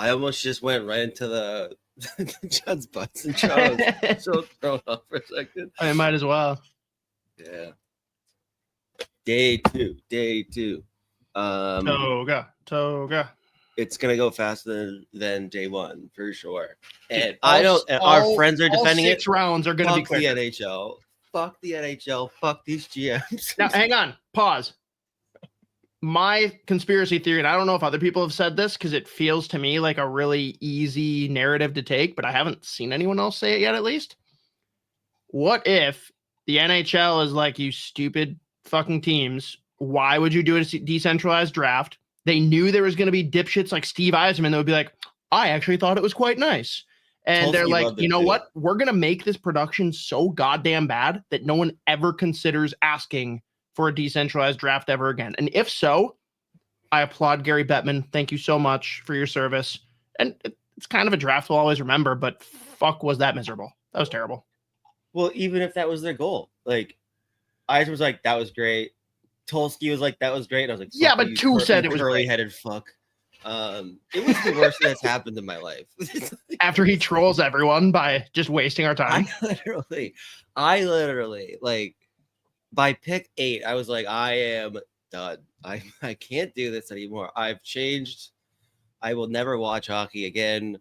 I almost just went right into the Judd's butts and Joe was so thrown off for a second. I might as well. Yeah. Day two. Toga. It's gonna go faster than day one for sure. And I know our friends are defending all it. 6 rounds are gonna be quicker. The NHL. Fuck the NHL. Fuck these GMs. Now, hang on. Pause. My conspiracy theory, and I don't know if other people have said this because it feels to me like a really easy narrative to take, but I haven't seen anyone else say it yet, at least. What if the NHL is like, you stupid fucking teams, why would you do a decentralized draft? They knew there was going to be dipshits like Steve Eisman that would be like, I actually thought it was quite nice. And they're like, you know what? We're going to make this production so goddamn bad that no one ever considers asking for a decentralized draft ever again. And if so, I applaud Gary Bettman. Thank you so much for your service. And it's kind of a draft we'll always remember, but fuck, was that miserable. That was terrible. Well, even if that was their goal, like, Eisman was like, that was great. Tulski was like, that was great. And I was like, yeah, but two said it was curly-headed fuck. It was the worst that's happened in my life. After he trolls everyone by just wasting our time. I literally, like, by pick 8, I was like, I am done. I can't do this anymore. I've changed. I will never watch hockey again.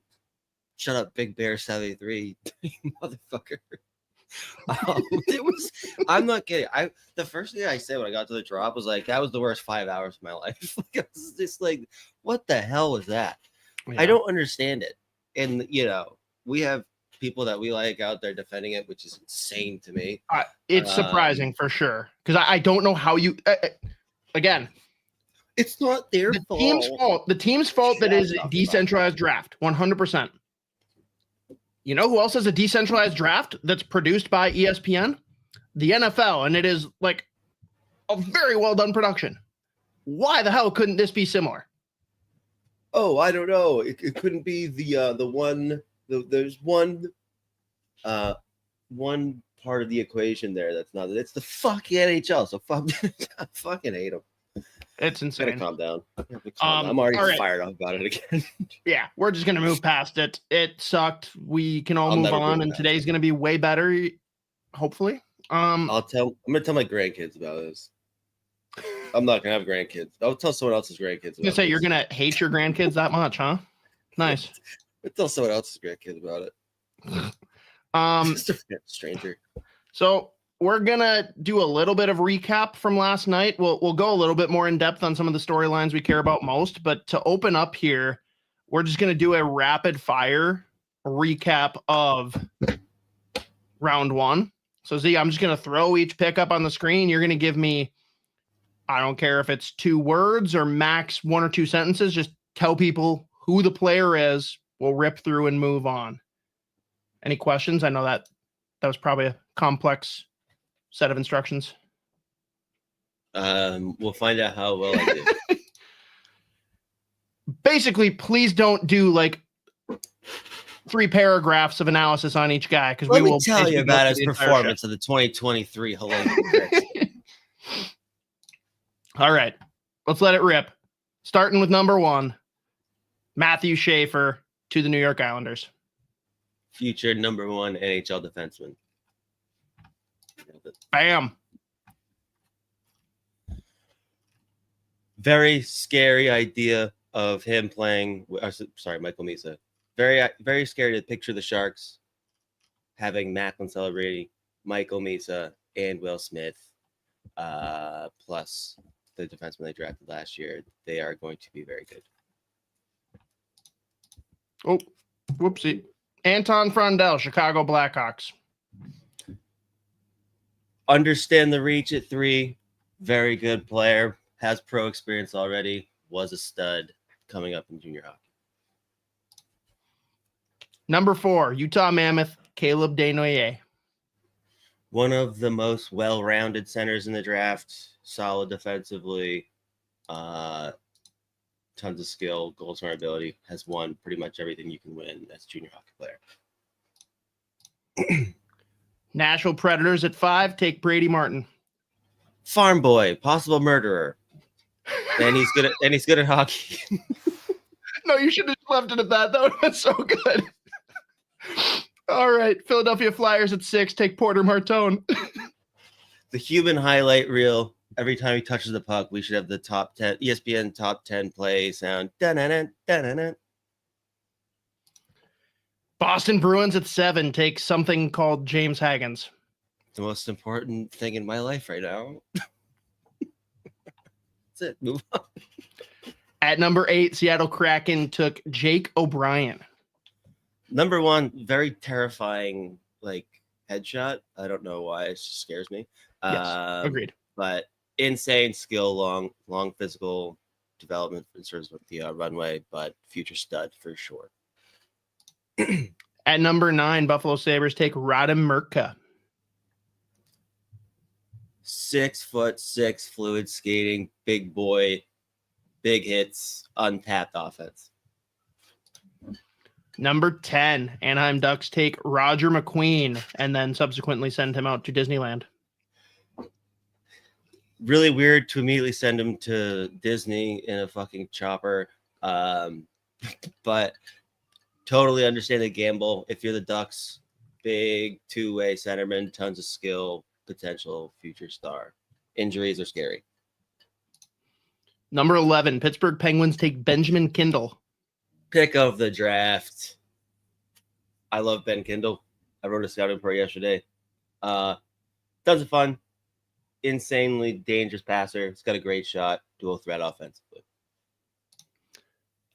Shut up, Big Bear 73, motherfucker. It was. I'm not kidding. The first thing I said when I got to the drop was like, that was the worst 5 hours of my life. Like, I was just like, what the hell was that? Yeah. I don't understand it. And you know, we have people that we like out there defending it, which is insane to me. It's surprising for sure, because I don't know how you. Again, it's not their fault. Team's fault. The team's fault that is a decentralized draft, 100%. You know who else has a decentralized draft that's produced by ESPN? The NFL, and it is like a very well done production. Why the hell couldn't this be similar? Oh, I don't know. It couldn't be the one. There's one part of the equation there that's not. It's the fucking NHL. So I fucking hate them. It's insane. Gotta calm down. I'm already fired up about it again. Yeah, we're just gonna move past it. It sucked. We can all move on, and today's gonna be way better, hopefully. I'm gonna tell my grandkids about this. I'm not gonna have grandkids. I'll tell someone else's grandkids. You say you're gonna hate your grandkids that much, huh? Nice. I'll tell someone else's grandkids about it. Just a stranger. So we're gonna do a little bit of recap from last night. We'll go a little bit more in depth on some of the storylines we care about most. But to open up here, we're just gonna do a rapid fire recap of round 1. So Z, I'm just gonna throw each pick up on the screen. You're gonna give me, I don't care if it's 2 words or max 1 or 2 sentences. Just tell people who the player is. We'll rip through and move on. Any questions? I know that was probably a complex set of instructions. We'll find out how well I do. Basically, please don't do like 3 paragraphs of analysis on each guy, because we will tell you about his performance of the 2023 Olympics. All right, let's let it rip. Starting with number 1, Matthew Schaefer to the New York Islanders. Future number 1 NHL defenseman. Bam. Very scary idea of him playing. Sorry, Michael Misa. Very, very scary to picture the Sharks having Macklin celebrating Michael Misa and Will Smith, plus the defenseman they drafted last year. They are going to be very good. Oh, whoopsie. Anton Frondell, Chicago Blackhawks. Understand the reach at 3. Very good player. Has pro experience already. Was a stud coming up in junior hockey. Number 4, Utah Mammoth, Caleb Desnoyers. One of the most well-rounded centers in the draft. Solid defensively. Tons of skill, goal scoring ability. Has won pretty much everything you can win as a junior hockey player. Nashville Predators at 5, take Brady Martin. Farm boy, possible murderer. And he's good at hockey. No, you should have Left it at that. That would have been so good. All right. Philadelphia Flyers at 6. Take Porter Martone. The human highlight reel. Every time he touches the puck, we should have the top 10 ESPN top 10 play sound. Dun-dun-dun, dun-dun-dun. Boston Bruins at 7. Take something called James Hagens. The most important thing in my life right now. That's it. Move on. At number 8, Seattle Kraken took Jake O'Brien. Number 1, very terrifying, like, headshot. I don't know why. It just scares me. Yes, agreed. But insane skill, long physical development in terms of the runway, but future stud for sure. At number 9, Buffalo Sabres take RADIM MRTKA. 6'6", fluid skating, big boy, big hits, untapped offense. Number 10, Anaheim Ducks take Roger McQueen and then subsequently send him out to Disneyland. Really weird to immediately send him to Disney in a fucking chopper. But totally understand the gamble. If you're the Ducks, big two-way centerman, tons of skill, potential future star. Injuries are scary. Number 11, Pittsburgh Penguins take Benjamin Kindle. Pick of the draft. I love Ben Kindle. I wrote a scouting report yesterday. Tons of fun. Insanely dangerous passer. He's got a great shot. Dual threat offensively.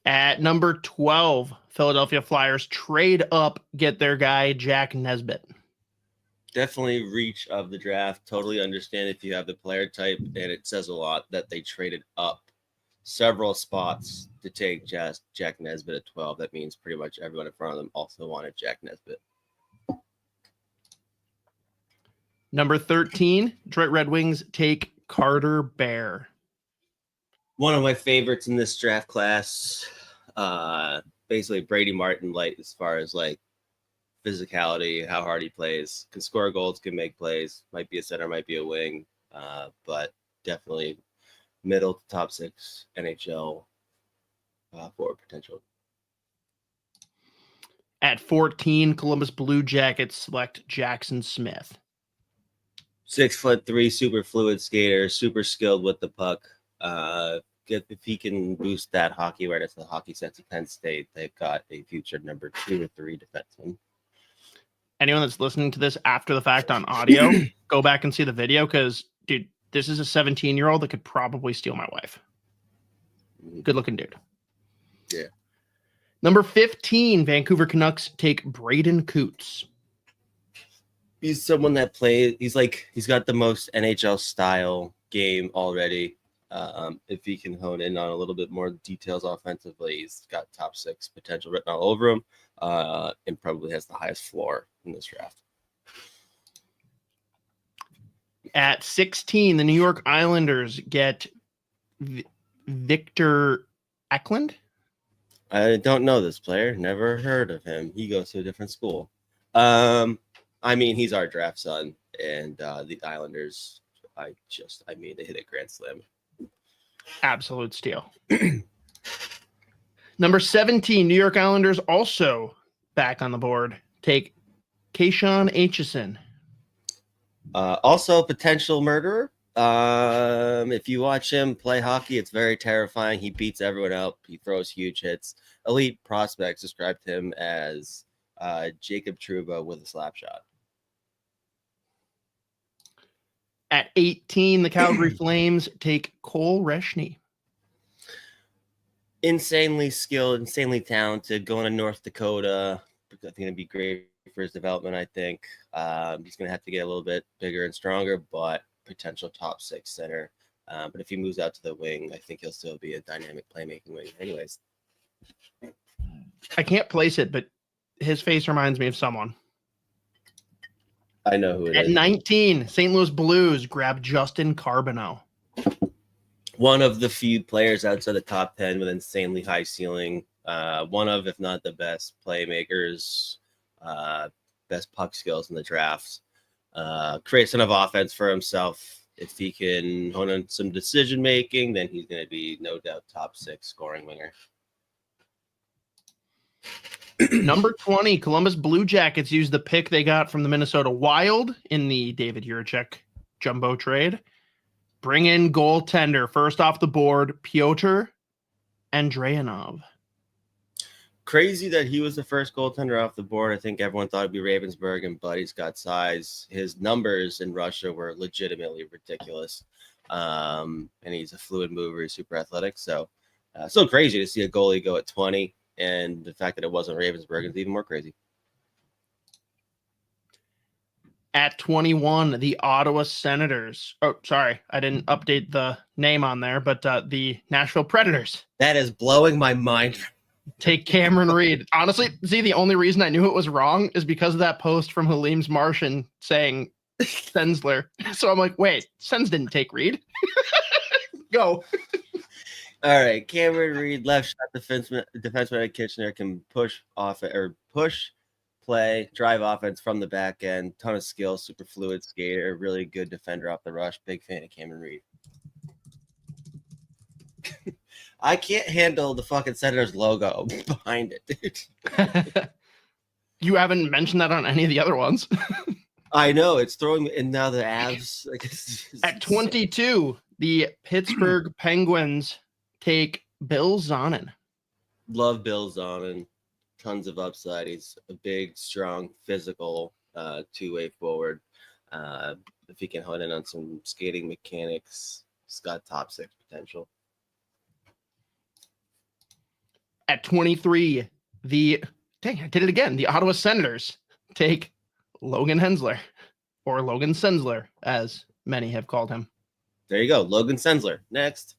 At number 12, Philadelphia Flyers trade up, get their guy Jack Nesbitt. Definitely reach of the draft. Totally understand if you have the player type, and it says a lot that they traded up several spots to take Jack Nesbitt at 12. That means pretty much everyone in front of them also wanted Jack Nesbitt. Number 13, Detroit Red Wings take Carter Bear. One of my favorites in this draft class. Basically Brady Martin light as far as like physicality, how hard he plays, can score goals, can make plays, might be a center, might be a wing, but definitely middle to top 6 NHL forward potential. At 14, Columbus Blue Jackets select Jackson Smith. 6'3", super fluid skater, super skilled with the puck. If he can boost that hockey awareness, the hockey sense of Penn State, they've got a future number 2 or 3 defenseman. Anyone that's listening to this after the fact on audio, go back and see the video because, dude, this is a 17-year-old that could probably steal my wife. Good looking dude. Yeah. Number 15, Vancouver Canucks take Braden Coots. He's someone that plays. He's got the most NHL style game already. If he can hone in on a little bit more details offensively, he's got top 6 potential written all over him, and probably has the highest floor in this draft. At 16, the New York Islanders get Victor EKLUND. I don't know this player. Never heard of him. He goes to a different school. I mean, he's our draft son, and the Islanders, they hit a grand slam. Absolute steal. Number 17, New York Islanders also back on the board. Take Kayshawn Aitchison. Also potential murderer. If you watch him play hockey, it's very terrifying. He beats everyone up. He throws huge hits. Elite prospects described him as Jacob Trouba with a slap shot. At 18, the Calgary Flames take Cole Reshney. Insanely skilled, insanely talented, going to North Dakota. I think it'd be great for his development, I think. He's going to have to get a little bit bigger and stronger, but potential top 6 center. But if he moves out to the wing, I think he'll still be a dynamic playmaking wing. Anyways. I can't place it, but his face reminds me of someone. I know who it is. At 19, St. Louis Blues grab Justin Carboneau. One of the few players outside the top 10 with insanely high ceiling. One of, if not the best playmakers, best puck skills in the drafts. Creates enough offense for himself. If he can hone on some decision making, then he's going to be no doubt top 6 scoring winger. Number 20, Columbus Blue Jackets used the pick they got from the Minnesota Wild in the David Jiricek jumbo trade. Bring in goaltender, first off the board, Pyotr Andreanov. Crazy that he was the first goaltender off the board. I think everyone thought it'd be Ravensburg, but he's got size. His numbers in Russia were legitimately ridiculous. And he's a fluid mover, he's super athletic. So crazy to see a goalie go at 20. And the fact that it wasn't Ravensburg is even more crazy. At 21, the Ottawa Senators. Oh, sorry, I didn't update the name on there, but the Nashville Predators. That is blowing my mind. Take Cameron Reed. Honestly, see, the only reason I knew it was wrong is because of that post from Halim's Martian saying Sensler. So I'm like, wait, Sens didn't take Reed. Go. All right, Cameron Reed, left shot defenseman Kitchener, can push off or push, play, drive offense from the back end. Ton of skill, super fluid skater, really good defender off the rush. Big fan of Cameron Reed. I can't handle the fucking Senators logo behind it, dude. You haven't mentioned that on any of the other ones. I know, it's throwing me, and now the Avs. At 22, the Pittsburgh Penguins take Bill Zonin. Love Bill Zonin. Tons of upside. He's a big, strong, physical two-way forward. If he can hone in on some skating mechanics, he's got top 6 potential. At 23, I did it again. The Ottawa Senators take Logan Hensler, or Logan Sensler, as many have called him. There you go. Logan Sensler. Next.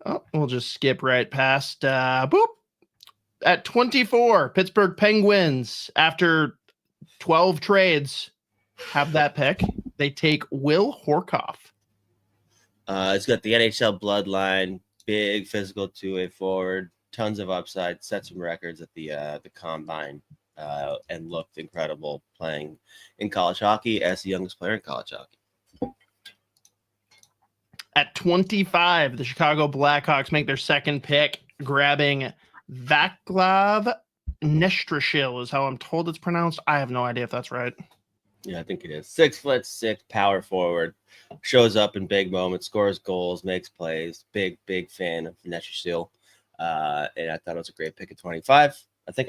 Oh, we'll just skip right past. Boop. At 24, Pittsburgh Penguins, after 12 trades, have that pick. They take Will Horkoff. It's got the NHL bloodline, big physical two-way forward, tons of upside, set some records at the combine, and looked incredible playing in college hockey as the youngest player in college hockey. At 25, the Chicago Blackhawks make their second pick, grabbing Vaclav Nestrashil is how I'm told it's pronounced. I have no idea if that's right. Yeah, I think it is. 6'6", power forward, shows up in big moments, scores goals, makes plays. Big fan of Nestrashil. And I thought it was a great pick at 25. I think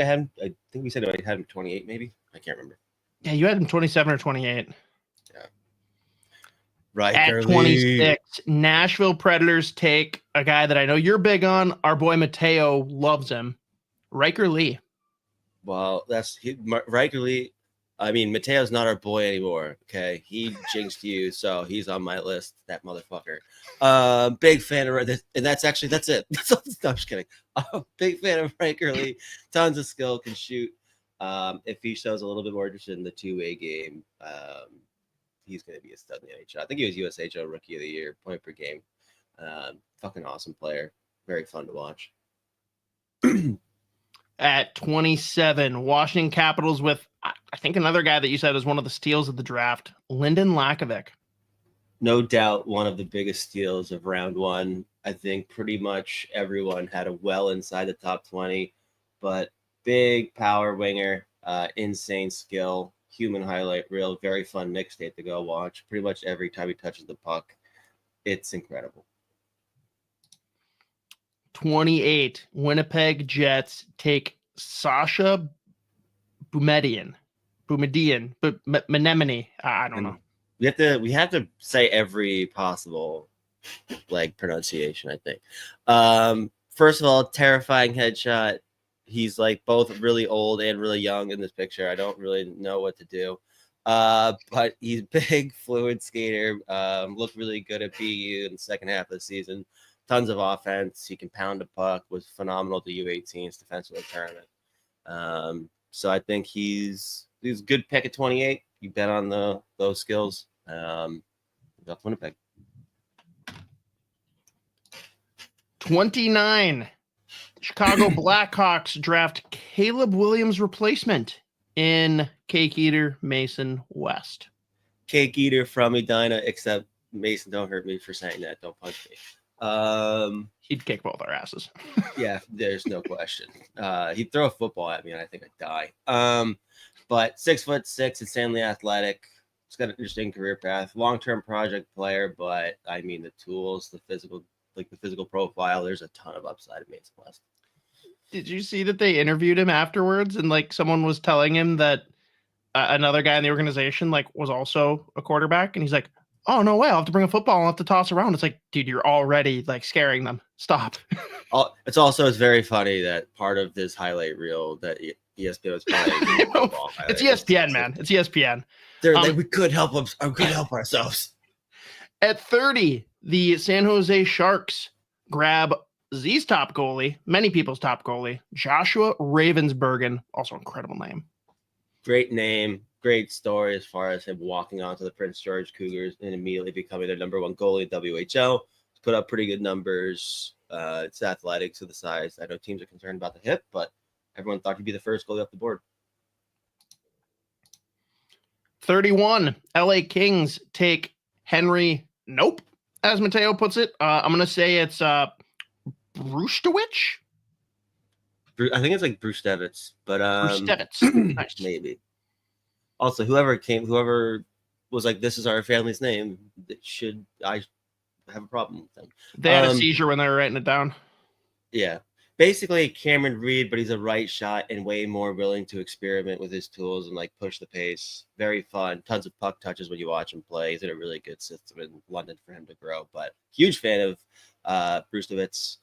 we said I had him 28, maybe. I can't remember. Yeah, you had him 27 or 28. Yeah. Right. At 26, Nashville Predators take a guy that I know you're big on. Our boy Mateo loves him. Riker Lee. Well, Riker Lee. I mean, Mateo's not our boy anymore. Okay, he jinxed you, so he's on my list. That motherfucker. Big fan of this, and that's it. That's all. No, I'm just kidding. Big fan of Riker Lee. Tons of skill, can shoot. If he shows a little bit more interest in the two-way game, he's going to be a stud in the NHL. I think he was USHL Rookie of the Year, point per game. Fucking awesome player. Very fun to watch. At 27, Washington Capitals with, I think, another guy that you said is one of the steals of the draft, LYNDEN LAKOVIC. No doubt one of the biggest steals of round one. I think pretty much everyone had a well inside the top 20, but big power winger, insane skill, human highlight reel, very fun mixtape to go watch. Pretty much every time he touches the puck, it's incredible. 28, Winnipeg Jets take Sasha Boumediene. Menemone. I don't know. We have to say every possible pronunciation, I think. First of all, terrifying headshot. He's both really old and really young in this picture. I don't really know what to do. But he's big, fluid skater. Looked really good at BU in the second half of the season. Tons of offense. He can pound a puck. Was phenomenal to U18's defensive tournament. So I think he's a good pick at 28. You bet on those skills. That's Winnipeg. 29. Chicago Blackhawks draft Caleb Williams' replacement in Cake Eater Mason West. Cake Eater from Edina, except Mason, don't hurt me for saying that. Don't punch me. He'd kick both our asses. Yeah, there's no question. He'd throw a football at me, and I think I'd die. But 6'6", insanely athletic. He's got an interesting career path. Long-term project player, but I mean the tools, the physical profile. There's a ton of upside in Mesa West. Did you see that they interviewed him afterwards, and like someone was telling him that another guy in the organization like was also a quarterback, and he's like, "Oh no way! I'll have to bring a football. I'll have to toss around." It's like, dude, you're already like scaring them. Stop. It's very funny that part of this highlight reel that ESPN was playing. It's ESPN, man. It's ESPN. They're like, we could help them. We could help ourselves. At 30, the San Jose Sharks grab Z's top goalie, many people's top goalie, Joshua Ravensbergen. Also incredible name. Great name. Great story as far as him walking onto the Prince George Cougars and immediately becoming their #1 goalie in WHL. Put up pretty good numbers. It's athletics of the size. I know teams are concerned about the hip, but everyone thought he'd be the first goalie off the board. 31, LA Kings take Henry Nope, as Mateo puts it. I'm going to say it's Brustowicz. I think it's like Brustewicz, but Brustewicz. Nice. Maybe. Also, whoever was like, this is our family's name, I have a problem with them. They had a seizure when they were writing it down. Yeah. Basically Cameron Reed, but he's a right shot and way more willing to experiment with his tools and like push the pace. Very fun. Tons of puck touches when you watch him play. He's in a really good system in London for him to grow. But huge fan of Brustewicz,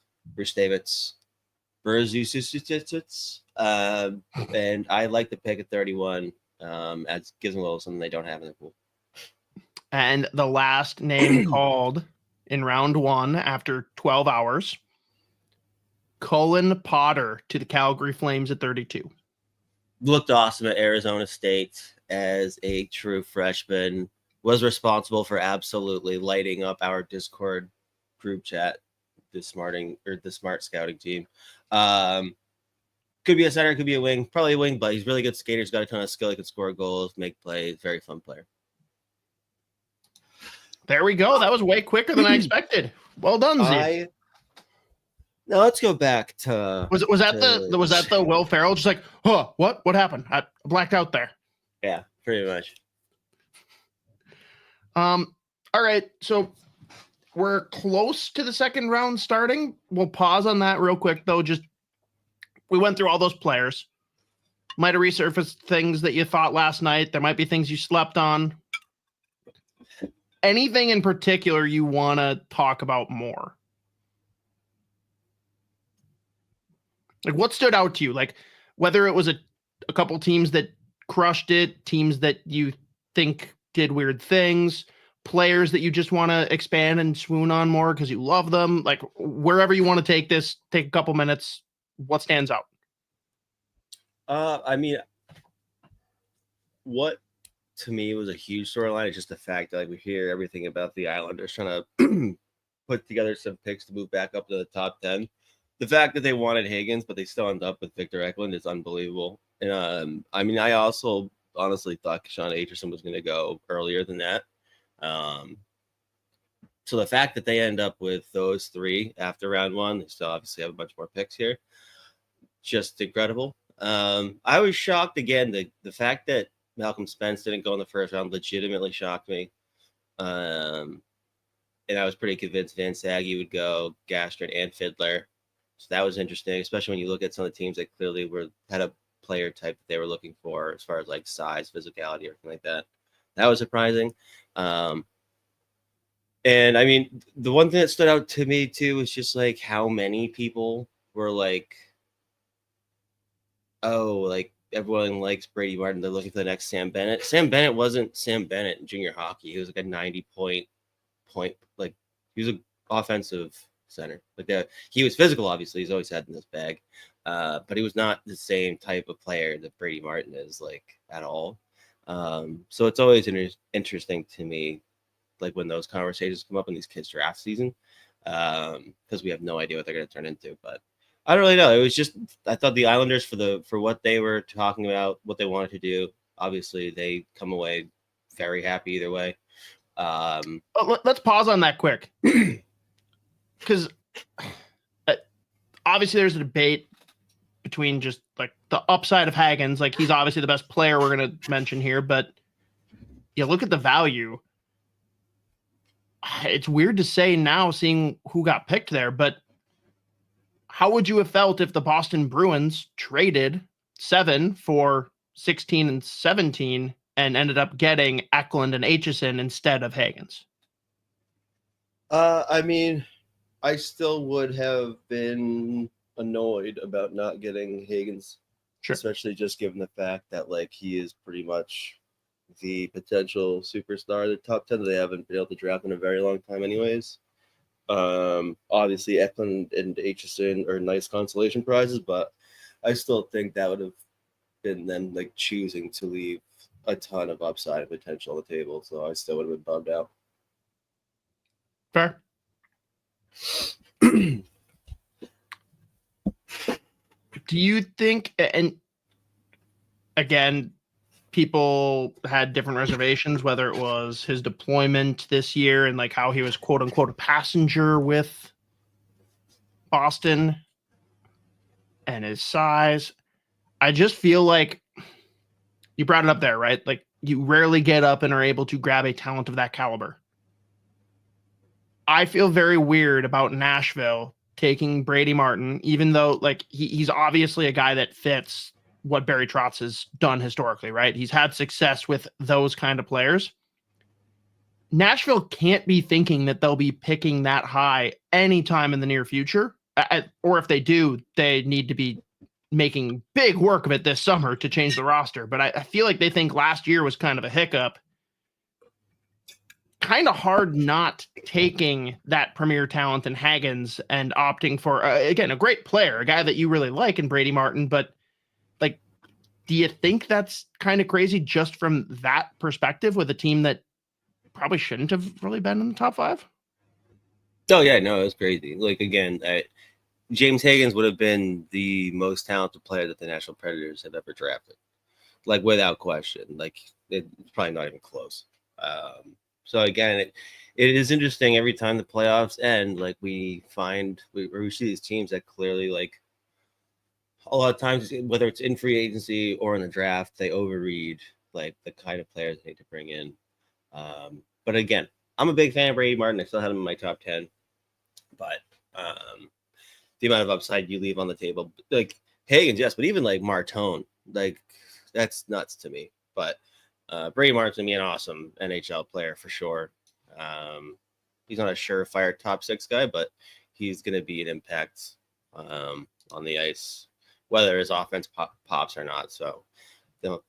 and I like the pick at 31. It gives them a little something they don't have in the pool. And the last name called in round 1 after 12 hours, Cullen Potter to the Calgary Flames at 32. Looked awesome at Arizona State as a true freshman. Was responsible for absolutely lighting up our Discord group chat, the smart scouting team. Could be a center, could be a wing, probably a wing, but he's really good skater. He's got a ton of skill. He can score goals, make plays. Very fun player. There we go. That was way quicker than I expected. Well done, Z. Now let's go back to was that the Will Ferrell just like, huh, what happened? I blacked out there. Yeah, pretty much. All right, so we're close to the second round starting. We'll pause on that real quick though. Just we went through all those players. Might have resurfaced things that you thought last night. There might be things you slept on. Anything in particular you want to talk about more? Like what stood out to you? Like whether it was a couple teams that crushed it, teams that you think did weird things, players that you just want to expand and swoon on more because you love them. Like wherever you want to take this, take a couple minutes. What stands out? I mean, what to me was a huge storyline is just the fact that like we hear everything about the Islanders trying to put together some picks to move back up to the top 10. The fact that they wanted Hagens, but they still end up with Victor Eklund is unbelievable. And I mean, I also honestly thought Sean Aitchison was going to go earlier than that. So the fact that they end up with those three after round 1, they still obviously have a bunch more picks here. Just incredible. I was shocked again. The fact that Malcolm Spence didn't go in the first round legitimately shocked me. And I was pretty convinced Van Saggy would go, Gastrin and Fiddler. So that was interesting, especially when you look at some of the teams that clearly had a player type that they were looking for as far as like size, physicality, or anything like that. That was surprising. And I mean, the one thing that stood out to me too was just like how many people were like, oh, like everyone likes Brady Martin. They're looking for the next Sam Bennett. Sam Bennett wasn't Sam Bennett in junior hockey. He was like a 90 point, like he was an offensive center. Like he was physical, obviously. He's always had in this bag. But he was not the same type of player that Brady Martin is like at all. So it's always interesting to me, like when those conversations come up in these kids' draft season, because we have no idea what they're going to turn into. But I don't really know. It was just I thought the Islanders for what they were talking about, what they wanted to do. Obviously, they come away very happy either way. Let's pause on that quick, because obviously there's a debate between just like the upside of Hagens. Like he's obviously the best player we're going to mention here, but you look at the value. It's weird to say now seeing who got picked there, but how would you have felt if the Boston Bruins traded 7 for 16 and 17 and ended up getting Eklund and Aitchison instead of Hagens? I mean, I still would have been annoyed about not getting Hagens, Sure. Especially just given the fact that like he is pretty much the potential superstar, the top 10 that they haven't been able to draft in a very long time, anyways. Obviously, Eklund and Aitchison are nice consolation prizes, but I still think that would have been them like choosing to leave a ton of upside and potential on the table. So I still would have been bummed out. Fair. Do you think, and again, people had different reservations, whether it was his deployment this year and like how he was quote unquote a passenger with Boston and his size. I just feel like you brought it up there, right? Like you rarely get up and are able to grab a talent of that caliber. I feel very weird about Nashville taking Brady Martin, even though like he's obviously a guy that fits what Barry Trotz has done historically, right? He's had success with those kind of players. Nashville can't be thinking that they'll be picking that high anytime in the near future. Or if they do, they need to be making big work of it this summer to change the roster. But I feel like they think last year was kind of a hiccup. Kind of hard not taking that premier talent in Hagens and opting for, again, a great player, a guy that you really like in Brady Martin. But like, do you think that's kind of crazy just from that perspective with a team that probably shouldn't have really been in the top 5? Oh, yeah, no, it was crazy. Like, again, James Hagens would have been the most talented player that the Nashville Predators have ever drafted. Like, without question. Like, it's probably not even close. So again, it is interesting every time the playoffs end. Like we see these teams that clearly, like a lot of times, whether it's in free agency or in the draft, they overread like the kind of players they need to bring in. But again, I'm a big fan of Brady Martin. I still had him in my top 10, but the amount of upside you leave on the table, like Hagens, yes, but even like Martone, like that's nuts to me. But Brady Martin's gonna be an awesome NHL player for sure. He's not a surefire top 6 guy, but he's gonna be an impact on the ice, whether his offense pops or not. So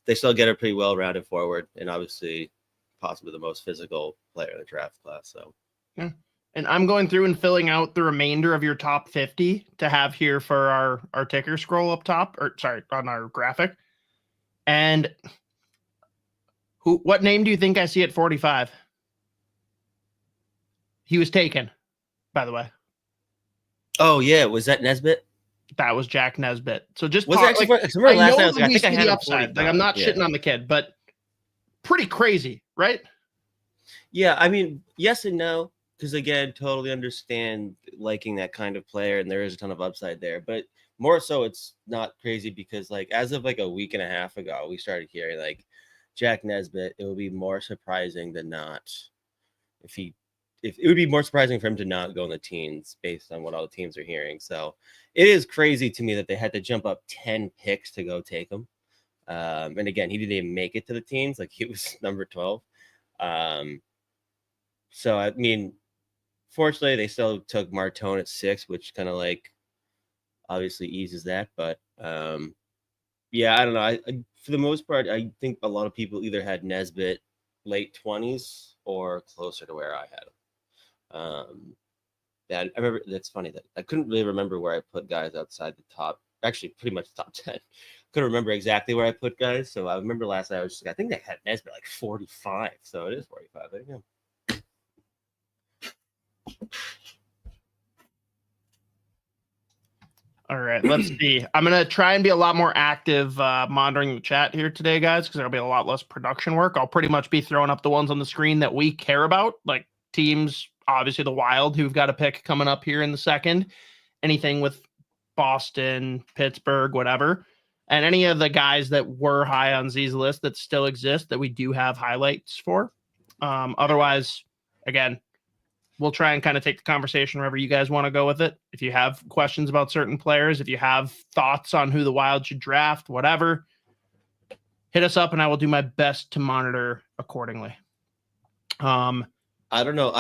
they still get a pretty well-rounded forward, and obviously possibly the most physical player in the draft class. So yeah. And I'm going through and filling out the remainder of your top 50 to have here for our ticker scroll up top, or sorry, on our graphic. And what name do you think I see at 45? He was taken, by the way. Oh yeah, was that Nesbitt? That was Jack Nesbitt. So just was actually like, remember last night I was like, I think I had the upside. Like I'm not shitting on the kid, but pretty crazy, right? Yeah, I mean, yes and no, because again, totally understand liking that kind of player, and there is a ton of upside there. But more so, it's not crazy because like as of like a week and a half ago, we started hearing like Jack Nesbitt. It would be more surprising than not if it would be more surprising for him to not go in the teens based on what all the teams are hearing. So it is crazy to me that they had to jump up 10 picks to go take him. And again, he didn't even make it to the teens. Like he was number 12. So, I mean, fortunately they still took Martone at 6, which kind of like obviously eases that. But yeah, I don't know. I for the most part, I think a lot of people either had Nesbitt late 20s or closer to where I had him. Yeah, I remember. That's funny that I couldn't really remember where I put guys outside the top. Actually, pretty much top 10. Couldn't remember exactly where I put guys. So I remember last night I was just like, I think they had Nesbitt like 45. So it is 45. There you go. All right, let's see. I'm going to try and be a lot more active monitoring the chat here today, guys, because there'll be a lot less production work. I'll pretty much be throwing up the ones on the screen that we care about, like teams, obviously the Wild, who've got a pick coming up here in the second. Anything with Boston, Pittsburgh, whatever. And any of the guys that were high on Z's list that still exist that we do have highlights for. Otherwise, again, we'll try and kind of take the conversation wherever you guys want to go with it. If you have questions about certain players, if you have thoughts on who the Wild should draft, whatever, hit us up and I will do my best to monitor accordingly. I don't know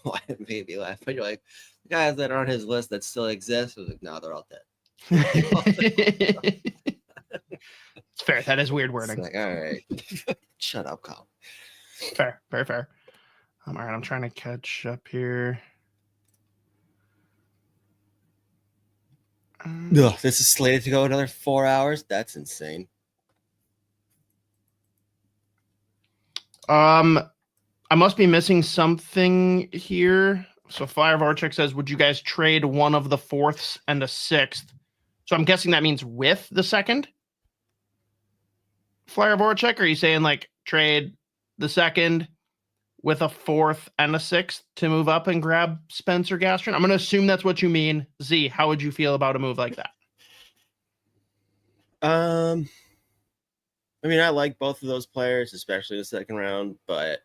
why it made me laugh, but you're like, the guys that are on his list that still exist, I was like, no, they're all dead. It's fair. That is weird wording. Like, all right. Shut up, Colin. Fair. All right, I'm trying to catch up here. Ugh, this is slated to go another 4 hours. That's insane. I must be missing something here. So Flyer Voracek says, would you guys trade one of the 4ths and a 6th? So I'm guessing that means with the 2nd. Flyer Voracek, or are you saying like trade the 2nd with a 4th and a 6th to move up and grab Spencer Gastrin? I'm going to assume that's what you mean. Z, how would you feel about a move like that? I mean, I like both of those players, especially in the 2nd round, but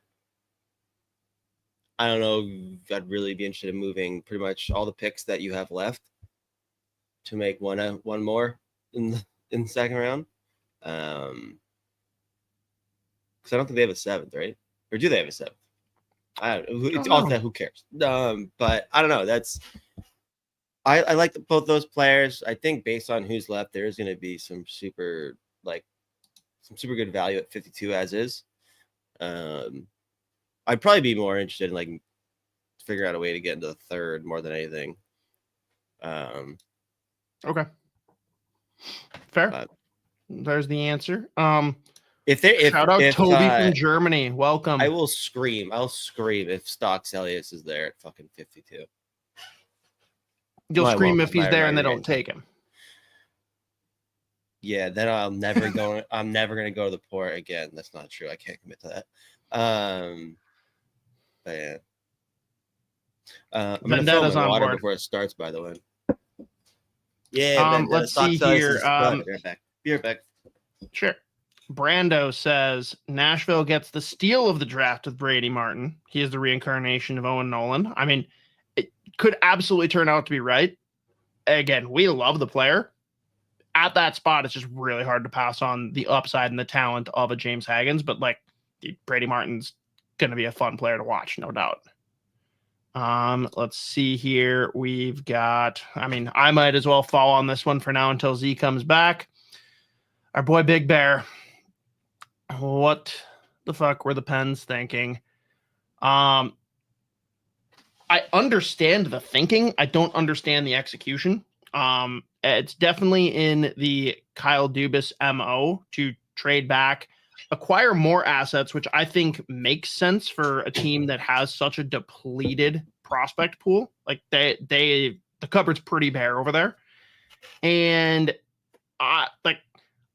I don't know. I'd really be interested in moving pretty much all the picks that you have left to make one more in the 2nd round. Because I don't think they have a 7th, right? Or do they have a 7th? I don't know. It's all that. Who cares? But I don't know. That's I like both those players. I think based on who's left, there is going to be some super good value at 52 as is. I'd probably be more interested in like figure out a way to get into the 3rd more than anything. Okay. Fair. There's the answer. Shout out Toby from Germany. Welcome. I will scream. I'll scream if Stocks Elias is there at fucking 52. You'll scream if he's there and they don't take him. Yeah, then I'm never going to go to the port again. That's not true. I can't commit to that. But yeah. I'm gonna fill my water before it starts, by the way. Yeah, let's see here. Be right back. Sure. Brando says Nashville gets the steal of the draft with Brady Martin. He is the reincarnation of Owen Nolan. I mean, it could absolutely turn out to be right. Again, we love the player. At that spot, it's just really hard to pass on the upside and the talent of a James Hagens, but like Brady Martin's going to be a fun player to watch, no doubt. Let's see here. We've got, I mean, I might as well fall on this one for now until Z comes back. Our boy Big Bear. What the fuck were the Pens thinking? I understand the thinking. I don't understand the execution. It's definitely in the Kyle Dubas MO to trade back, acquire more assets, which I think makes sense for a team that has such a depleted prospect pool. Like the cupboard's pretty bare over there. And like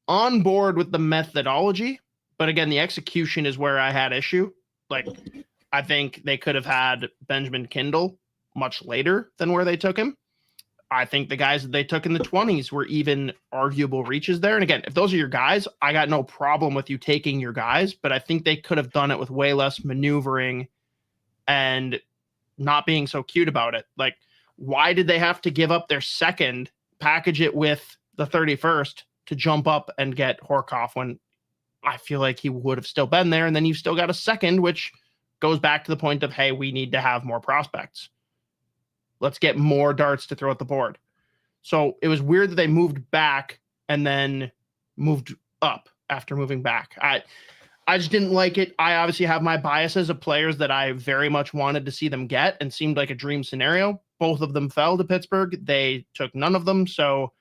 on board with the methodology, but again, the execution is where I had issue. Like I think they could have had Benjamin Kindle much later than where they took him. I think the guys that they took in the 20s were even arguable reaches there. And again, if those are your guys, I got no problem with you taking your guys, but I think they could have done it with way less maneuvering and not being so cute about it. Like, why did they have to give up their 2nd, package it with the 31st to jump up and get Horkoff when I feel like he would have still been there? And then you've still got a 2nd, which goes back to the point of, hey, we need to have more prospects. Let's get more darts to throw at the board. So it was weird that they moved back and then moved up after moving back. I just didn't like it. I obviously have my biases of players that I very much wanted to see them get and seemed like a dream scenario. Both of them fell to Pittsburgh. They took none of them. So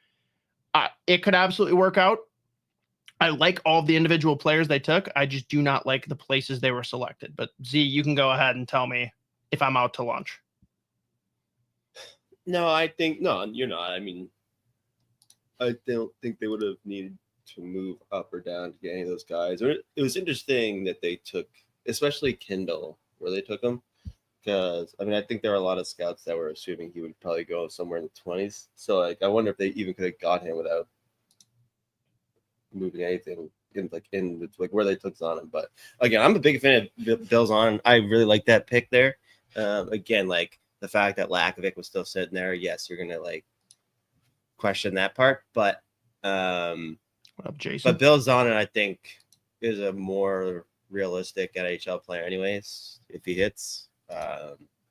it could absolutely work out. I like all of the individual players they took. I just do not like the places they were selected. But Z, you can go ahead and tell me if I'm out to lunch. No, I think no, you're not. I mean, I don't think they would have needed to move up or down to get any of those guys. It was interesting that they took, especially Kindle, where they took him, Because I mean, I think there were a lot of scouts that were assuming he would probably go somewhere in the 20s. So like, I wonder if they even could have got him without moving anything in like where they took on him. But again, I'm a big fan of Bill's on. I really like that pick there. Again, like the fact that LAKOVIC was still sitting there. Yes, you're gonna like question that part, but Jason. But Bill's on it, I think, is a more realistic NHL player, anyways. If he hits,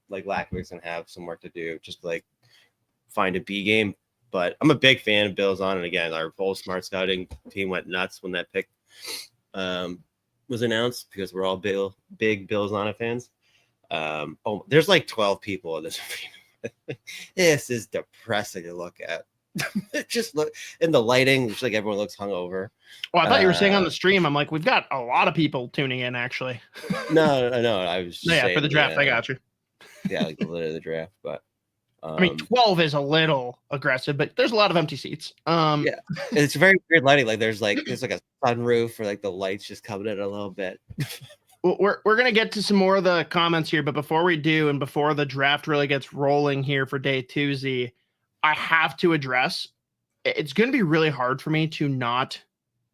like LAKOVIC's gonna have some work to do, just to, like find a B game. But I'm a big fan of Bill's on, and again, our whole smart scouting team went nuts when that pick was announced because we're all big Bill's on it fans. Oh, there's like 12 people in this. This is depressing to look at. Just look in the lighting, it's like everyone looks hungover. Well, I thought you were saying on the stream. I'm like, we've got a lot of people tuning in, actually. No, I was just saying, for the draft. I got you. Yeah, like literally the draft, but I mean, 12 is a little aggressive, but there's a lot of empty seats. Yeah, it's very weird lighting. Like there's like a sunroof or like the lights just coming in a little bit. Well, we're gonna get to some more of the comments here, but before we do, and before the draft really gets rolling here for day 2, Z, I have to address. It's going to be really hard for me to not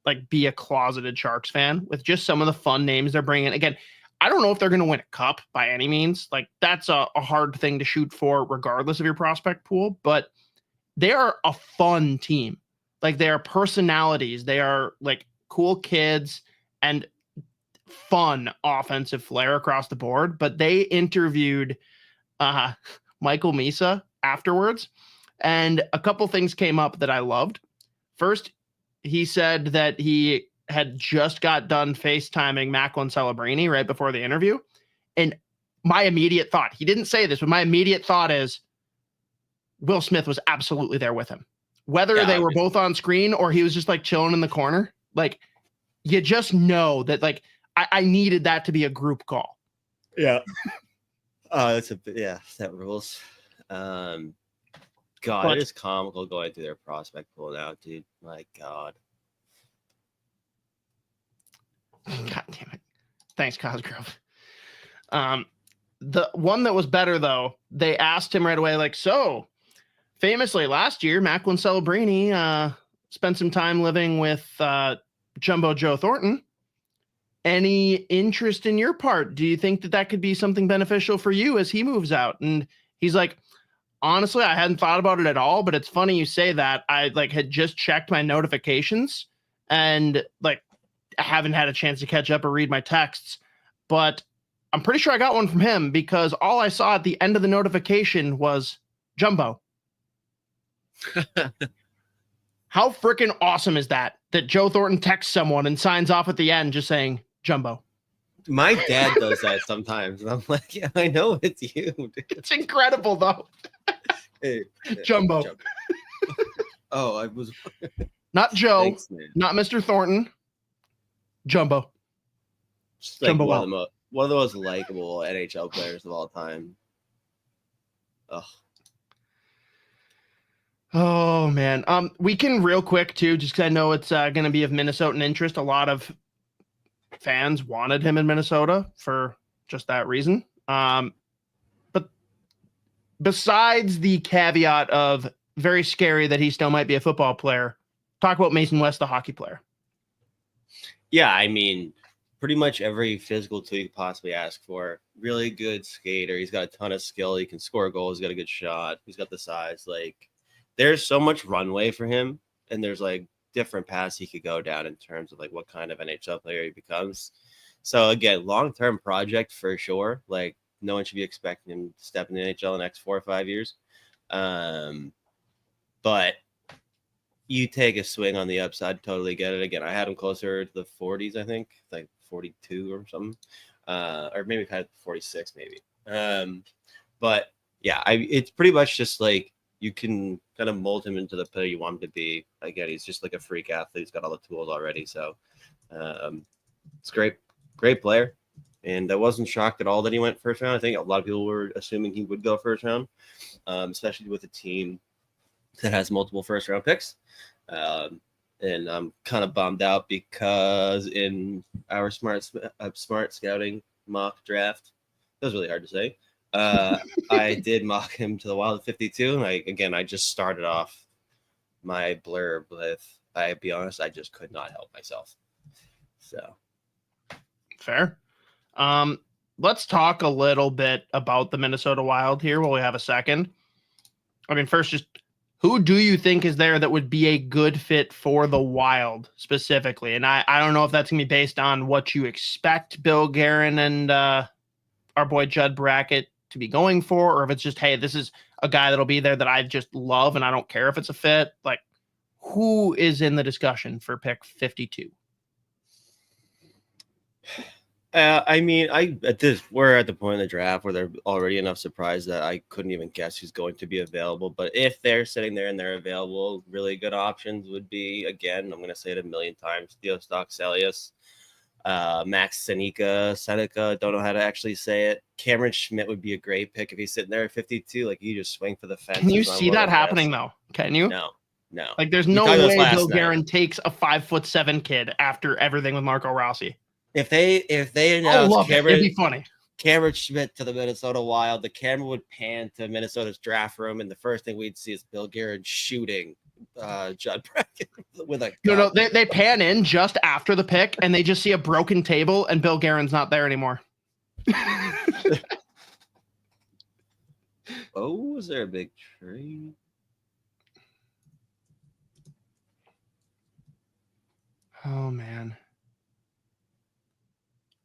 like be a closeted Sharks fan with just some of the fun names they're bringing. Again, I don't know if they're going to win a cup by any means. Like that's a hard thing to shoot for regardless of your prospect pool, but they are a fun team. Like they are personalities. They are like cool kids and fun offensive flair across the board. But they interviewed Michael Misa afterwards, and a couple things came up that I loved. First, he said that he had just got done FaceTiming Macklin Celebrini right before the interview. And my immediate thought, he didn't say this, but my immediate thought is Will Smith was absolutely there with him. Whether they were both on screen or he was just like chilling in the corner, like you just know that like I needed that to be a group call. Yeah. That rules. God, it is comical going through their prospect pool now, dude. My God. God damn it. Thanks, Cosgrove. The one that was better, though, they asked him right away, like, so famously last year, Macklin Celebrini spent some time living with Jumbo Joe Thornton. Any interest in your part? Do you think that that could be something beneficial for you as he moves out? And he's like, honestly, I hadn't thought about it at all, but it's funny you say that. I like had just checked my notifications and like I haven't had a chance to catch up or read my texts, but I'm pretty sure I got one from him because all I saw at the end of the notification was Jumbo. How freaking awesome is that Joe Thornton texts someone and signs off at the end just saying Jumbo? My dad does that sometimes, and I'm like, yeah, I know it's you, dude. It's incredible, though. Hey, Jumbo. Oh, I was not Joe, thanks, not Mr. Thornton. Jumbo. Just like Jumbo one of the most likable NHL players of all time. Ugh. Oh man. We can real quick too, just because I know it's going to be of Minnesotan interest. A lot of fans wanted him in Minnesota for just that reason. But besides the caveat of very scary that he still might be a football player, talk about Mason West, the hockey player. Yeah, I mean, pretty much every physical tool you could possibly ask for. Really good skater. He's got a ton of skill. He can score goals. He's got a good shot. He's got the size. Like, there's so much runway for him, and there's like different paths he could go down in terms of like what kind of NHL player he becomes. So again, long-term project for sure. Like no one should be expecting him to step in the NHL in the next 4 or 5 years. But you take a swing on the upside, totally get it. Again, I had him closer to the 40s, I think, like 42 or something, or maybe kind of 46, maybe. But yeah, it's pretty much just like you can kind of mold him into the player you want him to be. Again, he's just like a freak athlete. He's got all the tools already. So it's great player. And I wasn't shocked at all that he went first round. I think a lot of people were assuming he would go first round, especially with a team that has multiple first round picks. And I'm kind of bummed out because in our smart scouting mock draft, that was really hard to say. I did mock him to the Wild at 52, and I just started off my blurb with, I'll be honest, I just could not help myself. So fair. Let's talk a little bit about the Minnesota Wild here while we have a second. I mean, first, just who do you think is there that would be a good fit for the Wild specifically? And I don't know if that's going to be based on what you expect Bill Guerin and our boy Judd Brackett to be going for, or if it's just, hey, this is a guy that'll be there that I just love and I don't care if it's a fit. Like, who is in the discussion for pick 52? I mean, we're at the point in the draft where they're already enough surprised that I couldn't even guess who's going to be available. But if they're sitting there and they're available, really good options would be, again, I'm going to say it a million times, Theostock Celius, Max Seneca, don't know how to actually say it. Cameron Schmidt would be a great pick if he's sitting there at 52. Like, you just swing for the fence. Can you see that happening though? Can you? No. Like, there's no way Bill Guerin takes a 5'7" kid after everything with Marco Rossi. If they announce it'd be funny. Cameron Schmidt to the Minnesota Wild, the camera would pan to Minnesota's draft room, and the first thing we'd see is Bill Guerin shooting Judd Brackett with a gun. No, they pan in just after the pick, and they just see a broken table, and Bill Guerin's not there anymore. Oh, was there a big trade? Oh, man.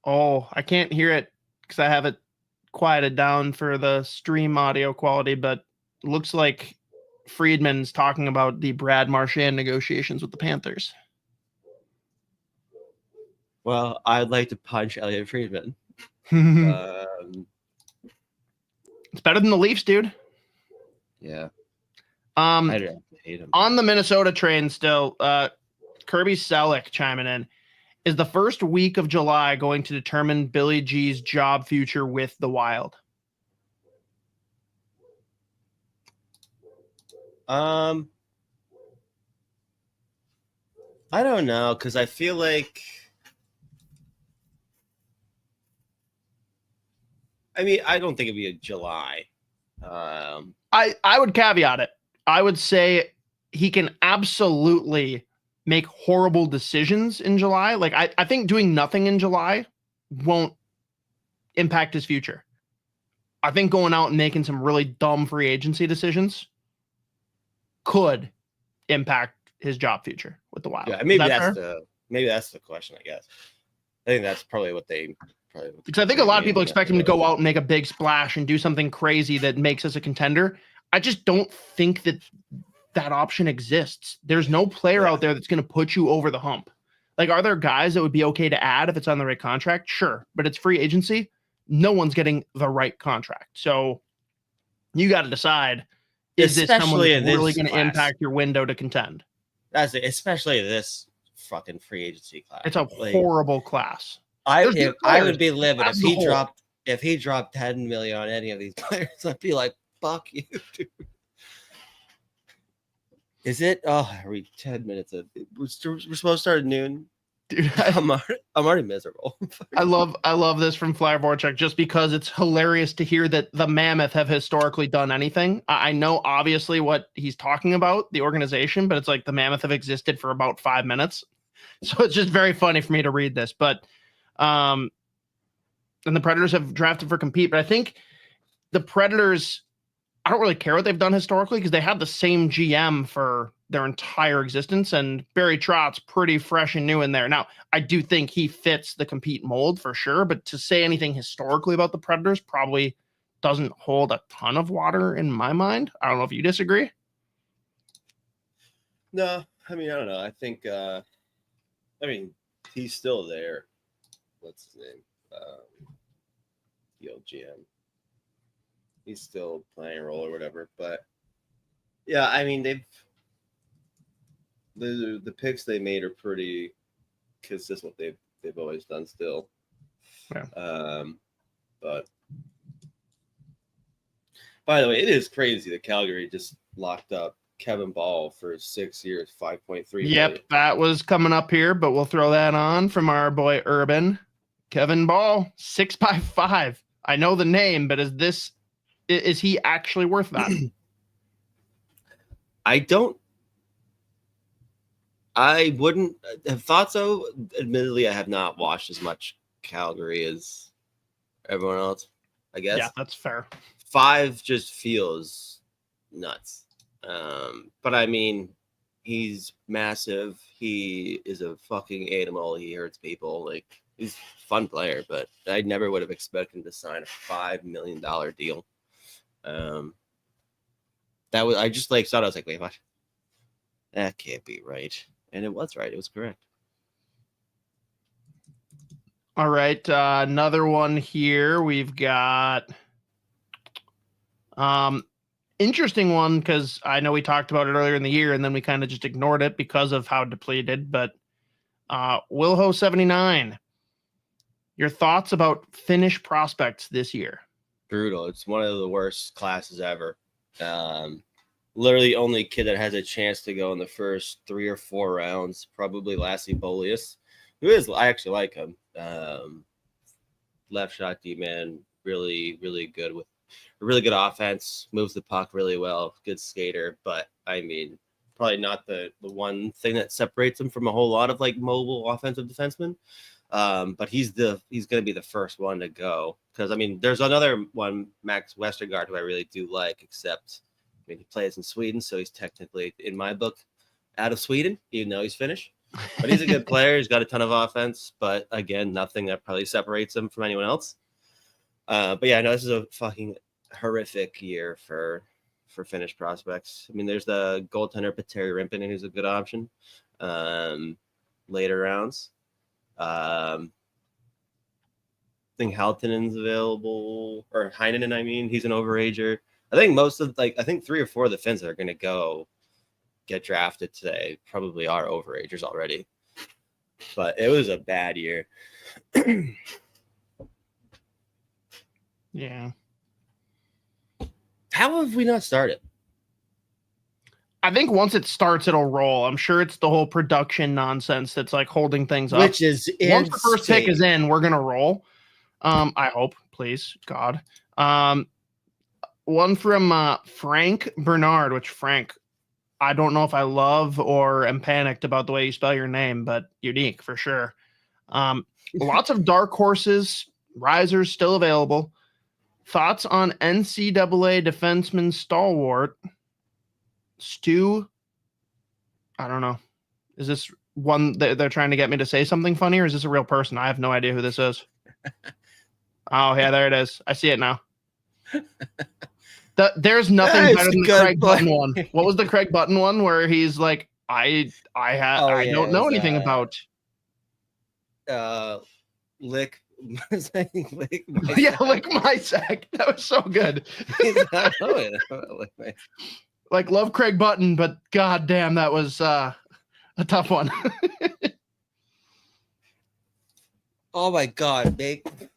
Oh, I can't hear it because I have it quieted down for the stream audio quality, but it looks like Friedman's talking about the Brad Marchand negotiations with the Panthers. Well, I'd like to punch Elliot Friedman. It's better than the Leafs, dude. Yeah. I don't hate him. On the Minnesota train still, Kirby Selleck chiming in. Is the first week of July going to determine Billy G's job future with the Wild? I don't know, because I feel like, I mean, I don't think it'd be a July. I would caveat it. I would say he can absolutely make horrible decisions in July. Like, I think doing nothing in July won't impact his future. I think going out and making some really dumb free agency decisions could impact his job future with the Wild. Yeah, maybe that's the question, I guess. I think that's probably what they because I think a lot of people expect him to go out and make a big splash and do something crazy that makes us a contender. I just don't think that option exists. There's no player out there that's going to put you over the hump. Like, are there guys that would be okay to add if it's on the right contract? Sure. But it's free agency. No one's getting the right contract. So you got to decide, is this someone that's really going to impact your window to contend? That's it, especially this fucking free agency class. It's a horrible class. I would be livid if he dropped 10 million on any of these players. I'd be like, fuck you, dude. Is it? Oh, are we 10 minutes? We're supposed to start at noon. Dude, I'm already miserable. I love this from Flyer Vorchek just because it's hilarious to hear that the Mammoth have historically done anything. I know obviously what he's talking about, the organization, but it's like the Mammoth have existed for about 5 minutes. So it's just very funny for me to read this. But and the Predators have drafted for compete, but I think the Predators, I don't really care what they've done historically because they had the same GM for their entire existence, and Barry Trott's pretty fresh and new in there. Now, I do think he fits the compete mold for sure, but to say anything historically about the Predators probably doesn't hold a ton of water in my mind. I don't know if you disagree. No, I mean, I don't know. I think, he's still there. What's his name? The old GM. He's still playing a role or whatever, but yeah, I mean, the picks they made are pretty consistent. They've always done still. Yeah. But by the way, it is crazy that Calgary just locked up Kevin Ball for 6 years, 5.3. Yep, million. That was coming up here, but we'll throw that on from our boy Urban. Kevin Ball, 6x5. I know the name, but is this Is he actually worth that? I wouldn't have thought so. Admittedly, I have not watched as much Calgary as everyone else, I guess. Yeah, that's fair. 5 just feels nuts. But I mean, he's massive. He is a fucking animal. He hurts people. Like, he's a fun player, but I never would have expected him to sign a $5 million deal. That was, I just like thought, I was like, wait, what? That can't be right. And it was right. It was correct. All right. Another one here. We've got interesting one, because I know we talked about it earlier in the year and then we kind of just ignored it because of how depleted. But Wilho79, your thoughts about Finnish prospects this year? Brutal. It's one of the worst classes ever. Literally only kid that has a chance to go in the first 3 or 4 rounds, probably Lassie Bolius, who is, I actually like him. Left shot D-man, really, really good with a really good offense, moves the puck really well, good skater. But I mean, probably not the one thing that separates him from a whole lot of like mobile offensive defensemen. But he's going to be the first one to go, because I mean, there's another one, Max Westergaard, who I really do like, except I mean, he plays in Sweden, so he's technically, in my book, out of Sweden, even though he's Finnish. But he's a good player. He's got a ton of offense, but again, nothing that probably separates him from anyone else. But yeah, no, this is a fucking horrific year for Finnish prospects. I mean, there's the goaltender Petteri Rimpinen, who's a good option. Later rounds. I think Haltinen's available, or Heinonen, I mean, he's an overager. I think most of, like, I think 3 or 4 of the Finns that are going to get drafted today probably are overagers already. But it was a bad year. Yeah. How have we not started? I think once it starts, it'll roll. I'm sure it's the whole production nonsense that's like holding things up. Which is once the first pick is in, we're gonna roll. I hope, please, God. One from Frank Bernard, which, Frank, I don't know if I love or am panicked about the way you spell your name, but unique for sure. Lots of dark horses, risers still available. Thoughts on NCAA defenseman stalwart Stu? I don't know. Is this one that they're trying to get me to say something funny, or is this a real person? I have no idea who this is. Oh, yeah, there it is. I see it now. There's nothing better than the Craig Button one. What was the Craig Button one where he's like, I don't know anything about. Lick yeah, Lick my sack. That was so good. Like, love Craig Button, but goddamn, that was a tough one. Oh my God,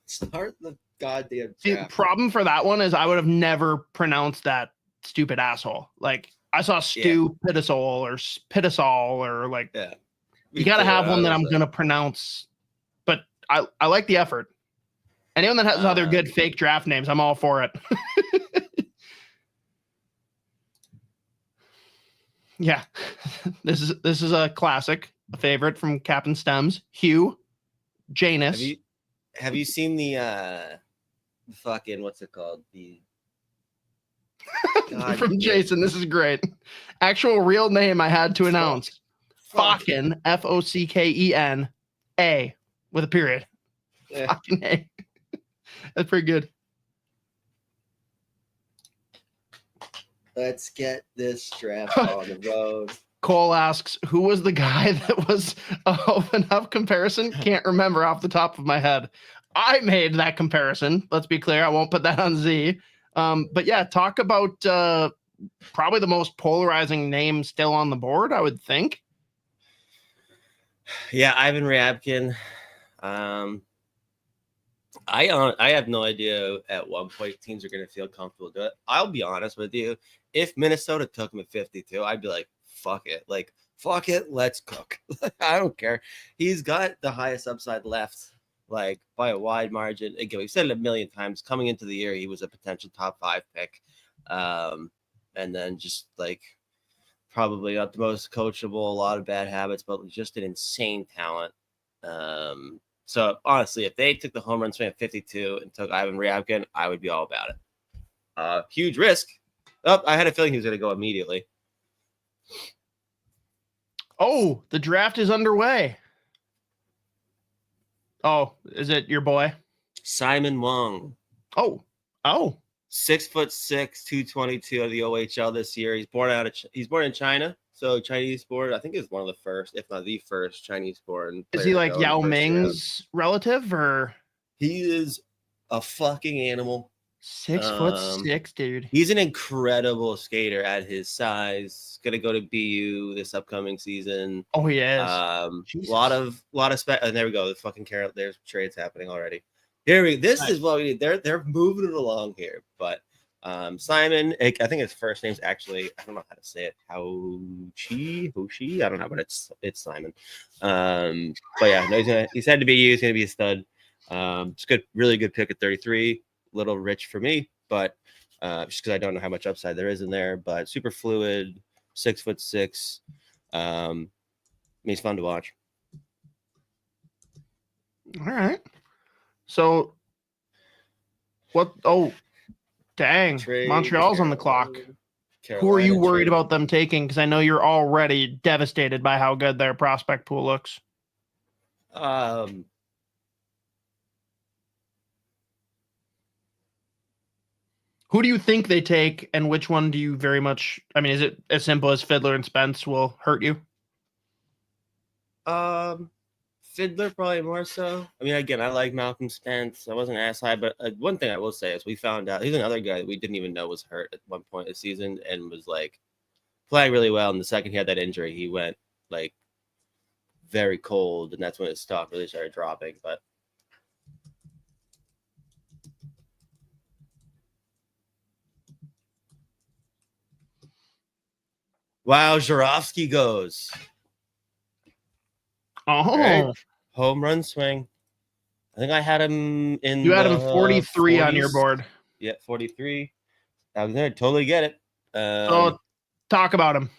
start the goddamn. See, the problem for that one is I would have never pronounced that stupid asshole. Like, I saw Stu Pittisol or Pittisol or like, you got to have one that I'm going to pronounce. But I like the effort. Anyone that has other good fake draft names, I'm all for it. Yeah, this is a classic, a favorite from Captain Stems. Hugh Janus. Have you seen the fucking, what's it called? The from Jason. This is great. Actual real name I had to announce. Focken, Focken A with a period. Yeah. Fucking A. That's pretty good. Let's get this draft on the road. Cole asks, who was the guy that was a open up comparison? Can't remember off the top of my head. I made that comparison. Let's be clear. I won't put that on Z. But yeah, talk about probably the most polarizing name still on the board, I would think. Yeah, Ivan Ryabkin. I have no idea at what point teams are going to feel comfortable doing it. I'll be honest with you. If Minnesota took him at 52, I'd be like, fuck it. Like, fuck it. Let's cook. I don't care. He's got the highest upside left. like by a wide margin. Again, we've said it a million times. Coming into the year, he was a potential top 5 pick, and then just like probably not the most coachable, a lot of bad habits, but just an insane talent. So honestly, if they took the home run swing at 52 and took Ivan Ryabkin, I would be all about it. Huge risk. Oh, I had a feeling he was going to go immediately. Oh, the draft is underway. Oh, is it your boy? Simon Wong. Oh. 6'6", 222 of the OHL this year. He's born in China, so Chinese born. I think he's one of the first, if not the first, Chinese born. Is he like Yao Ming's relative, or he is a fucking animal? 6'6", dude. He's an incredible skater at his size. Gonna go to BU this upcoming season. Oh, he is. Lot of and there we go. The fucking Carol. There's trades happening already. This is what we need. They're moving it along here. But Simon, I think his first name's actually, I don't know how to say it. Hoshi. I don't know, but it's Simon. But yeah, no, he's had to be used. He's gonna be a stud. It's good, really good pick at 33. Little rich for me, but just because I don't know how much upside there is in there. But super fluid, 6'6". He's fun to watch. All right. So what? Oh, dang! Montreal's on the clock. Carolina, who are you worried about them taking? Because I know you're already devastated by how good their prospect pool looks. Who do you think they take, and which one do you very much? I mean, is it as simple as Fiddler and Spence will hurt you? Fiddler probably more so. I mean, again, I like Malcolm Spence. I wasn't as high, but one thing I will say is we found out he's another guy that we didn't even know was hurt at one point of the season and was like playing really well. And the second he had that injury, he went like very cold, and that's when his stock really started dropping. But wow, Zharovsky goes. Oh, right. Home run swing. I think I had him in. You had him 43 40s. On your board. Yeah, 43. I was there. Totally get it. So talk about him.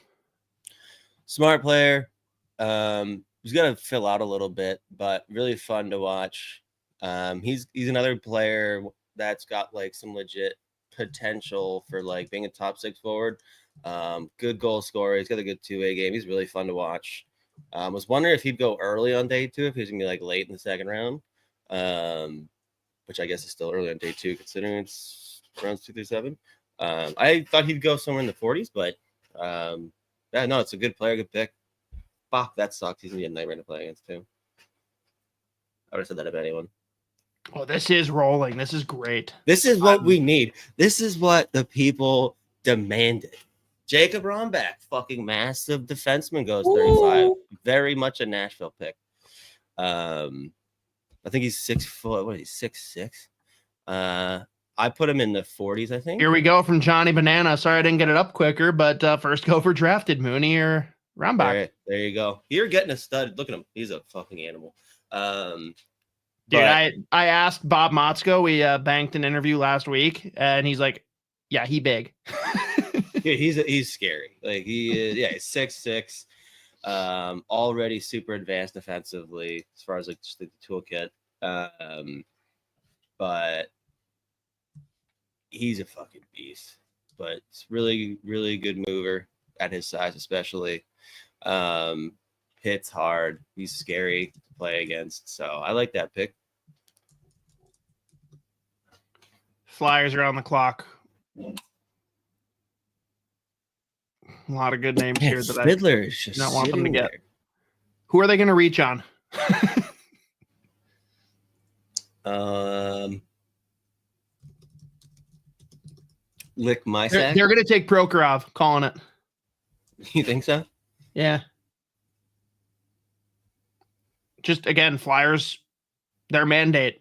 Smart player. He's gonna fill out a little bit, but really fun to watch. He's another player that's got like some legit potential for like being a top 6 forward. Good goal scorer. He's got a good 2-way game. He's really fun to watch. Was wondering if he'd go early on day 2, if he's gonna be like late in the second round, which I guess is still early on day 2 considering it's rounds 2 through 7. I thought he'd go somewhere in the 40s, but yeah, no, it's a good player, good pick. Fuck, that sucks. He's gonna be a nightmare to play against too. I would have said that about anyone. Oh, this is rolling. This is great. This is what we need. This is what the people demanded. Jacob Romback, fucking massive defenseman, goes 35. Ooh. Very much a Nashville pick. I think he's 6 foot. What is he? 6'6". I put him in the 40s, I think. Here we go from Johnny Banana. Sorry I didn't get it up quicker, but first go for drafted, Mooney or Romback. There you go. You're getting a stud. Look at him. He's a fucking animal. Dude, I asked Bob Motzko. We banked an interview last week, and he's like, "Yeah, he big." Yeah, he's scary. Like he is. Yeah, he's 6'6". Already super advanced defensively as far as like just the toolkit. But he's a fucking beast. But it's really, really good mover at his size, especially. Hits hard. He's scary to play against. So I like that pick. Flyers are on the clock. A lot of good names here that Fiddler is just not want them to get. There. Who are they going to reach on? Lick my sack. They're going to take Prokhorov. Calling it. You think so? Yeah. Just again, Flyers. Their mandate.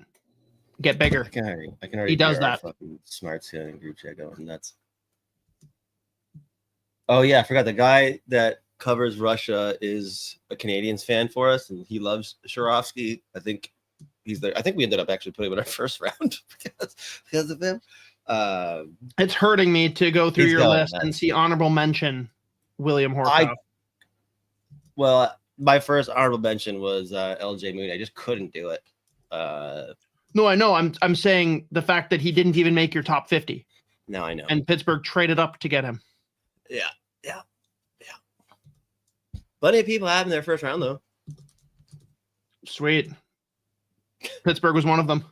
Get bigger. I can already he does that. Fucking smart ceiling group chat going nuts. Oh yeah, I forgot the guy that covers Russia is a Canadians fan for us, and he loves Zharovsky. I think he's there. I think we ended up actually putting him in our first round because of him. It's hurting me to go through your list and see honorable mention William Horkoff. Well, my first honorable mention was LJ Mooney. I just couldn't do it. No, I know. I'm saying the fact that he didn't even make your top 50. No, I know. And Pittsburgh traded up to get him. Yeah. Plenty of people have him in their first round, though. Sweet. Pittsburgh was one of them.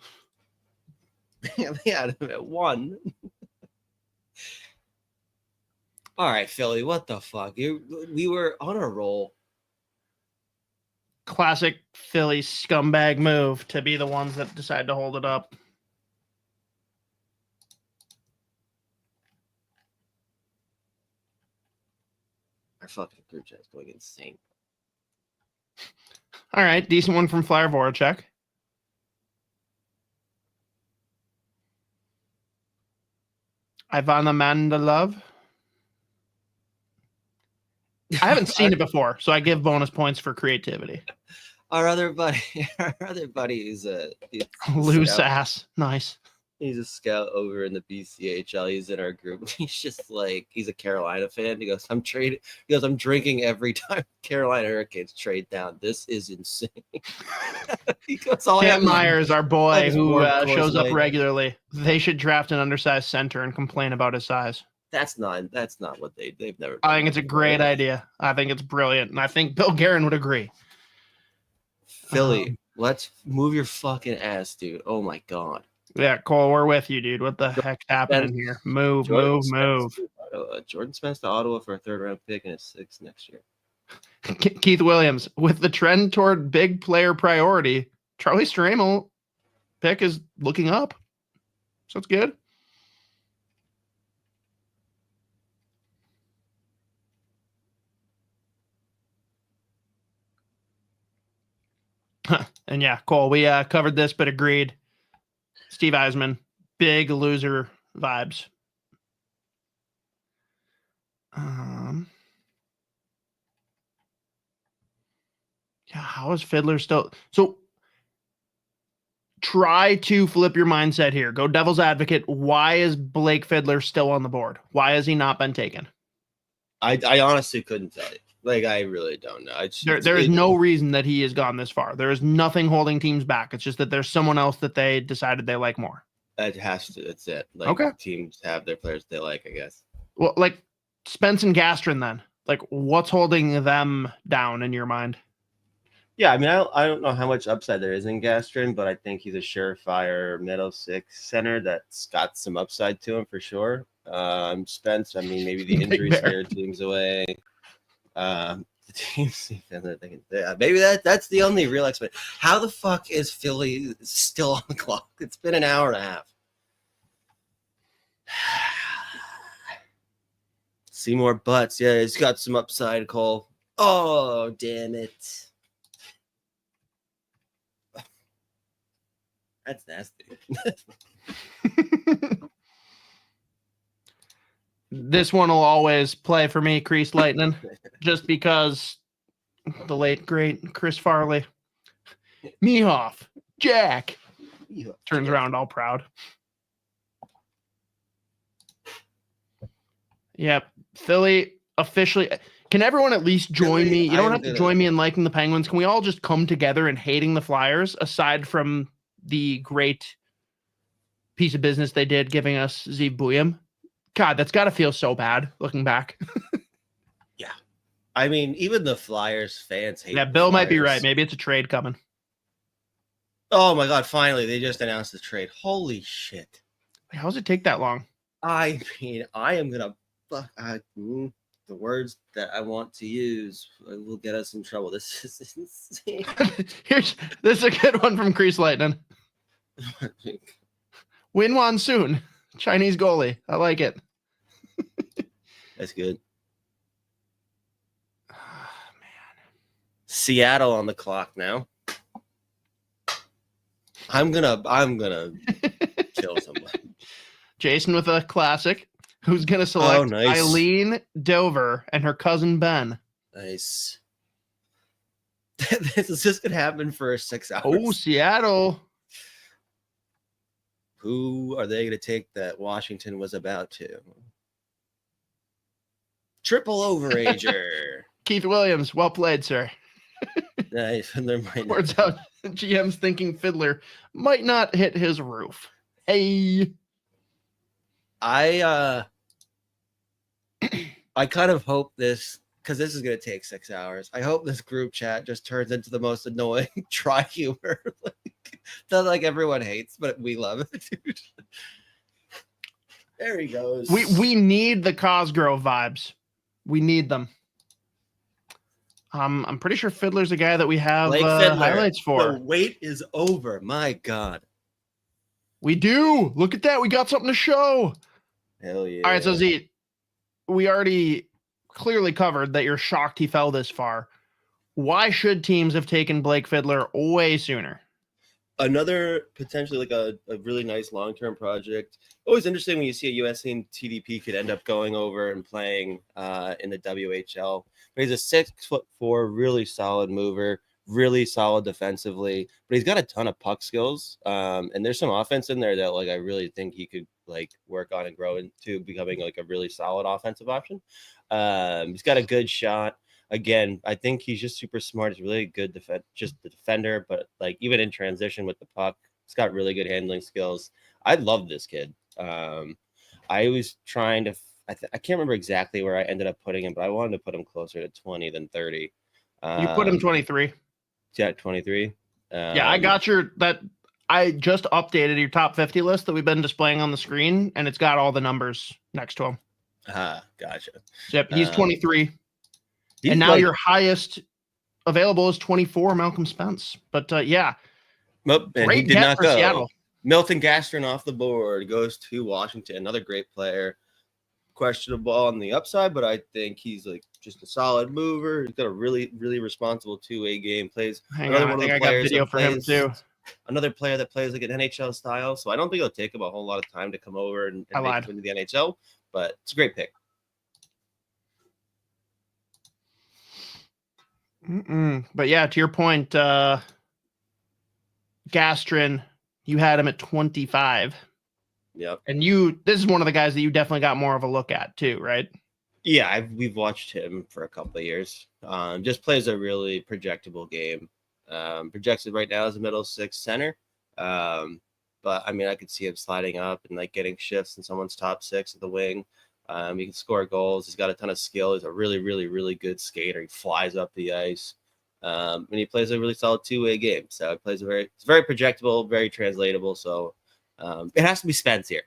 They had him at 1. All right, Philly, what the fuck? We were on a roll. Classic Philly scumbag move to be the ones that decide to hold it up. Our fucking group chat's going insane. All right, decent one from Flyer Voracek. Ivana Mandalov. I haven't seen it before, so I give bonus points for creativity. Our other buddy is he's loose ass. Nice. He's a scout over in the BCHL. He's in our group. He's just like, he's a Carolina fan. He goes, I'm drinking every time Carolina Hurricanes trade down. This is insane. He goes, Cam Myers, our boy who shows up regularly. They should draft an undersized center and complain about his size. That's not what they've never done. I think it's a great idea. I think it's brilliant. And I think Bill Guerin would agree. Philly, let's move your fucking ass, dude. Oh my God. Yeah, Cole, we're with you, dude. What the heck's happening here? Move. Jordan Spence to Ottawa for a 3rd round pick and a 6th next year. Keith Williams, with the trend toward big player priority, Charlie Stramel pick is looking up. So it's good. And yeah, Cole, we covered this, but agreed. Steve Eisman, big loser vibes. Yeah, how is Fiddler still? So try to flip your mindset here. Go devil's advocate. Why is Blake Fiddler still on the board? Why has he not been taken? I honestly couldn't tell you. Like, I really don't know. There is no reason that he has gone this far. There is nothing holding teams back. It's just that there's someone else that they decided they like more. It has to. That's it. Like, okay. Teams have their players they like, I guess. Well, like Spence and Gastrin then. Like, what's holding them down in your mind? Yeah, I mean, I don't know how much upside there is in Gastrin, but I think he's a surefire middle 6 center that's got some upside to him for sure. Spence, I mean, maybe the injury scared teams away. The teams, maybe that's the only real explanation. How the fuck is Philly still on the clock? It's been an hour and a half. See more butts. Yeah, he's got some upside, Cole. Oh, damn it. That's nasty. This one will always play for me, Crease Lightning, just because the late, great Chris Farley. Mehoff, Jack. Turns around all proud. Yep. Philly officially. Can everyone at least join me? You don't have to join me in liking the Penguins. Can we all just come together in hating the Flyers, aside from the great piece of business they did giving us Zeev Buium? God, that's got to feel so bad looking back. Yeah. I mean, even the Flyers fans hate. Yeah, Bill might be right. Maybe it's a trade coming. Oh my God, finally, they just announced the trade. Holy shit. How does it take that long? I mean, I am going to the words that I want to use will get us in trouble. This is insane. This is a good one from Crease Lightning. Win-Wan soon. Chinese goalie. I like it. That's good. Oh, man. Seattle on the clock now. I'm gonna kill someone. Jason with a classic. Who's gonna select Eileen Dover and her cousin Ben? Nice. This is just gonna happen for 6 hours. Oh, Seattle. Who are they gonna take that Washington was about to? Triple overager. Keith Williams, well played, sir. Nice. There might not Turns out GM's thinking Fiddler might not hit his roof. Hey. I kind of hope this, because this is going to take 6 hours. I hope this group chat just turns into the most annoying try humor that like everyone hates, but we love it, dude. There he goes. We need the Cosgrove vibes. We need them. I'm pretty sure Fiddler's a guy that we have highlights for. The wait is over. My God. We do. Look at that. We got something to show. Hell yeah. All right, so Z, we already clearly covered that you're shocked he fell this far. Why should teams have taken Blake Fiddler way sooner? Another potentially like a really nice long-term project. Always interesting when you see a USC and TDP could end up going over and playing in the WHL. But he's a 6'4", really solid mover, really solid defensively. But he's got a ton of puck skills, and there's some offense in there that like I really think he could like work on and grow into becoming like a really solid offensive option. He's got a good shot. Again, I think he's just super smart. He's really good just the defender, but like even in transition with the puck, he's got really good handling skills. I love this kid. I was trying to, I can't remember exactly where I ended up putting him, but I wanted to put him closer to 20 than 30. You put him 23. Yeah, 23. Yeah, I got I just updated your top 50 list that we've been displaying on the screen, and it's got all the numbers next to him. Gotcha. Yep, he's 23. He's and now like, your highest available is 24, Malcolm Spence. But yeah, and he great did get not for go. Seattle. Milton Gastron off the board goes to Washington. Another great player. Questionable on the upside, but I think he's like just a solid mover. He's got a really, really responsible two-way game. Plays Hang on, I think I got video for him too. Another player that plays like an NHL style. So I don't think it'll take him a whole lot of time to come over and make it into the NHL, but it's a great pick. But yeah, to your point, Gastron, you had him at 25. Yep. And this is one of the guys that you definitely got more of a look at too, right? Yeah, we've watched him for a couple of years. Just plays a really projectable game. Projected right now as a middle six center. But I mean, I could see him sliding up and like getting shifts in someone's top six at the wing. He can score goals. He's got a ton of skill. He's a really, really, really good skater. He flies up the ice. And he plays a really solid two-way game. So it plays it's very projectable, very translatable. So it has to be Spence here.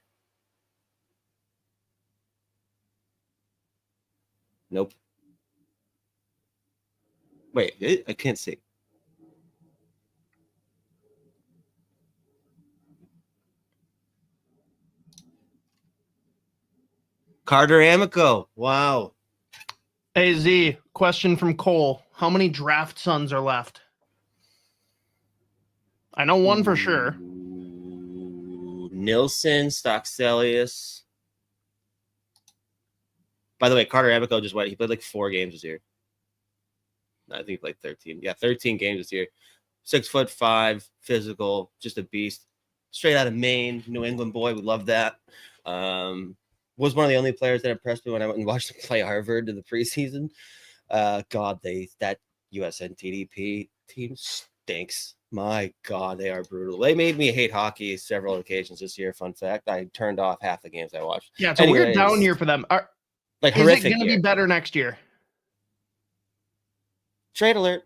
Nope. Wait, I can't see. Carter Amico. Wow. Hey, Z, question from Cole. How many draft sons are left? I know one for sure. Nilsson, Stockselius. By the way, Carter Amico just went. He played like 4 games this year. No, I think he played 13. Yeah, 13 games this year. 6'5", physical, just a beast. Straight out of Maine, New England boy. We love that. Was one of the only players that impressed me when I went and watched him play Harvard in the preseason. God, that USN TDP team stinks. My God, they are brutal. They made me hate hockey several occasions this year. Fun fact: I turned off half the games I watched. Yeah, it's a weird down year for them. Like is horrific. It going to be better next year? Trade alert.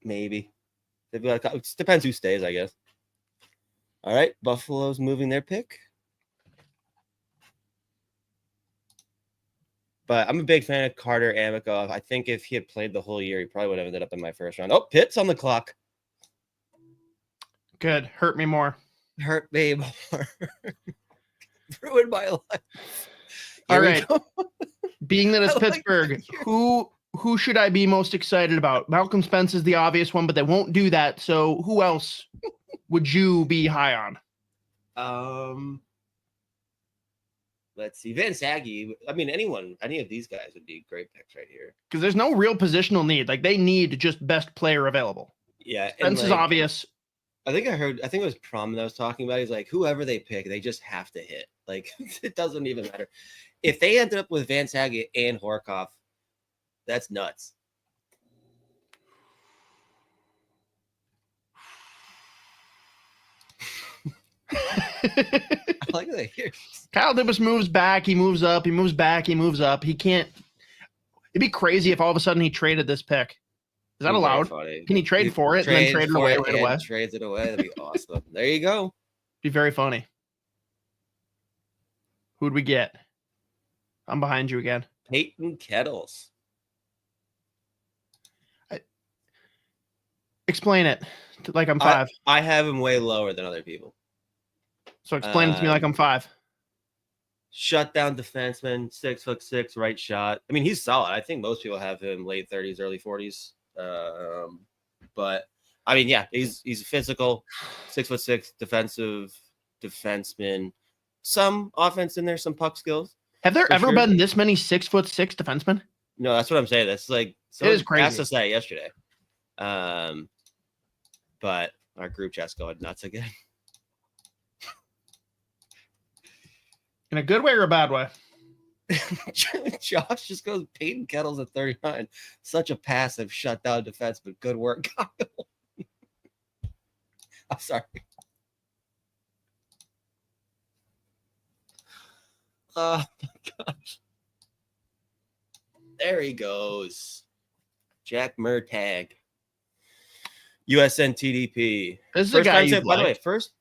Maybe. It depends who stays, I guess. All right, Buffalo's moving their pick. But I'm a big fan of Carter Amico. I think if he had played the whole year, he probably would have ended up in my first round. Oh, Pitt's on the clock. Good. Hurt me more. Hurt me more. Ruined my life. All right. Being that it's Pittsburgh, who should I be most excited about? Malcolm Spence is the obvious one, but they won't do that. So who else would you be high on? Let's see. Van Saggy. I mean, any of these guys would be great picks right here. Because there's no real positional need. Like, they need just best player available. Yeah. Spence is obvious. I think it was Prom that I was talking about. He's like, whoever they pick, they just have to hit. Like, it doesn't even matter. If they ended up with Van Saggy and Horkoff, that's nuts. I like that here. Kyle Dubas moves back, he moves up, he moves back, he moves up. He can't. It'd be crazy if all of a sudden he traded this pick. Is that allowed? Can he trade for it and then trade it away right away? Trades it away. That'd be awesome. There you go. Be very funny. Who'd we get? I'm behind you again. Peyton Kettles. Explain it like I'm 5. I have him way lower than other people. So explain it to me like I'm 5. Shutdown defenseman, 6'6", right shot. I mean, he's solid. I think most people have him late 30s, early 40s. But I mean, yeah, he's physical, 6'6", defensive defenseman. Some offense in there, some puck skills. Have there ever been this many 6'6" defensemen? No, that's what I'm saying. That's like it is crazy. Asked us that yesterday. But our group chat's going nuts again. In a good way or a bad way? Josh just goes Peyton Kettles at 39. Such a passive shutdown defense, but good work, Kyle. I'm sorry. Oh my gosh. There he goes. Jack Murtagh. USN TDP. This is a guy by the way,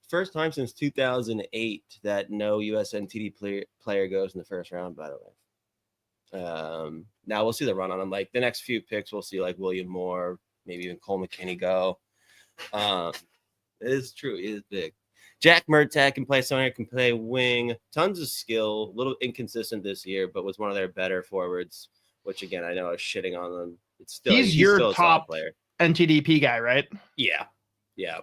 first time since 2008 that no USN TDP player goes in the first round, by the way. Now we'll see the run on him. Like the next few picks, we'll see like William Moore, maybe even Cole McKinney go. It is true. He is big. Jack Murtagh can play center, can play wing. Tons of skill. A little inconsistent this year, but was one of their better forwards, which again, I know I was shitting on them. He's your still top player. NTDP guy, right? Yeah. Yeah.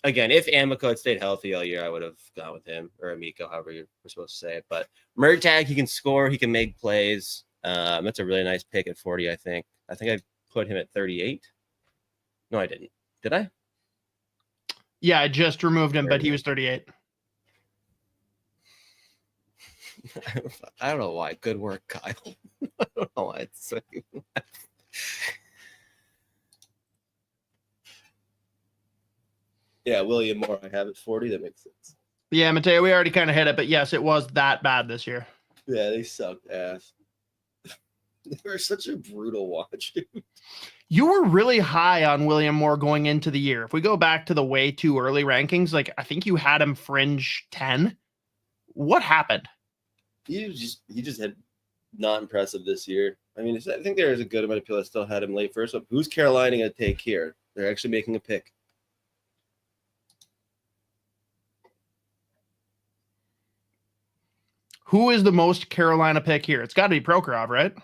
Again, if Amico had stayed healthy all year, I would have gone with him, or Amico, however you're supposed to say it. But Murtagh, he can score, he can make plays. That's a really nice pick at 40, I think. I think I put him at 38. No, I didn't. Did I? Yeah, I just removed him, but he was 38. I don't know why. Good work, Kyle. I don't know why it's so. Yeah, William Moore, I have at 40. That makes sense. Yeah, Mateo, we already kind of hit it, but yes, it was that bad this year. Yeah, they sucked ass. They were such a brutal watch, dude. You were really high on William Moore going into the year. If we go back to the way too early rankings, like I think you had him fringe 10. What happened? He just had not impressive this year. I mean, I think there is a good amount of people that still had him late first. So who's Carolina going to take here? They're actually making a pick. Who is the most Carolina pick here? It's got to be Prokhorov, right?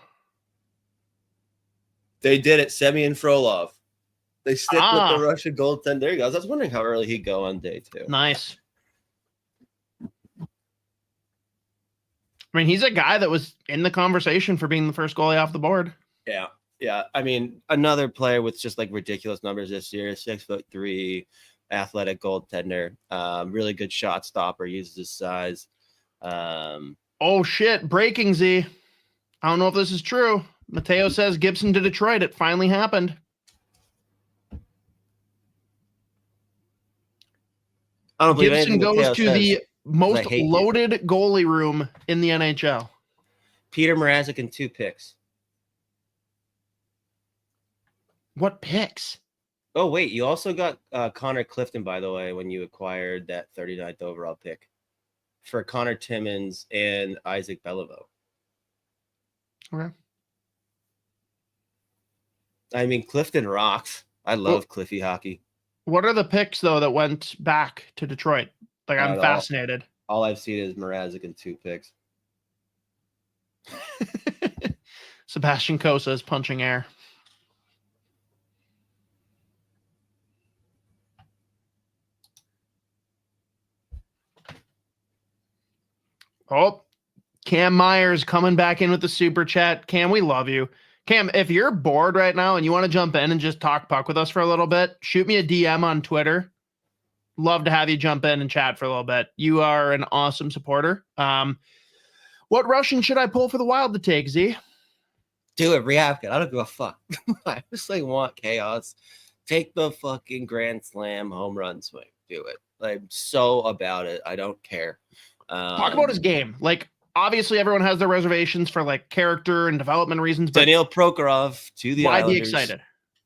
They did it. Semyon Frolov. They stick with the Russian goaltender. There you go. I was wondering how early he'd go on day 2. Nice. I mean, he's a guy that was in the conversation for being the first goalie off the board. Yeah. Yeah. I mean, another player with just like ridiculous numbers this year, 6'3", athletic goaltender, really good shot stopper, uses his size. Oh shit, breaking Z. I don't know if this is true. Mateo says Gibson to Detroit. It finally happened. I don't believe Gibson goes Mateo to says, the most loaded you. Goalie room in the NHL. Peter Mrazek and 2 picks. What picks? Oh, wait. You also got Connor Clifton, by the way, when you acquired that 39th overall pick for Connor Timmins and Isaac Beliveau. Okay. I mean, Clifton rocks. I love Cliffy hockey. What are the picks, though, that went back to Detroit? Like, I'm fascinated. All I've seen is Mrazek and 2 picks. Sebastian Cossa is punching air. Oh, Cam Myers coming back in with the super chat. Cam, we love you. Cam, if you're bored right now and you want to jump in and just talk puck with us for a little bit, shoot me a DM on Twitter. Love to have you jump in and chat for a little bit. You are an awesome supporter. What Russian should I pull for the Wild to take, Z? Do it, Ryabkin. I don't give a fuck. I just like want chaos. Take the fucking grand slam home run swing. Do it. I'm so about it. I don't care. Talk about his game. Like, obviously, everyone has their reservations for like character and development reasons. But Daniil Prokhorov to the why Islanders. be excited?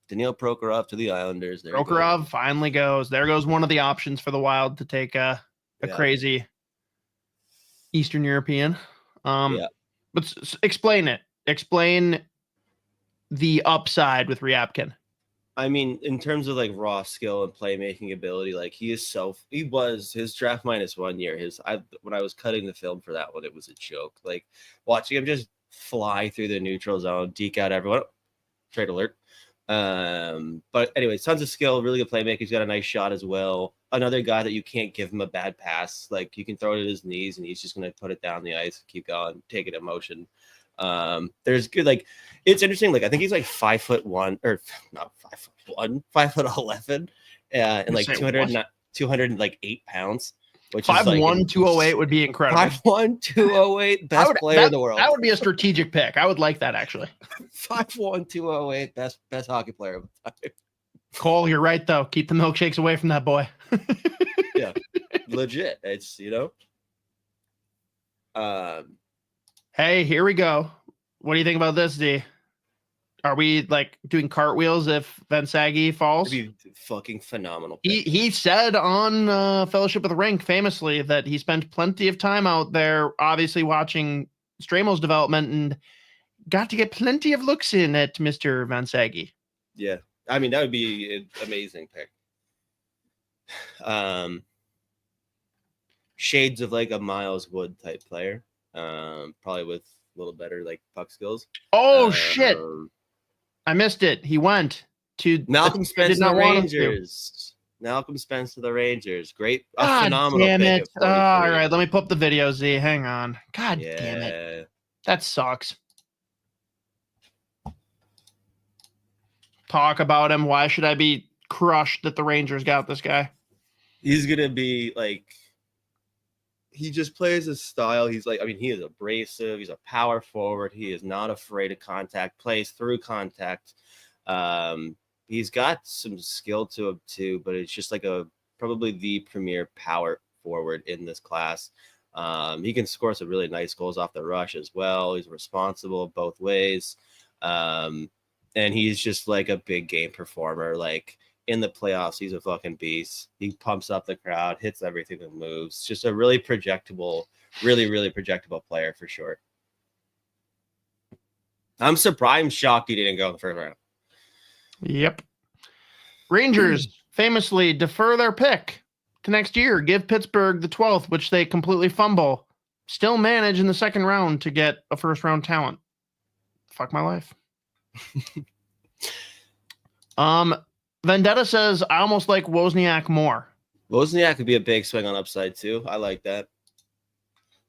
Daniil Prokhorov to the Islanders. There Prokhorov finally goes. There goes one of the options for the Wild to take a crazy Eastern European. But explain it. Explain the upside with Ryabkin. I mean, in terms of like raw skill and playmaking ability, like he was his draft minus 1 year. When I was cutting the film for that one, it was a joke. Like watching him just fly through the neutral zone, deke out everyone. Trade alert. But anyways, tons of skill, really good playmaker. He's got a nice shot as well. Another guy that you can't give him a bad pass. Like you can throw it at his knees and he's just going to put it down the ice, keep going, take it in motion. There's good, like, it's interesting. Like, I think he's like 5'1", or not 5'1", 5'11", and like 208 pounds, which 5'1", like 208 would be incredible. 5'1", 208, best player in the world. That would be a strategic pick. I would like that actually. 5'1", 208, best hockey player of the time. Cole, you're right though. Keep the milkshakes away from that boy. Yeah, legit. It's Hey, here we go. What do you think about this, D? Are we like doing cartwheels if Vansagi falls? It'd be fucking phenomenal. He said on Fellowship of the Rink famously that he spent plenty of time out there, obviously watching Stramo's development and got to get plenty of looks in at Mr. Vansagi. Yeah, I mean that would be an amazing pick. Shades of like a Miles Wood type player. Probably with a little better like puck skills. Oh shit! I missed it. He went to Malcolm Spence to the Rangers. Malcolm Spence to the Rangers. Great, phenomenal. Damn it! All right, let me pull up the video. Z, hang on. God yeah. damn it! That sucks. Talk about him. Why should I be crushed that the Rangers got this guy? He's gonna be like. He just plays his style. He's like, I mean, he is abrasive. He's a power forward. He is not afraid of contact, plays through contact. He's got some skill to him too, but it's just like probably the premier power forward in this class. He can score some really nice goals off the rush as well. He's responsible both ways. And he's just like a big game performer. Like, in the playoffs, he's a fucking beast. He pumps up the crowd, hits everything that moves. Just a really projectable, really projectable player for sure. I'm surprised. I'm shocked he didn't go in the first round. Yep. Rangers famously defer their pick to next year. Give Pittsburgh the 12th, which they completely fumble. Still manage in the second round to get a first round talent. Fuck my life. Vendetta says, I almost like Wozniak more. Wozniak could be a big swing on upside too. I like that.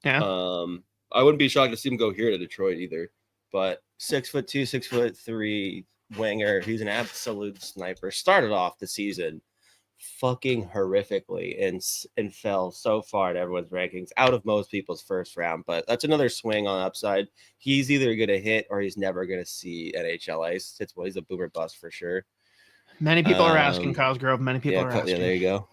Yeah. I wouldn't be shocked to see him go here to Detroit either. But 6'2", 6'3" winger. He's an absolute sniper. Started off the season fucking horrifically and fell so far in everyone's rankings, out of most people's first round. But that's another swing on upside. He's either going to hit or he's never going to see NHL ice. He's a boomer bust for sure. Many people are asking, Cosgrove. Many people are asking. Yeah, there you go.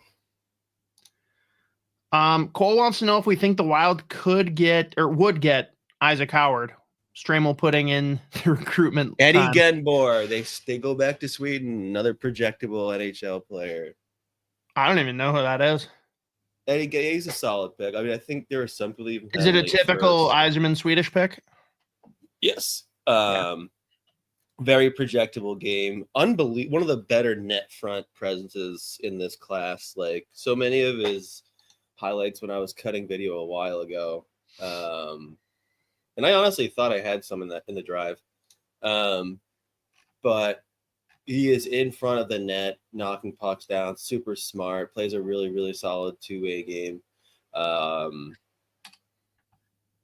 Cole wants to know if we think the Wild could get or would get Isaac Howard. Stramel putting in the recruitment. Eddie Genborg. They go back to Sweden. Another projectable NHL player. I don't even know who that is. Eddie, he's a solid pick. I mean, I think there are some people even. Is it a typical Yzerman Swedish pick? Yes. Very projectable game. Unbelievable. One of the better net front presences in this class. Like so many of his highlights when I was cutting video a while ago. And I honestly thought I had some in the drive. But he is in front of the net, knocking pucks down, super smart, plays a really solid two-way game. But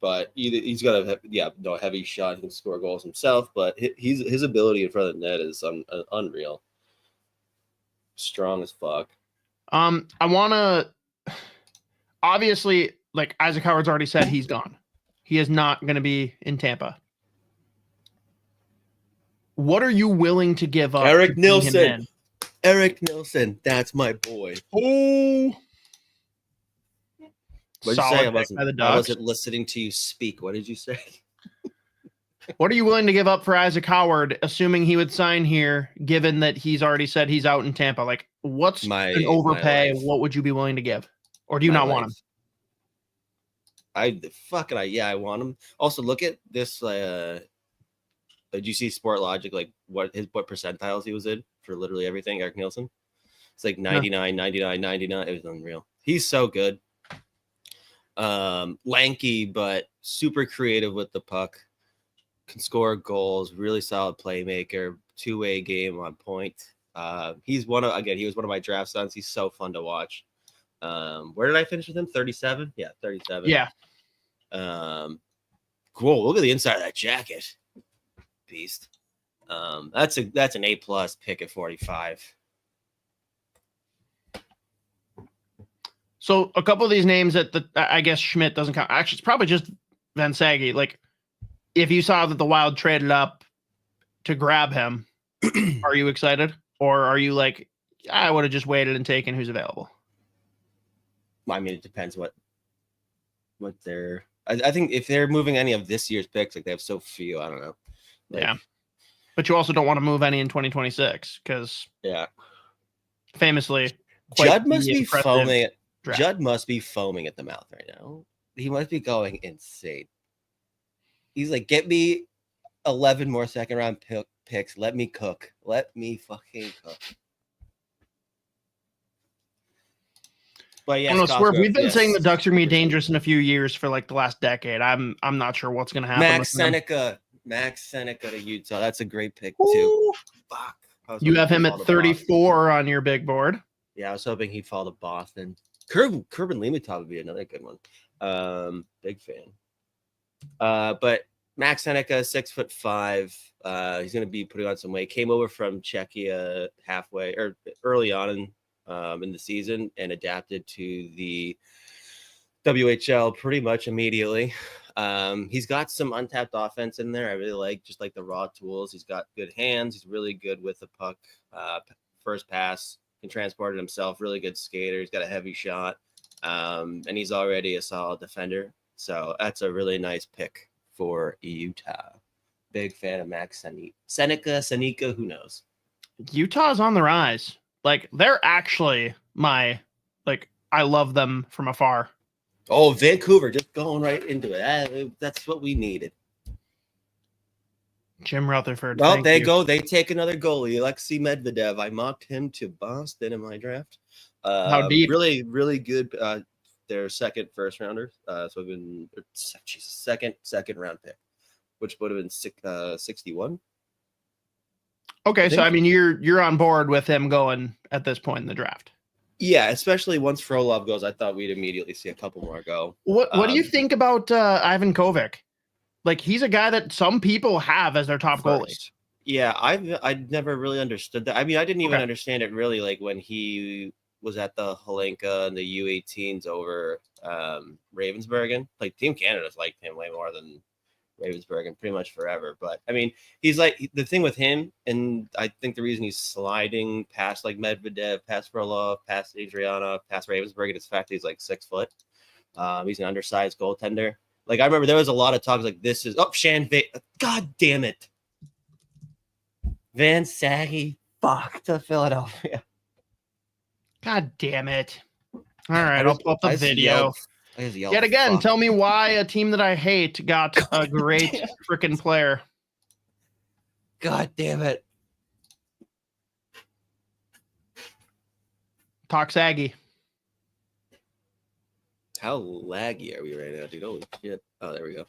but he's got a heavy shot. He can score goals himself, but his ability in front of the net is unreal. Strong as fuck. I want to obviously, like Isaac Howard's already said, he's gone. He is not going to be in Tampa. What are you willing to give up? Eric Nilsson. Eric Nilsson. That's my boy. Oh. What did you say? I wasn't listening to you speak. What did you say? What are you willing to give up for Isaac Howard, assuming he would sign here, given that he's already said he's out in Tampa? Like, what's an overpay? What would you be willing to give? Or do you not want him? I want him. Also, look at this. Did you see Sport Logic, like what percentiles he was in for literally everything? Eric Nilsson. It's like 99, 99, 99. It was unreal. He's so good. Lanky, but super creative with the puck. Can score goals. Really solid playmaker. Two-way game on point. He was one of my draft sons. He's so fun to watch. Where did I finish with him? 37? Yeah, 37. Yeah. Cool. Look at the inside of that jacket. Beast. That's an A+ pick at 45. So a couple of these names that I guess Schmidt doesn't count. Actually, it's probably just Van Sagi. Like, if you saw that the Wild traded up to grab him, are you excited? Or are you like, I would have just waited and taken who's available? I mean, it depends what they're. I think if they're moving any of this year's picks, like they have so few, I don't know. Yeah. But you also don't want to move any in 2026 because famously, Judd must be foaming. Judd must be foaming at the mouth right now. He must be going insane. He's like, get me 11 more second round picks. Let me cook. Let me fucking cook. But yeah, I don't know, Swerve, we've been saying the Ducks are gonna be dangerous in a few years for like the last decade. I'm not sure what's gonna happen. Max Seneca to Utah. That's a great pick too. Fuck. You have him at 34 on your big board. Yeah, I was hoping he'd fall to Boston. Curbin Limitov would be another good one. Big fan. But Max Seneca, 6'5". He's going to be putting on some weight. Came over from Czechia halfway or early on in the season and adapted to the WHL pretty much immediately. He's got some untapped offense in there. I really like just like the raw tools. He's got good hands. He's really good with the puck. First pass, can transport it himself. Really good skater. He's got a heavy shot. And he's already a solid defender. So that's a really nice pick for Utah. Big fan of Max Seneca, who knows? Utah's on the rise. Like, they're actually I love them from afar. Oh, Vancouver, just going right into it. That's what we needed. Jim Rutherford. Well, they go. They take another goalie, Alexei Medvedev. I mocked him to Boston in my draft. How deep? Really, really good. Their second first rounder. Second round pick, which would have been 61. Okay, so I mean, you're on board with him going at this point in the draft. Yeah, especially once Frolov goes, I thought we'd immediately see a couple more go. What do you think about Ivan Kovic? Like, he's a guy that some people have as their top goalie. Yeah, I'd never really understood that. I mean, I didn't even understand it really, like when he was at the Holinka and the U18s over Ravensburgen. Like, Team Canada's liked him way more than Ravensburgen pretty much forever. But I mean, he's like, the thing with him, and I think the reason he's sliding past like Medvedev, past Frolov, past Adrianov, past Ravensburgen is the fact that he's like 6 foot. He's an undersized goaltender. Like, I remember there was a lot of talks like this is God damn it. Van Sagi, fuck, to Philadelphia. God damn it. All right, I'll pull up the video. Yet again, tell me why a team that I hate got a great freaking player. God damn it. Talk Saggy. How laggy are we right now, dude? Holy shit. Oh, there we go.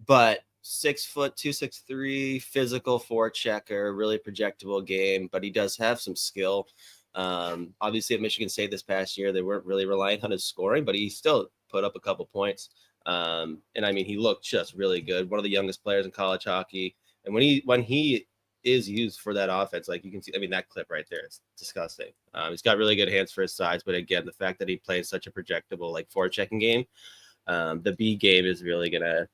But 6 foot, 263, physical forechecker, really projectable game, but he does have some skill. Obviously at Michigan State this past year, they weren't really reliant on his scoring, but he still put up a couple points. And I mean, he looked just really good. One of the youngest players in college hockey. And when he is used for that offense, like you can see, I mean, that clip right there is disgusting. He's got really good hands for his size, but again, the fact that he plays such a projectable like forechecking game, the B game is really gonna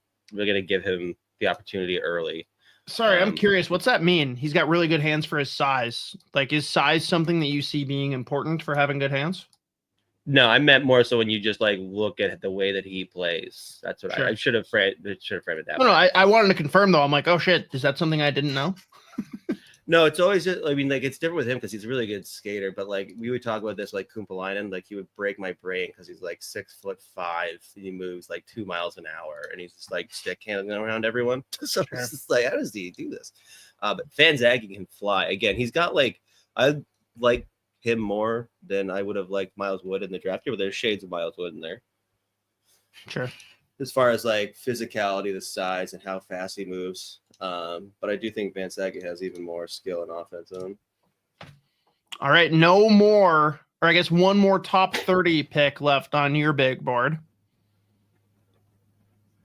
give him the opportunity early. Sorry, I'm curious. What's that mean? He's got really good hands for his size. Like, is size something that you see being important for having good hands? No, I meant more so when you just like look at the way that he plays. That's what I should have framed it that way. No, I wanted to confirm though. I'm like, oh shit, is that something I didn't know? No, it's always just, I mean, like it's different with him because he's a really good skater. But like we would talk about this, like Kumpalainen, like he would break my brain because he's like 6'5" and he moves like 2 miles an hour and he's just like stick handling around everyone. So it's just like, how does he do this? But Fanzagi can fly. Again, he's got like, I like him more than I would have liked Miles Wood in the draft year, but there's shades of Miles Wood in there. Sure. As far as like physicality, the size, and how fast he moves. But I do think Fanzagi has even more skill in offense on him. All right, no more, or I guess one more top 30 pick left on your big board.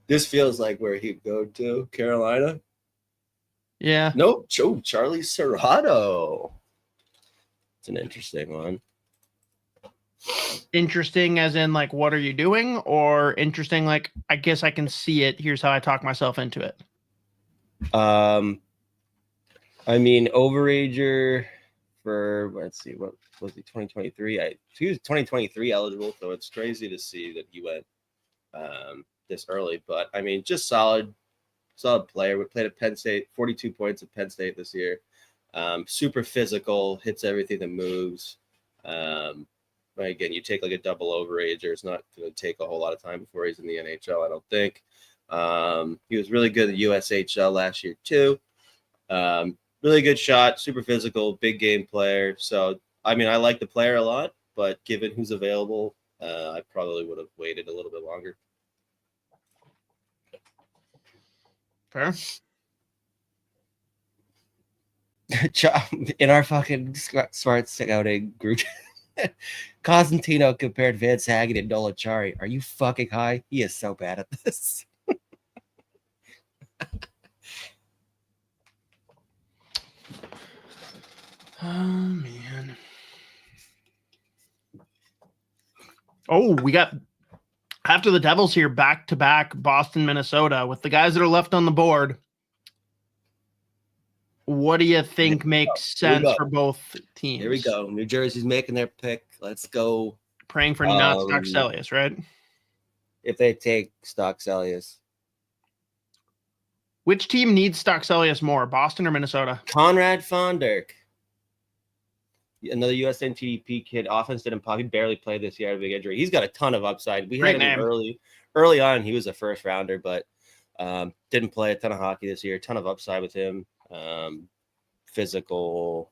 This feels like where he'd go to Carolina. Yeah. Nope. Oh, Charlie Serrato. It's an interesting one. Interesting as in like, what are you doing? Or interesting like, I guess I can see it. Here's how I talk myself into it. I mean, overager for, let's see, what was he, 2023? He was 2023 eligible, so it's crazy to see that he went this early. But I mean, just solid player. We played at Penn State, 42 points at Penn State this year. Super physical, hits everything that moves. But again, you take like a double overager, it's not going to take a whole lot of time before he's in the NHL, I don't think. He was really good at USHL last year too. Really good shot, super physical, big game player. So, I mean, I like the player a lot, but given who's available, I probably would have waited a little bit longer. Fair. In our fucking smart scouting group, Cosentino compared Fanzagi to Nola Chari. Are you fucking high? He is so bad at this. Oh, man. Oh, we got after the Devils here, back-to-back Boston, Minnesota. With the guys that are left on the board, what do you think makes sense for both teams? Here we go. New Jersey's making their pick. Let's go. Praying for not Stockselius, right? If they take Stockselius. Which team needs Stockselius more, Boston or Minnesota? Conrad Fonderk. Another USNTDP kid. Offense didn't pop. He barely played this year. Had a big injury. He's got a ton of upside. We had him early on. He was a first rounder, but didn't play a ton of hockey this year. A ton of upside with him. Physical,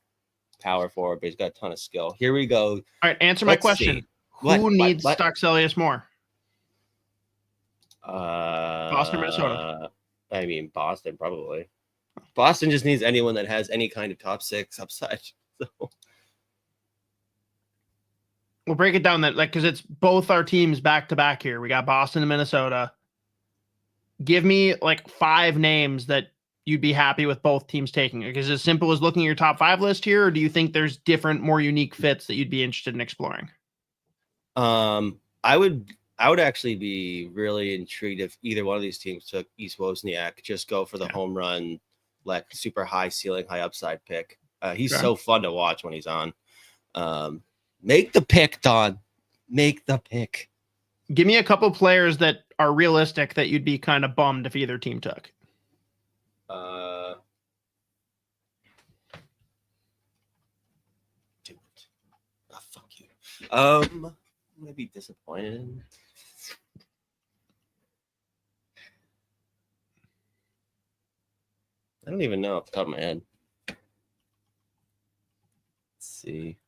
power forward, but he's got a ton of skill. Here we go. All right, answer my question. Who needs Stockselius more? Boston or Minnesota? I mean, Boston probably. Boston just needs anyone that has any kind of top six upside. So. We'll break it down that, like, because it's both our teams back to back here. We got Boston and Minnesota. Give me like 5 names that you'd be happy with both teams taking. Is it as simple as looking at your top 5 list here, or do you think there's different, more unique fits that you'd be interested in exploring? I would actually be really intrigued if either one of these teams took East Wozniak. Just go for the home run, like super high ceiling, high upside pick. He's so fun to watch when he's on. Make the pick, Don. Make the pick. Give me a couple players that are realistic that you'd be kind of bummed if either team took. Dude. Oh, fuck you. I'm gonna be disappointed. I don't even know off the top of my head. Let's see.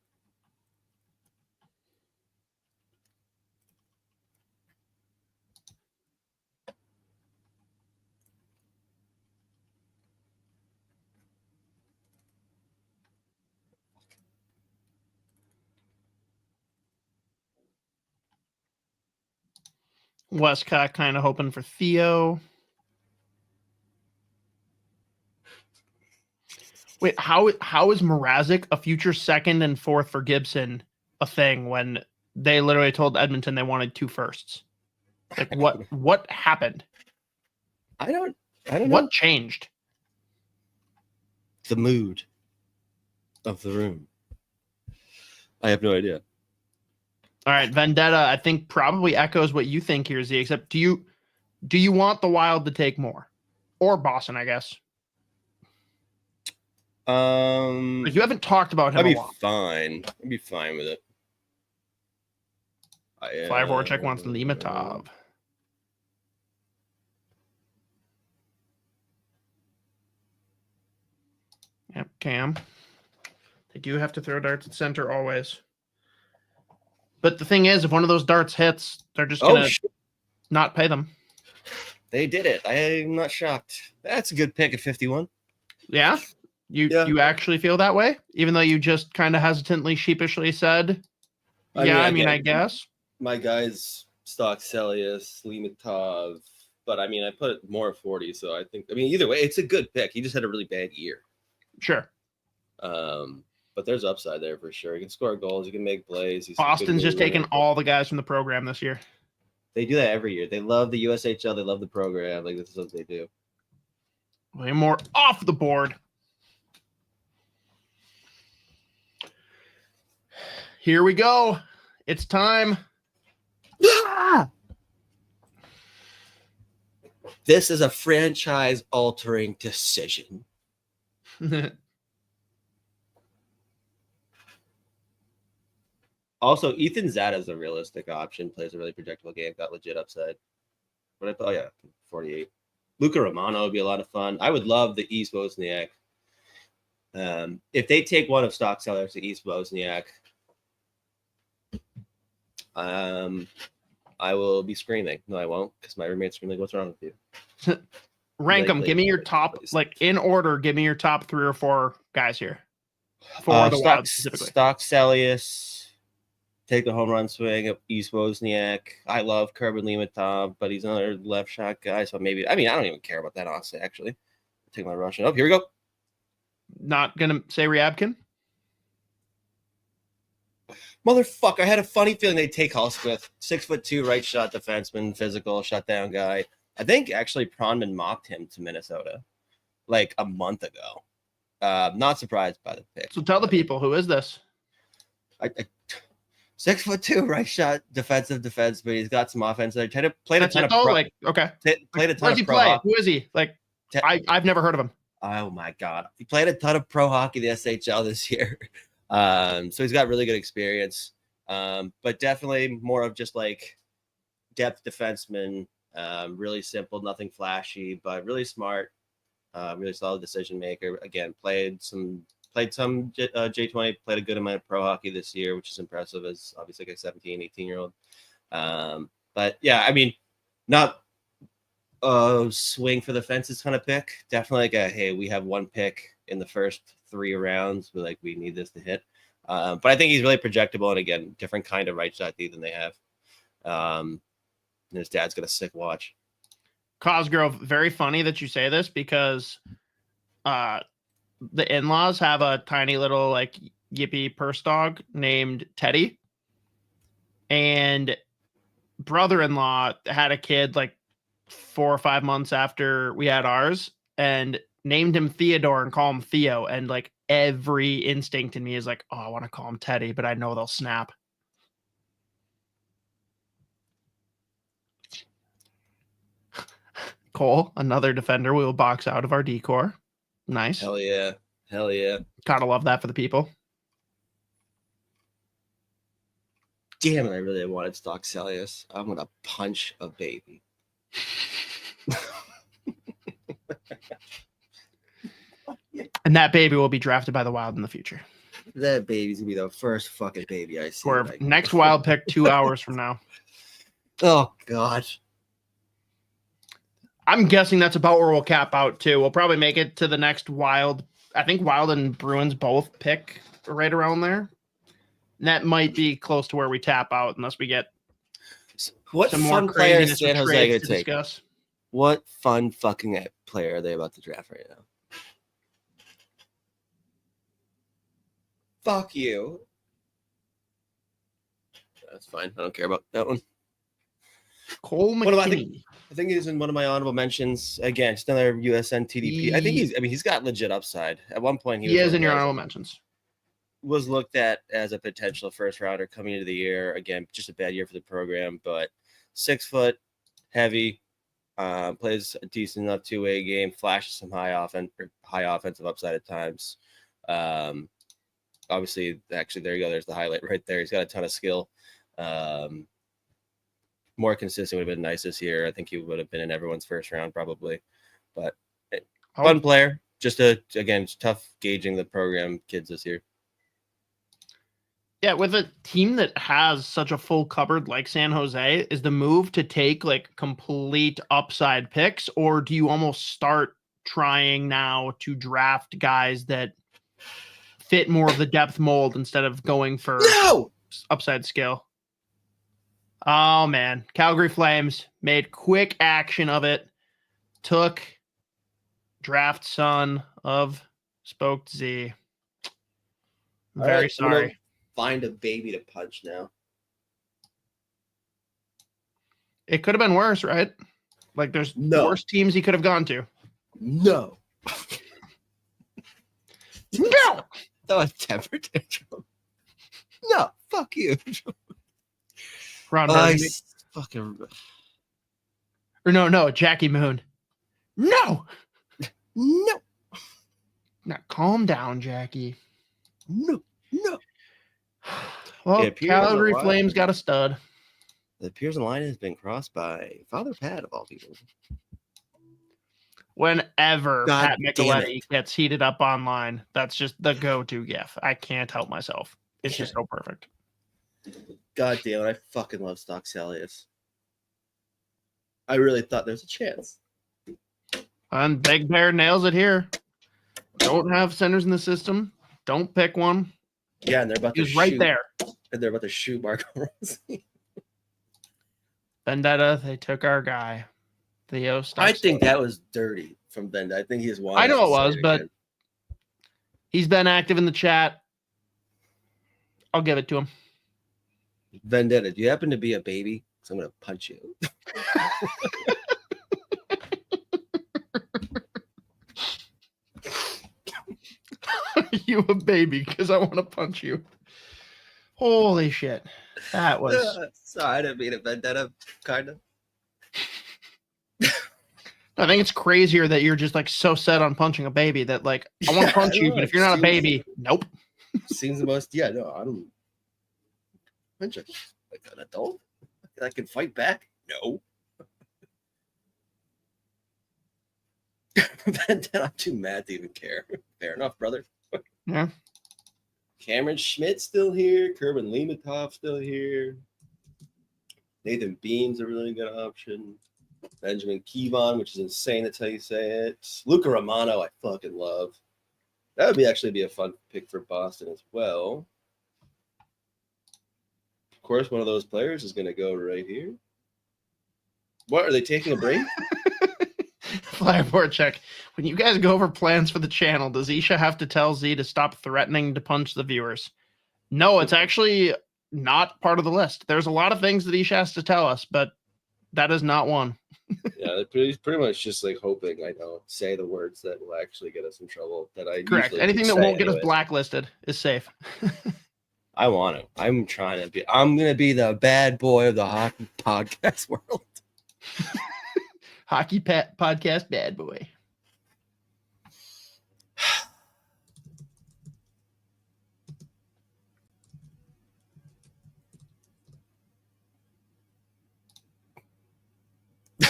Westcott kind of hoping for Theo. Wait, how is Mrazek a future second and fourth for Gibson a thing when they literally told Edmonton they wanted 2 firsts? Like what happened? I don't know. What changed? The mood of the room. I have no idea. All right, Vendetta, I think probably echoes what you think here, Z, except do you want the Wild to take more? Or Boston, I guess. You haven't talked about him I'd be a lot. fine. I'd be fine with it. Fly Voracek wants Limatov. Yep, Cam. They do have to throw darts at center always. But the thing is, if one of those darts hits, they're just going to not pay them. They did it. I'm not shocked. That's a good pick at 51. Yeah? You actually feel that way? Even though you just kind of hesitantly, sheepishly said, I guess. My guys, Stock Celius, Limatov, but I mean, I put it more 40, so I think, either way, it's a good pick. He just had a really bad year. Sure. But there's upside there for sure. He can score goals. He can make plays. Boston's just taking all the guys from the program this year. They do that every year. They love the USHL. They love the program. Like, this is what they do. Way more off the board. Here we go. It's time. Ah! This is a franchise-altering decision. Also, Ethan Zada is a realistic option. Plays a really projectable game. Got legit upside. But oh yeah, 48. Luca Romano would be a lot of fun. I would love the East Wozniak. If they take one of Stock Sellers to East Wozniak, I will be screaming. No, I won't, because my roommate's screaming, "What's wrong with you?" Rank them. Give me your top, like in order. Give me your top 3 or 4 guys here for the Wild specifically. Stock Celius. Take the home run swing of East Wozniak. I love Kerwin Limatov, but he's another left shot guy. So maybe, I don't even care about that, honestly, actually. Take my Russian. Oh, here we go. Not going to say Ryabkin? Motherfucker, I had a funny feeling they'd take Hulsquith. 6'2", right shot defenseman, physical, shutdown guy. I think actually Pronman mocked him to Minnesota like a month ago. Not surprised by the pick. So tell the people, who is this? 6'2", right shot, defensive defenseman. He's got some offense there. Played a ton of pro. Played a ton of pro hockey. Who is he? Like, I've never heard of him. Oh my god, he played a ton of pro hockey, the SHL this year. So he's got really good experience. But definitely more of just like depth defenseman. Really simple, nothing flashy, but really smart. Really solid decision maker. Again, played some J20, played a good amount of pro hockey this year, which is impressive as obviously like a 17, 18-year-old. But yeah, not a swing for the fences kind of pick. Definitely like a, hey, we have one pick in the first 3 rounds, but like we need this to hit. But I think he's really projectable, and again, different kind of right shot D than they have. And his dad's got a sick watch. Cosgrove, very funny that you say this because the in-laws have a tiny little like yippy purse dog named Teddy, and brother-in-law had a kid like 4 or 5 months after we had ours and named him Theodore and call him Theo. And like every instinct in me is like, oh, I want to call him Teddy, but I know they'll snap. Cole, another defender we will box out of our decor. Nice. Hell yeah. Hell yeah. Gotta love that for the people. Damn it, I really wanted Stock Celius. I'm gonna punch a baby. And that baby will be drafted by the Wild in the future. That baby's gonna be the first fucking baby I see. For next Wild pick 2 hours from now. Oh god. I'm guessing that's about where we'll cap out too. We'll probably make it to the next Wild. I think Wild and Bruins both pick right around there. And that might be close to where we tap out unless we get What some more fun player is craziness San with Jose trades going to to take? discuss. What fun fucking player are they about to draft right now? Fuck you. That's fine. I don't care about that one. Cole McKinney. I think he's in one of my honorable mentions. Again, just another USN TDP. I think he's got legit upside. At one point, He is in your honorable mentions. Was looked at as a potential first rounder coming into the year. Again, just a bad year for the program, but 6 foot, heavy, plays a decent enough two-way game, flashes some high offensive upside at times. Obviously, actually, there you go. There's the highlight right there. He's got a ton of skill. More consistent would have been nice this year. I think he would have been in everyone's first round probably, but fun player. Just again, tough gauging the program kids this year. Yeah, with a team that has such a full cupboard like San Jose, is the move to take like complete upside picks, or do you almost start trying now to draft guys that fit more of the depth mold instead of going for upside skill? Oh man, Calgary Flames made quick action of it. Took draft son of Spoke Z. Very sorry. Find a baby to punch now. It could have been worse, right? Like there's worse teams he could have gone to. No. No. That was temper tantrum. No, fuck you. Fucking. Or no, Jackie Moon. No. No. Now calm down, Jackie. No. Well, Calgary Flames got a stud. The Pearson line has been crossed by Father Pat of all people. Whenever Pat Micheletti gets heated up online, that's just the go-to gif. I can't help myself. It's just so perfect. God damn it, I fucking love Stock Salius. I really thought there's a chance. And Big Bear nails it here. Don't have centers in the system. Don't pick one. Yeah, and they're about to shoot. Right there. And they're about to shoot Marco Rossi. Vendetta, they took our guy. Theo Stock. I think that was dirty from Vendetta. I think he's one. I know it was, but he's been active in the chat. I'll give it to him. Vendetta, do you happen to be a baby? Because I'm going to punch you. You a baby because I want to punch you. Holy shit. That was... Sorry, I didn't mean a Vendetta, kind of. I think it's crazier that you're just like so set on punching a baby that like, I want to punch you, but if you're not a baby, nope. Seems the most, I don't punch like an adult. I can fight back. No. Then I'm too mad to even care. Fair enough, brother. Yeah. Cameron Schmidt still here. Kerwin Limatov still here. Nathan Beam's a really good option. Benjamin Kevon, which is insane. That's how you say it. Luca Romano, I fucking love. That would actually be a fun pick for Boston as well. Of course, one of those players is going to go right here. What, are they taking a break? Flyboard check. When you guys go over plans for the channel, does Isha have to tell Z to stop threatening to punch the viewers? No, it's actually not part of the list. There's a lot of things that Isha has to tell us, but that is not one. Yeah, pretty much just like hoping I don't say the words that will actually get us in trouble. That I correct. Anything that won't get us blacklisted is safe. I want to. I'm trying to be. I'm gonna be the bad boy of the hockey podcast world. Hockey podcast bad boy.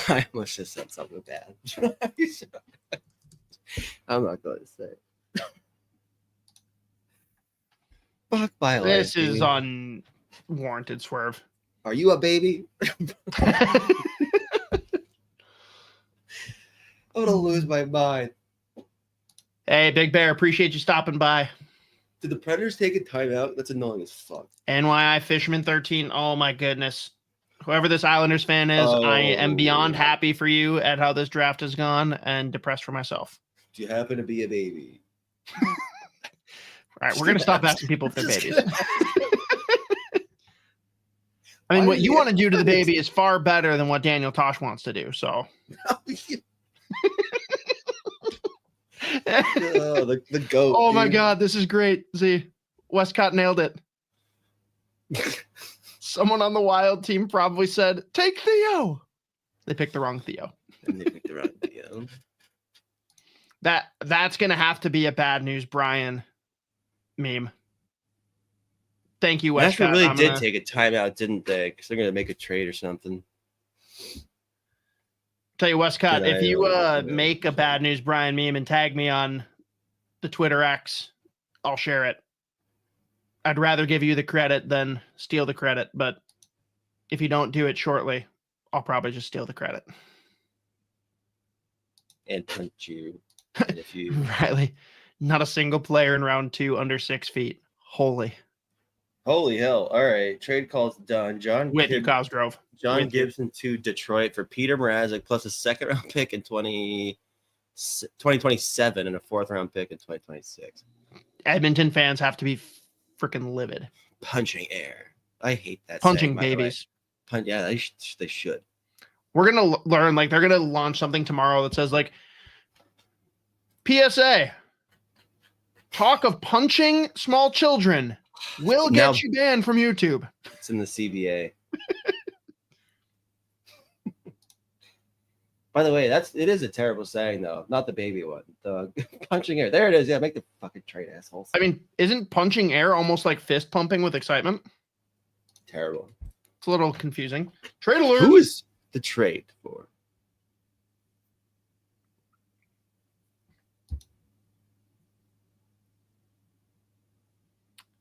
I almost just said something bad. I'm not going to say it. Fuck by this is unwarranted swerve. Are you a baby? I'm going to lose my mind. Hey, Big Bear, appreciate you stopping by. Did the Predators take a timeout? That's annoying as fuck. NYI Fisherman 13. Oh, my goodness. Whoever this Islanders fan is, I am beyond Oh. happy for you at how this draft has gone and depressed for myself. Do you happen to be a baby? All right, we're going to stop asking people if they're Just babies. gonna- I mean, Why what do you you want to do to the have this? baby is far better than what Daniel Tosh wants to do. So, Oh, the goat. oh my dude. God, this is great. See, Westcott nailed it. Someone on the Wild team probably said, "Take Theo." They picked the wrong Theo. And they picked the wrong video. That's gonna have to be a bad news Brian meme. Thank you, Nashville Westcott. really did take a timeout, didn't they? Because they're gonna make a trade or something. Tell you, Westcott, Good if you idea. make a bad news Brian meme and tag me on the Twitter X, I'll share it. I'd rather give you the credit than steal the credit, but if you don't do it shortly, I'll probably just steal the credit. And punch you. And if you Riley, not a single player in round 2 under 6 feet. Holy. holy hell. All right. Trade call's done. With you, Cosgrove. John with you. Gibson to Detroit for Peter Mrazek plus a second round pick in 2027 and a fourth round pick in 2026. Edmonton fans have to be freaking livid. Punching air. I hate that. Punching saying, by the way. babies. Yeah, they should. We're going to learn, like, they're going to launch something tomorrow that says, like, PSA, talk of punching small children will get Now- you banned from YouTube. It's in the CBA. By the way, it is a terrible saying though. Not the baby one. The punching air. There it is. Yeah, make the fucking trade, assholes. I mean, isn't punching air almost like fist pumping with excitement? Terrible. It's a little confusing. Trade alert. Who is the trade for?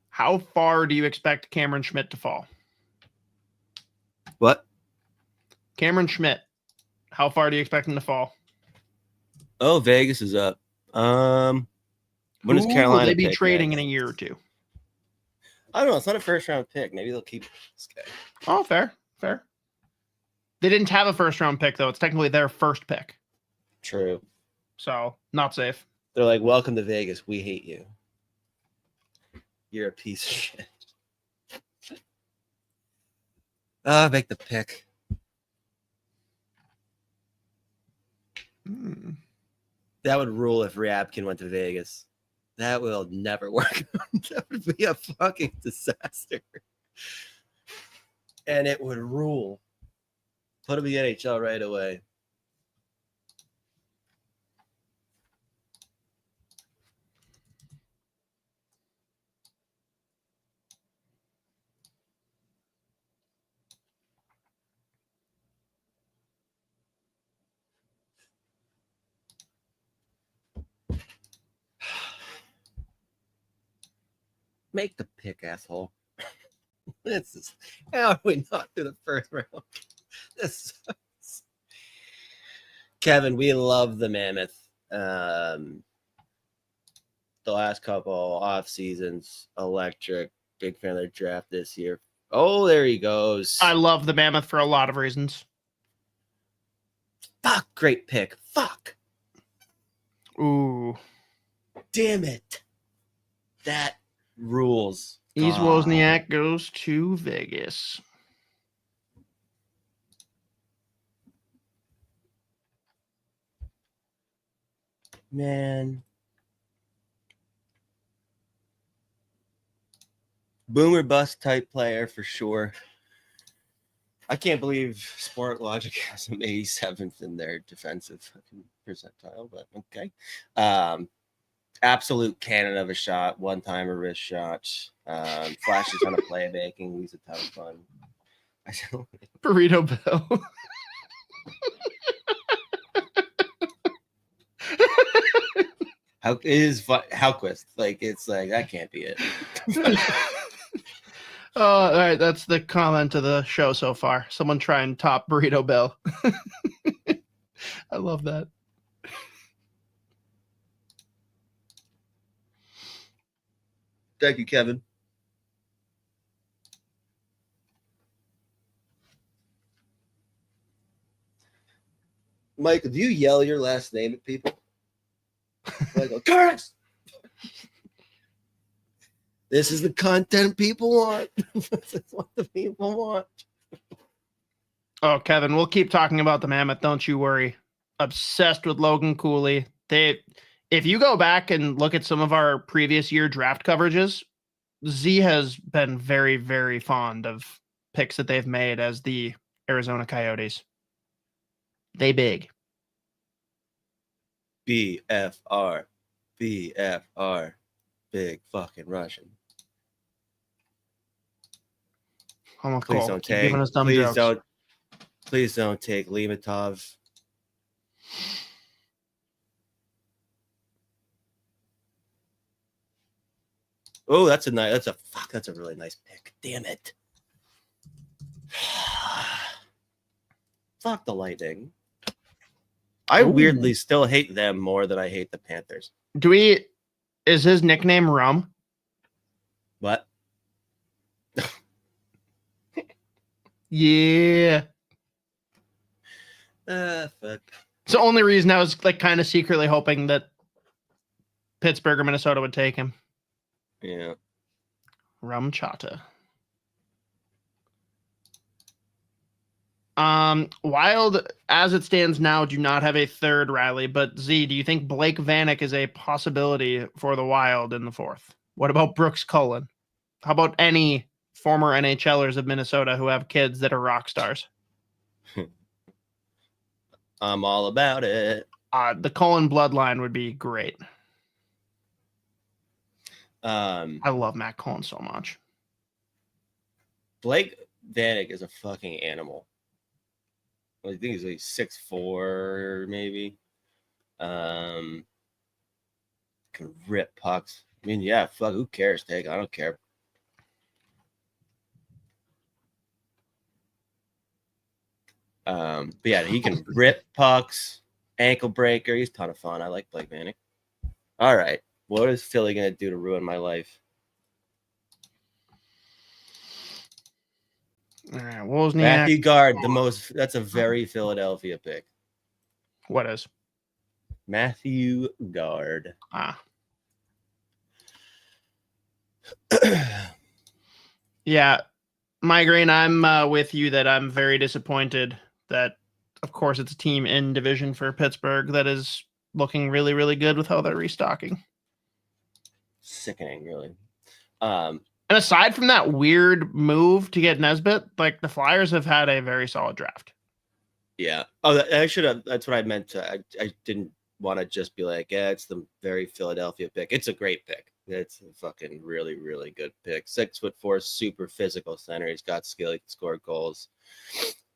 How far do you expect Cameron Schmidt to fall? What? Cameron Schmidt, how far do you expect him to fall? Oh, Vegas is up. When does Who Carolina will they be pick trading next? in a year or two? I don't know. It's not a first round pick. Maybe they'll keep this guy. Oh, fair. They didn't have a first round pick, though. It's technically their first pick. True. So, not safe. They're like, welcome to Vegas. We hate you. You're a piece of shit. Make the pick. That would rule if Ryabkin went to Vegas. That will never work. That would be a fucking disaster. And it would rule. Put him in the NHL right away. Make the pick, asshole. This is how are we not through the first round? This sucks. Kevin, we love the Mammoth. The last couple off seasons, electric. Big fan of their draft this year. Oh, there he goes. I love the Mammoth for a lot of reasons. Fuck, great pick. Fuck. Ooh. Damn it. That rules. Ease Wozniak goes to Vegas. Man. Boomer bust type player for sure. I can't believe Sport Logic has him 87th in their defensive fucking percentile, but okay. Absolute cannon of a shot, one-timer wrist shot. Flashes on a playmaking. He's a ton of fun. Burrito Bill. How is Hauquist? Like it's like that can't be it. All right, that's the comment of the show so far. Someone try and top Burrito Bill. I love that. Thank you, Kevin. Mike, do you yell your last name at people? Like, Curtis! This is the content people want. This is what the people want. Oh, Kevin, we'll keep talking about the Mammoth. Don't you worry. Obsessed with Logan Cooley. If you go back and look at some of our previous year draft coverages, Z has been very, very fond of picks that they've made as the Arizona Coyotes. They big. BFR. BFR. Big fucking Russian. Almost Please cool. don't Keep take. giving us dumb Please jokes. don't. Please don't take Limatov. Oh, that's a nice. That's a really nice pick. Damn it. Fuck the Lightning. I weirdly still hate them more than I hate the Panthers. Is his nickname Rum? What? Yeah. Fuck. It's the only reason I was like kind of secretly hoping that Pittsburgh or Minnesota would take him. Yeah. Rum Chata. Wild, as it stands now, do not have a third Riley, but Z, do you think Blake Vanek is a possibility for the Wild in the fourth? What about Brooks Cullen? How about any former NHLers of Minnesota who have kids that are rock stars? I'm all about it. The Cullen bloodline would be great. I love Matt Cullen so much. Blake Vanek is a fucking animal. I think he's like 6'4", maybe. Can rip pucks. I mean, yeah, fuck, who cares, Take? I don't care. But yeah, he can rip pucks, ankle breaker. He's a ton of fun. I like Blake Vanek. All right. What is Philly going to do to ruin my life? All right, Wozniak. Matthew Guard, that's a very Philadelphia pick. What is? Matthew Guard. Yeah, Migraine, I'm with you that I'm very disappointed that, of course, it's a team in division for Pittsburgh that is looking really, really good with how they're restocking. Sickening, really. And aside from that weird move to get Nesbitt, like the Flyers have had a very solid draft. Yeah. Oh, I should have. That's what I meant. I didn't want to just be like, yeah, it's the very Philadelphia pick. It's a great pick. It's a fucking really, really good pick. 6'4", super physical center. He's got skill. He can score goals.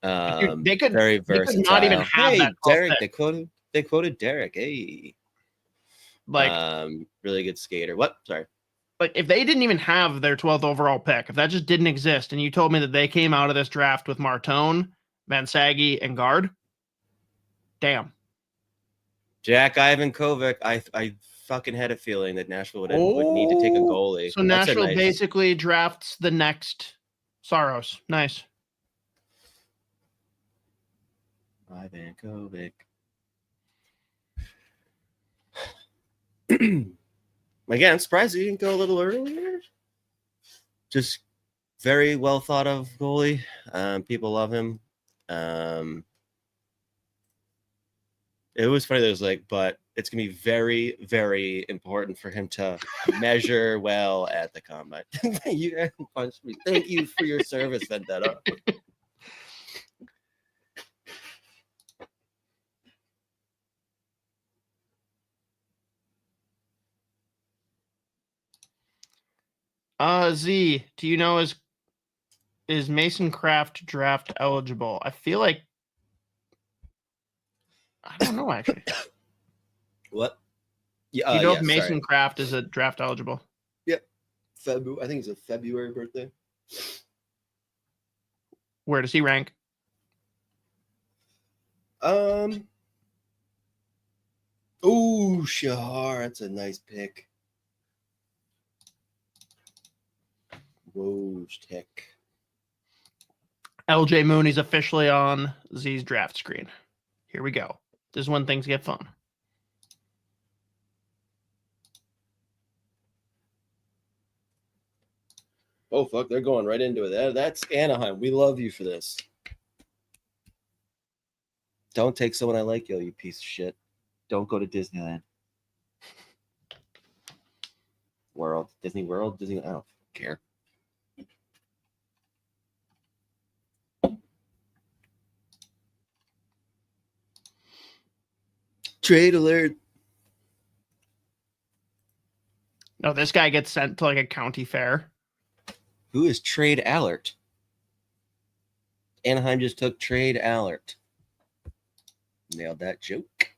Dude, they could very versatile. They could not even have that. Derek. They quoted Derek. Hey. Like, really good skater. What? Sorry. Like, if they didn't even have their 12th overall pick, if that just didn't exist, and you told me that they came out of this draft with Martone, Vansagi, and Guard, damn. Jack Ivankovic, I fucking had a feeling that Nashville would need to take a goalie. So Nashville basically drafts the next Saros. Nice. Ivankovic. Again, I'm surprised he didn't go a little earlier. Just very well thought of goalie. People love him. It was funny that it was like, but it's gonna be very, very important for him to measure well at the combine. You guys punched me. Thank you for your service, Vendetta. Z, do you know is Mason Kraft draft eligible? I feel like I don't know actually. What? Yeah, you know if Mason Kraft is a draft eligible? Yep. I think it's a February birthday. Where does he rank? Oh, Shahar, that's a nice pick. Wojtek. LJ Mooney's officially on Z's draft screen. Here we go. This is when things get fun. Oh, fuck. They're going right into it. That's Anaheim. We love you for this. Don't take someone I like, you piece of shit. Don't go to Disneyland. World. Disney World? Disney. I don't care. Trade alert. No, this guy gets sent to like a county fair. Who is Trade Alert? Anaheim just took Trade Alert. Nailed that joke.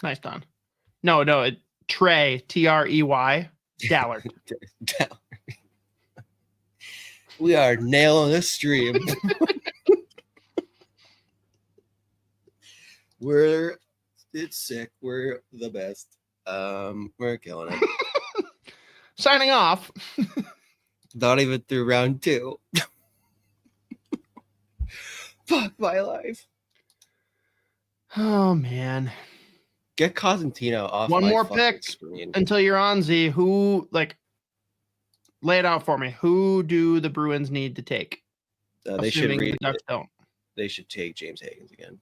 Nice, Don. No, Trey, Trey, Dallard. We are nailing this stream. It's sick. We're the best. We're killing it. Signing off. Not even through round 2. Fuck my life. Oh man. Get Cosentino off. One my more fucking pick screen. until you're on, Z. Who, like, lay it out for me. Who do the Bruins need to take? They should Assuming the Ducks don't. They should take James Hagens again.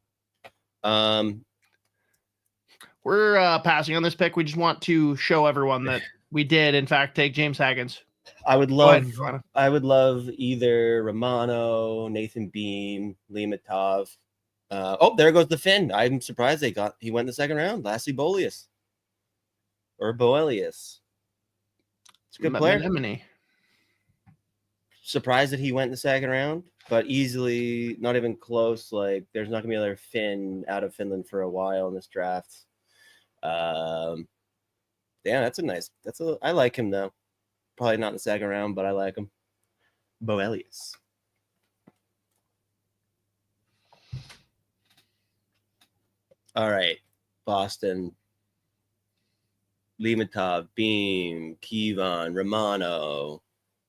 We're passing on this pick. We just want to show everyone that we did, in fact, take James Hagens. I would Go ahead, love. I would love either Romano, Nathan Beam, Limatov. Oh, there goes the Finn. I'm surprised he went in the second round. Lassie Boelius. Or Boelius. It's a good player. Lemony. Surprised that he went in the second round, but easily not even close. Like, there's not gonna be another Finn out of Finland for a while in this draft. Yeah, I like him though. Probably not in the second round, but I like him. Boelius. All right, Boston. Limatov, Beam, Kevon, Romano.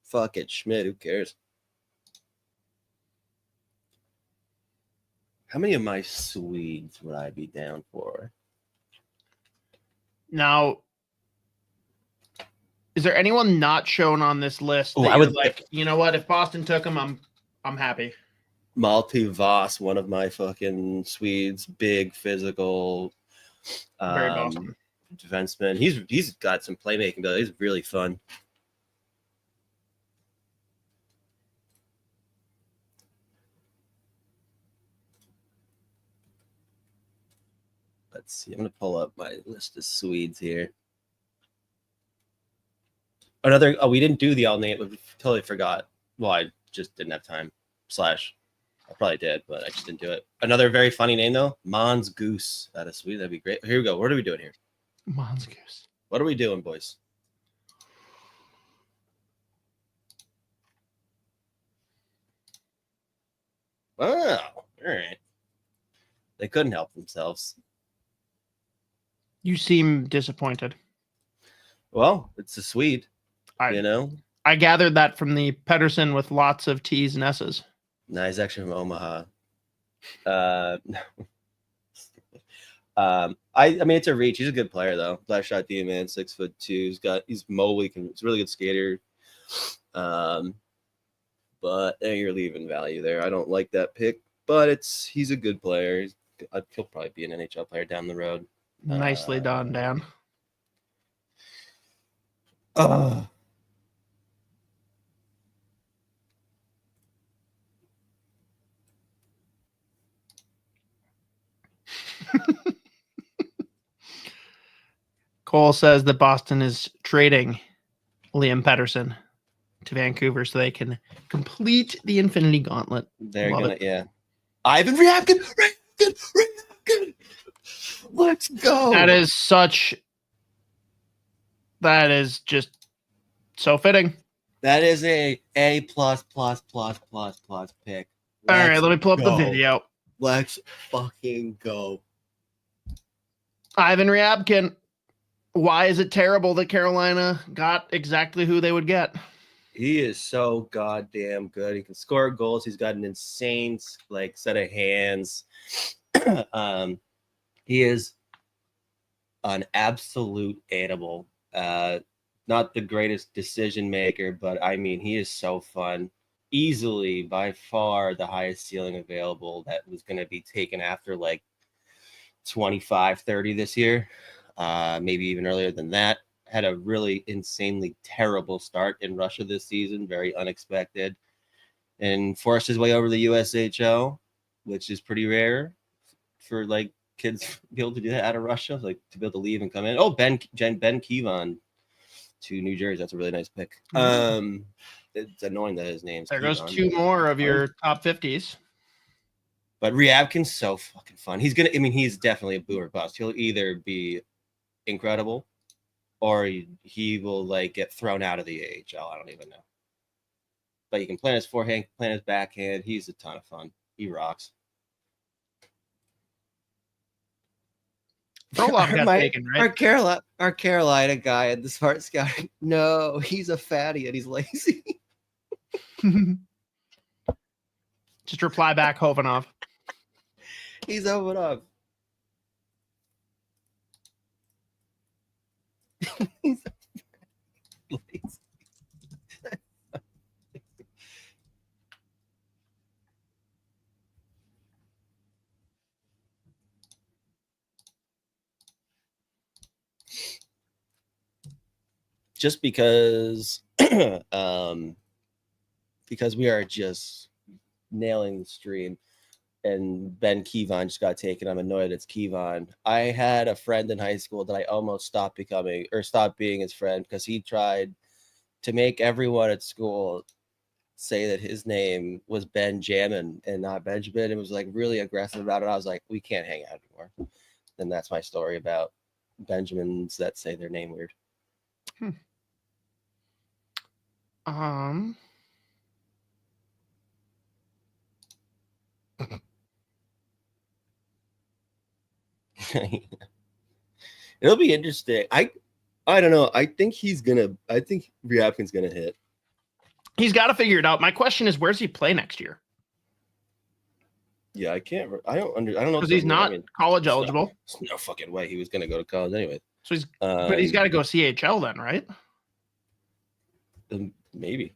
Fuck it, Schmidt. Who cares? How many of my Swedes would I be down for? Now, is there anyone not shown on this list? Oh, that I would like. You know what? If Boston took him, I'm happy. Malte Voss, one of my fucking Swedes, big physical, Very Boston defenseman. He's got some playmaking ability. He's really fun. Let's see. I'm gonna pull up my list of Swedes here. We didn't do the all name. We totally forgot. Well, I just didn't have time. I probably did, but I just didn't do it. Another very funny name though, Mons Goose out of Sweden. That'd be great. Here we go. What are we doing here? Mons Goose. What are we doing, boys? Oh, all right. They couldn't help themselves. You seem disappointed. Well, it's a Swede. You know? I gathered that from the Pedersen with lots of T's and S's. No, he's actually from Omaha. I mean, it's a reach. He's a good player though. Last shot D man, 6'2". He's mobile. He's a really good skater. But you're leaving value there. I don't like that pick, but he's a good player. He'll probably be an NHL player down the road. Nicely done, Dan. Cole says that Boston is trading Liam Pedersen to Vancouver so they can complete the Infinity Gauntlet. They're gonna, yeah. Ivan Ryabkin. Let's go. That is just so fitting. That is a plus pick. All right, let me pull up the video. Let's fucking go. Ivan Ryabkin. Why is it terrible that Carolina got exactly who they would get? He is so goddamn good. He can score goals. He's got an insane set of hands. He is an absolute animal. Not the greatest decision maker, but I mean, he is so fun. Easily, by far, the highest ceiling available that was going to be taken after like 25, 30 this year. Maybe even earlier than that. Had a really insanely terrible start in Russia this season, very unexpected, and forced his way over to the USHL, which is pretty rare for like kids to be able to do that out of Russia, like to be able to leave and come in. Oh, Ben Kevon to New Jersey. That's a really nice pick. It's annoying that his name's there goes Kevon, two more of your top 50s. But Ryabkin's so fucking fun. He's definitely a boomer bust. He'll either be incredible or he will like get thrown out of the AHL. I don't even know. But you can play his forehand, play his backhand. He's a ton of fun. He rocks. Frolov got taken, right? Our Carolina guy at the Smart Scouting. No, he's a fatty and he's lazy. Just reply back, Hovanov. He's Hovanov. He's lazy. Just because we are just nailing the stream and Ben Kevon just got taken. I'm annoyed it's Kevon. I had a friend in high school that I almost stopped being his friend because he tried to make everyone at school say that his name was Benjamin and not Benjamin. It was like really aggressive about it. I was like, we can't hang out anymore. And that's my story about Benjamins that say their name weird. It'll be interesting. I don't know. I think Ryabkin's gonna hit. He's got to figure it out. My question is, where's he play next year? Yeah, I don't know because he's not college eligible. There's no fucking way he was gonna go to college anyway. So but he's got to go CHL then, right? Maybe.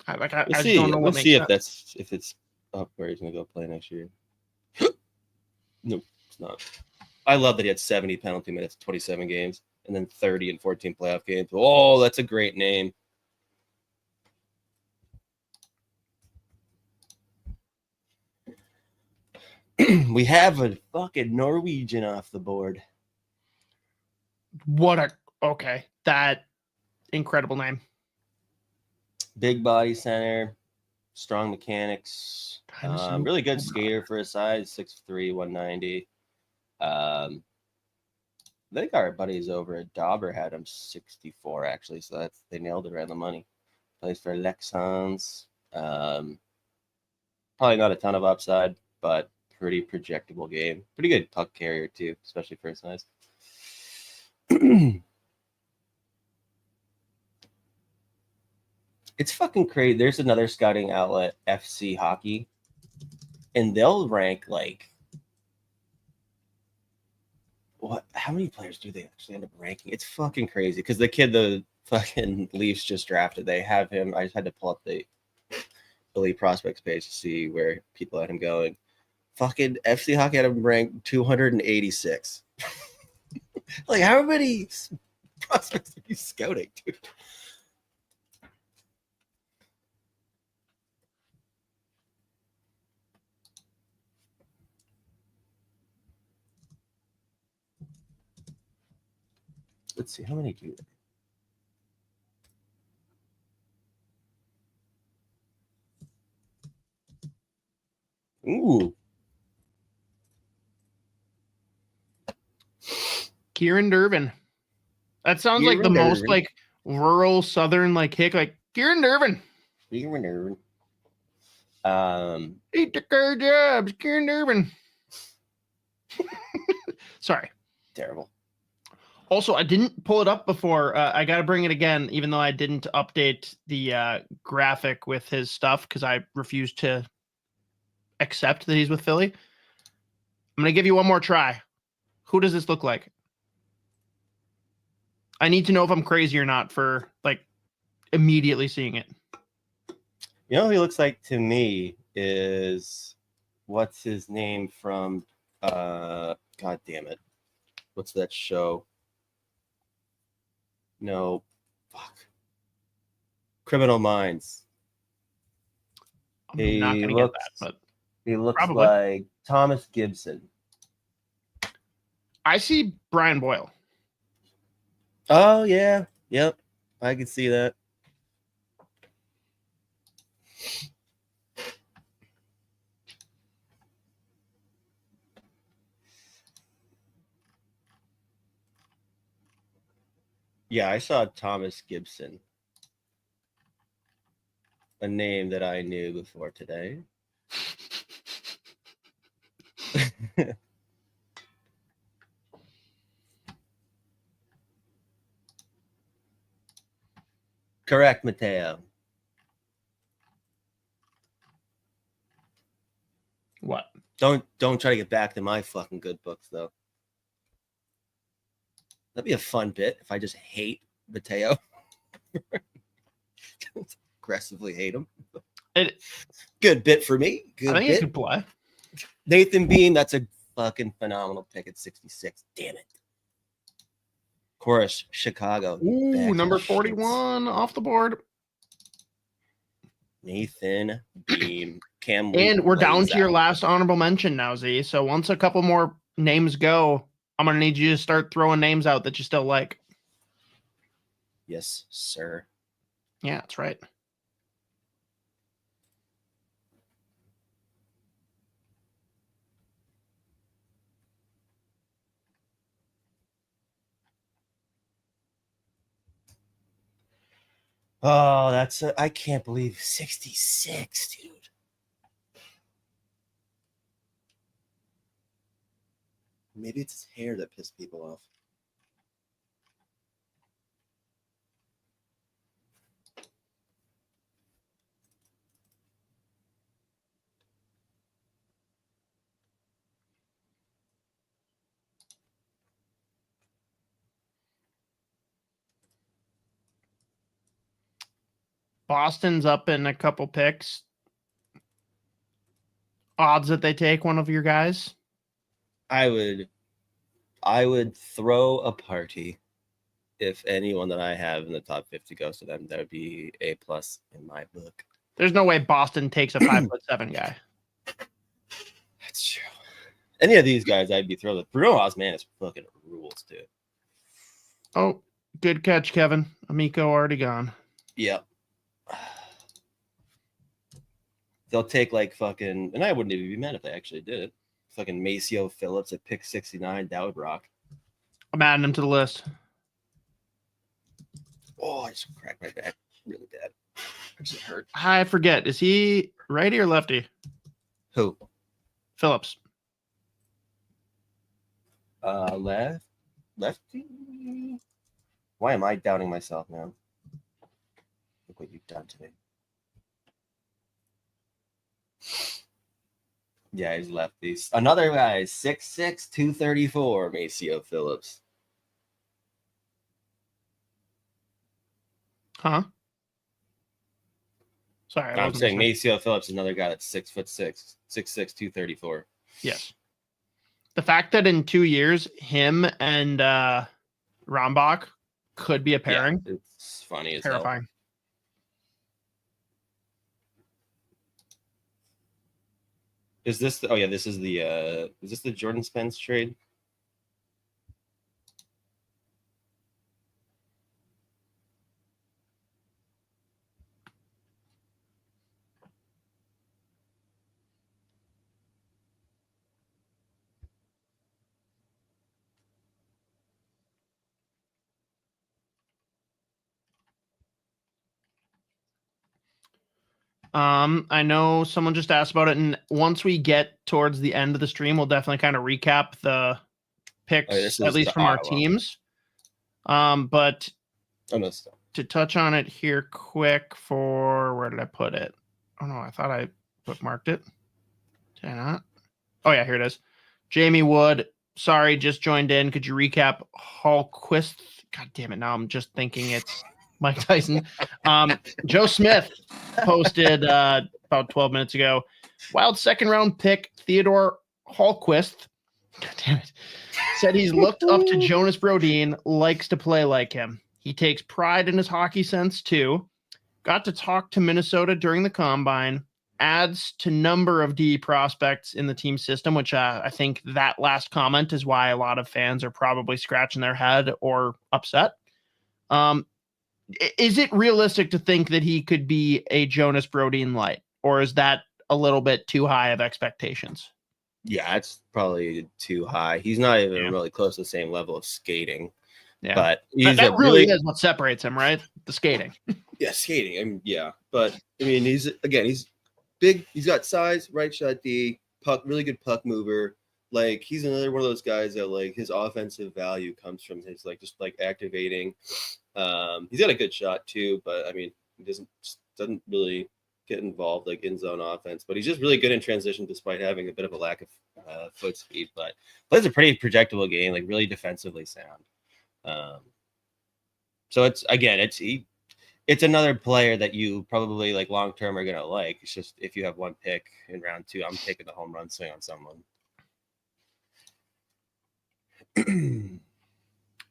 We'll see. We'll see if it's up where he's gonna go play next year. No, it's not. I love that he had 70 penalty minutes, 27 games, and then 30 and 14 playoff games. Oh, that's a great name. We have a fucking Norwegian off the board. That incredible name. Big body center, strong mechanics, really good skater for his size, 6'3", 190. I think our buddies over at Dauber had him 64 actually, so they nailed it right on the money. Plays for Lexans. Probably not a ton of upside, but pretty projectable game. Pretty good puck carrier too, especially for his size. It's fucking crazy. There's another scouting outlet, FC Hockey, and they'll rank like what? How many players do they actually end up ranking? It's fucking crazy because the kid the fucking Leafs just drafted, they have him. I just had to pull up the elite prospects page to see where people had him going. Fucking FC Hockey had him ranked 286. Like, how many prospects are you scouting, dude? Let's see, how many do they? Ooh. Kieran Durbin. That sounds like the most like rural southern like hick, like Kieran Durbin. Kieran Durbin. He took our jobs, Kieran Durbin. Sorry. Terrible. Also, I didn't pull it up before. I got to bring it again, even though I didn't update the graphic with his stuff because I refused to accept that he's with Philly. I'm going to give you one more try. Who does this look like? I need to know if I'm crazy or not for like immediately seeing it. You know who he looks like to me is what's his name from God damn it. What's that show? No, fuck. Criminal Minds. I'm not gonna get that, but he looks probably. like Thomas Gibson. I see Brian Boyle. Oh yeah, yep, I can see that. Yeah, I saw Thomas Gibson, a name that I knew before today. Correct, Mateo. What? Don't try to get back to my fucking good books though. That'd be a fun bit if I just hate Mateo. Aggressively hate him. Good bit for me. Good I think bit. it could play. Nathan Bean, that's a fucking phenomenal pick at 66. Damn it. Of course, Chicago. Ooh, number 41 off the board. Nathan Bean. Cam and we're down to your last honorable mention now, Z. So once a couple more names go, I'm going to need you to start throwing names out that you still like. Yes, sir. Yeah, that's right. Oh, that's I can't believe 66, dude. Maybe it's his hair that pissed people off. Boston's up in a couple picks. Odds that they take one of your guys? I would throw a party if anyone that I have in the top 50 goes to them. That would be A+ in my book. There's no way Boston takes a 5'7" guy. That's true. Any of these guys, I'd be thrilled with. Bruno Osman fucking rules, dude. Oh, good catch, Kevin. Amico already gone. Yep. They'll take like fucking, and I wouldn't even be mad if they actually did it. Fucking Maceo Phillips at pick 69. That would rock. I'm adding him to the list. Oh, I just cracked my back really bad. It just hurt. I forget. Is he righty or lefty? Who? Phillips. Lefty. Why am I doubting myself now? Look what you've done to me. Yeah, he's lefty. Another guy, 6'6", 234, Maceo Phillips. Huh? Sorry, I'm saying Maceo Phillips is another guy that's 6'6", 6'6", 234. Yes. The fact that in 2 years, him and Rombach could be a pairing. Yeah, it's funny as terrifying. Hell. Is this the, oh yeah, this is the Jordan Spence trade? I know someone just asked about it, and once we get towards the end of the stream, we'll definitely kind of recap the picks, at least from our teams. But to touch on it here quick for, where did I put it? Oh no, I thought I bookmarked it. Did I not? Oh yeah, here it is. Jamie Wood, sorry, just joined in. Could you recap Hallquist? God damn it. Now I'm just thinking it's Mike Tyson. Joe Smith posted about 12 minutes ago. Wild second round pick Theodore Hallquist. God damn it. Said he's looked up to Jonas Brodin, likes to play like him. He takes pride in his hockey sense too. Got to talk to Minnesota during the combine. Adds to number of D prospects in the team system, which I think that last comment is why a lot of fans are probably scratching their head or upset. Is it realistic to think that he could be a Jonas Brodin light, or is that a little bit too high of expectations? Yeah, it's probably too high. He's not even really close to the same level of skating. Yeah, but he's that really is what separates him, right? The skating. Yeah, skating. I mean, yeah, but I mean, he's big. He's got size, right shot D, puck, really good puck mover. Like, he's another one of those guys that, like, his offensive value comes from his, like, just like activating. He's got a good shot too, but I mean, he doesn't really get involved like in zone offense. But he's just really good in transition, despite having a bit of a lack of foot speed. But plays a pretty projectable game, like really defensively sound. So it's another player that you probably like long term are gonna like. It's just if you have one pick in round 2, I'm taking the home run swing on someone.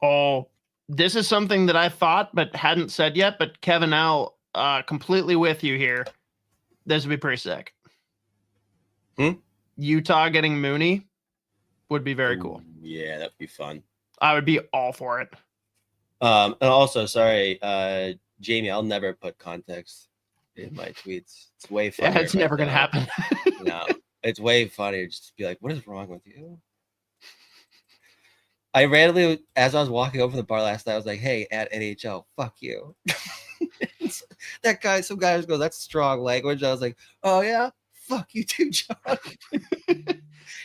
Oh, this is something that I thought but hadn't said yet. But Kevin, now completely with you here. This would be pretty sick. Utah getting Mooney would be very cool. Yeah, that'd be fun. I would be all for it. And also, sorry, Jamie, I'll never put context in my tweets. It's way funnier. Yeah, it's never gonna happen. No, it's way funnier just to be like, what is wrong with you? I randomly, as I was walking over the bar last night, I was like, hey, at NHL, fuck you. Some guy just goes, that's strong language. I was like, oh yeah, fuck you too, John.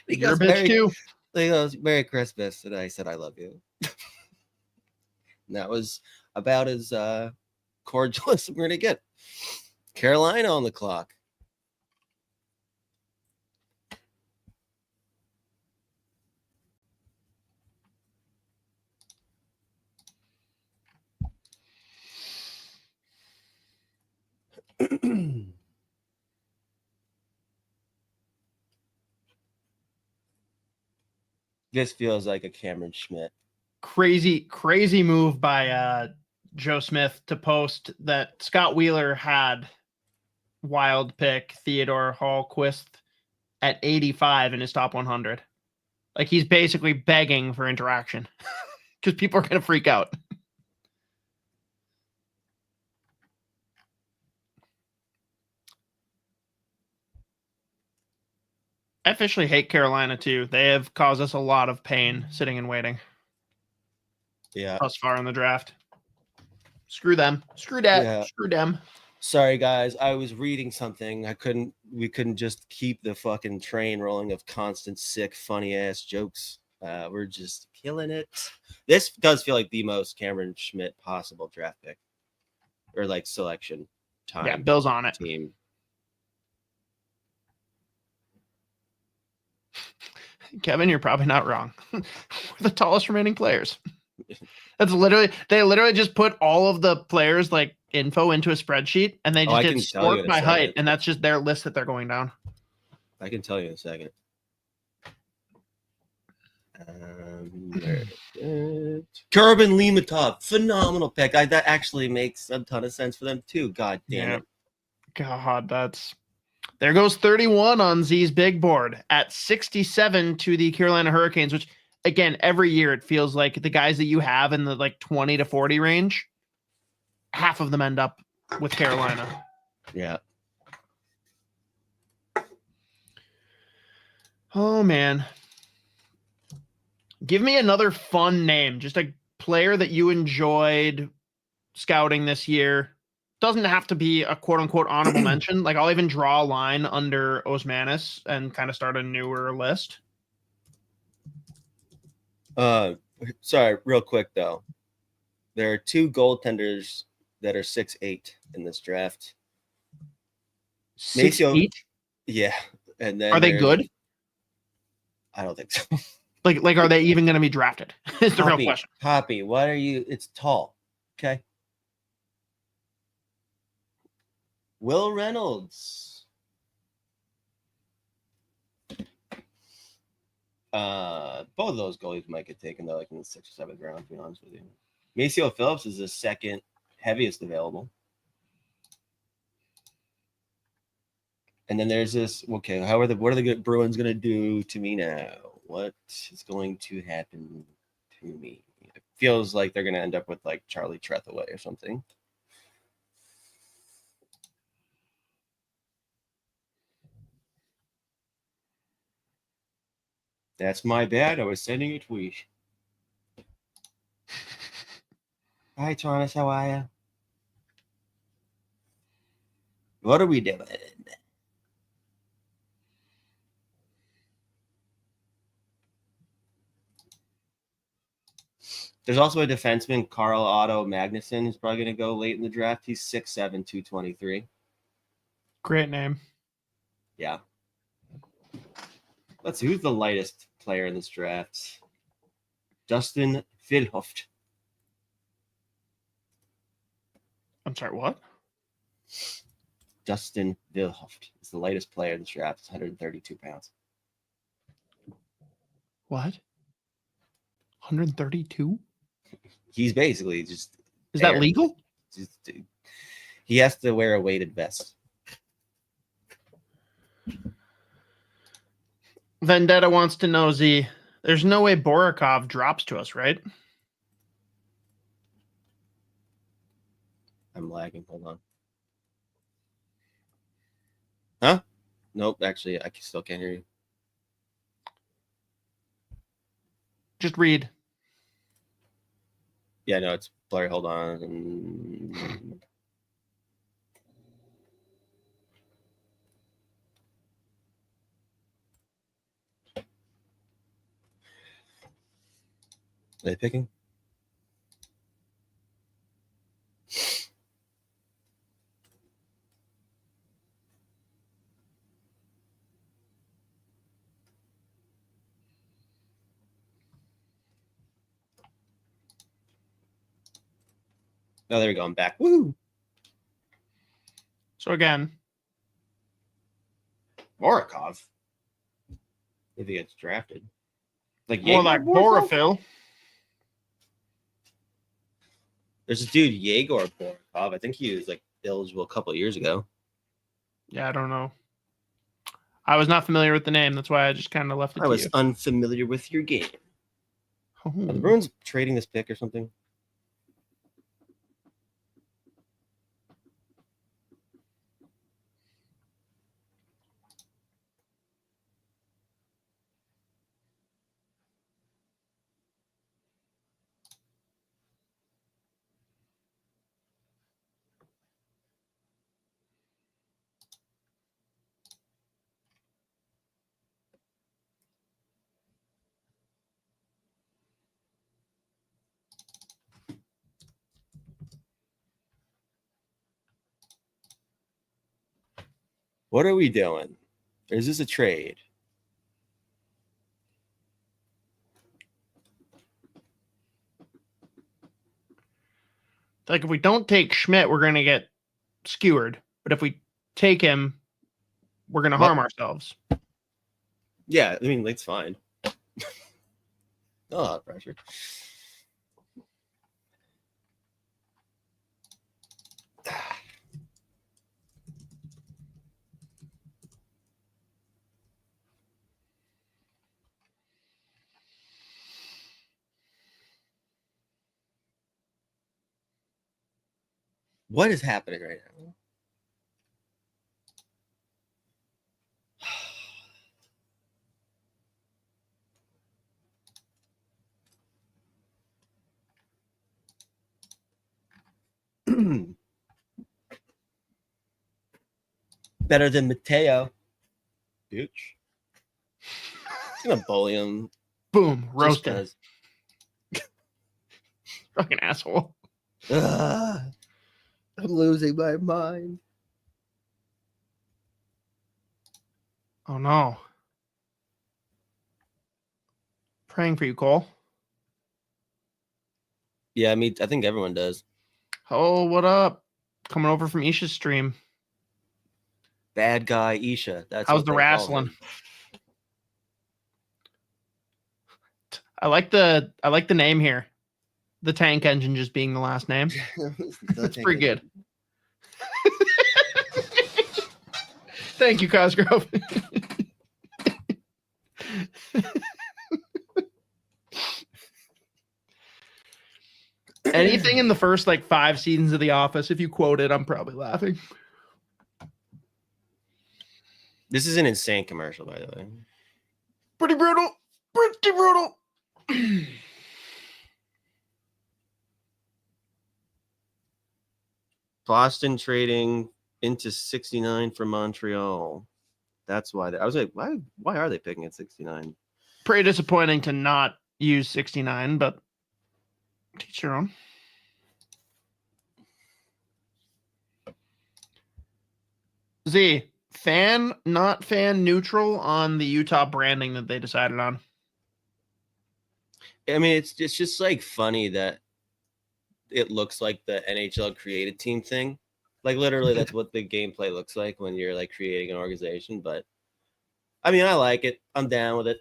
He You're a bitch too. He goes, Merry Christmas. And I said, I love you. And that was about as cordial as we're going to get. Carolina on the clock. This feels like a Cameron Schmidt. Crazy move by Joe Smith to post that Scott Wheeler had wild pick Theodore Hallquist at 85 in his top 100. Like, he's basically begging for interaction because people are going to freak out. I officially hate Carolina too. They have caused us a lot of pain sitting and waiting. Yeah. Thus far in the draft. Screw them. Screw that. Yeah. Screw them. Sorry, guys. I was reading something. We couldn't just keep the fucking train rolling of constant, sick, funny ass jokes. We're just killing it. This does feel like the most Cameron Schmidt possible draft pick. Or like selection time. Yeah, Bill's on it. Team. Kevin, you're probably not wrong. We're the tallest remaining players. That's they literally just put all of the players like info into a spreadsheet and they just did sort by height, and that's just their list that they're going down. I can tell you in a second. Carbon Limatov, phenomenal pick. That actually makes a ton of sense for them too. God damn it. God, there goes 31 on Z's big board at 67 to the Carolina Hurricanes, which again, every year it feels like the guys that you have in the like 20 to 40 range, half of them end up with Carolina. Yeah. Oh man. Give me another fun name, just a player that you enjoyed scouting this year. Doesn't have to be a quote unquote honorable mention. Like, I'll even draw a line under Osmanis and kind of start a newer list. Sorry, real quick though. There are 2 goaltenders that are 6'8" in this draft. 6'8"? Yeah. And then are they good? I don't think so. Like, are they even going to be drafted? Is the real question. Poppy, what are you? It's tall. Okay. Will Reynolds. Both of those goalies might get taken though, like in the 6th or 7th round, to be honest with you. Maceo Phillips is the 2nd heaviest available. And then there's this. Okay, what are the good Bruins going to do to me now? What is going to happen to me? It feels like they're going to end up with like Charlie Trethaway or something. That's my bad. I was sending a tweet. Hi, Thomas. How are you? What are we doing? There's also a defenseman, Carl Otto Magnuson, who's probably going to go late in the draft. He's 6'7", 223. Great name. Yeah. Let's see. Who's the lightest player in this draft? Dustin Vilhoft. I'm sorry, what? Dustin Vilhoft is the lightest player in this draft. It's 132 pounds. What? 132? He's basically just... Is that legal? He has to wear a weighted vest. Vendetta wants to know, Z, there's no way Borikov drops to us, right? I'm lagging. Hold on. Huh? Nope. Actually, I still can't hear you. Just read. Yeah, no, it's blurry. Hold on. Are they picking? Oh, there we go. I'm back. Woo! So again, Borikov. If he gets drafted. Like more like Borifil. There's a dude, Yegor Borikov. I think he was like eligible a couple of years ago. Yeah, I don't know. I was not familiar with the name. That's why I just kind of left it I was unfamiliar with your game. Oh. Are the Bruins trading this pick or something? What are we doing? Or is this a trade? Like if we don't take Schmidt, we're going to get skewered. But if we take him, we're going to harm ourselves. Yeah, I mean, it's fine. Oh, pressure. What is happening right now? Better than Mateo. Bitch. I'm gonna bully him. Boom. Roasted. Fucking asshole. I'm losing my mind. Oh no. Praying for you, Cole. Yeah, I think everyone does. Oh, what up? Coming over from Isha's stream. Bad guy Isha. That's How's what the they call wrestling? him. I like the name here. The tank engine just being the last name. That's pretty good. Thank you, Cosgrove. Anything in the first like 5 seasons of The Office, if you quote it, I'm probably laughing. This is an insane commercial, by the way. Pretty brutal. Pretty brutal. Boston trading into 69 for Montreal. That's why I was like, why are they picking at 69? Pretty disappointing to not use 69, but teach your own. Z, fan, not fan, neutral on the Utah branding that they decided on. I mean, it's just like funny that it looks like the NHL created team thing. Like literally that's what the gameplay looks like when you're like creating an organization. But I mean, I like it. I'm down with it.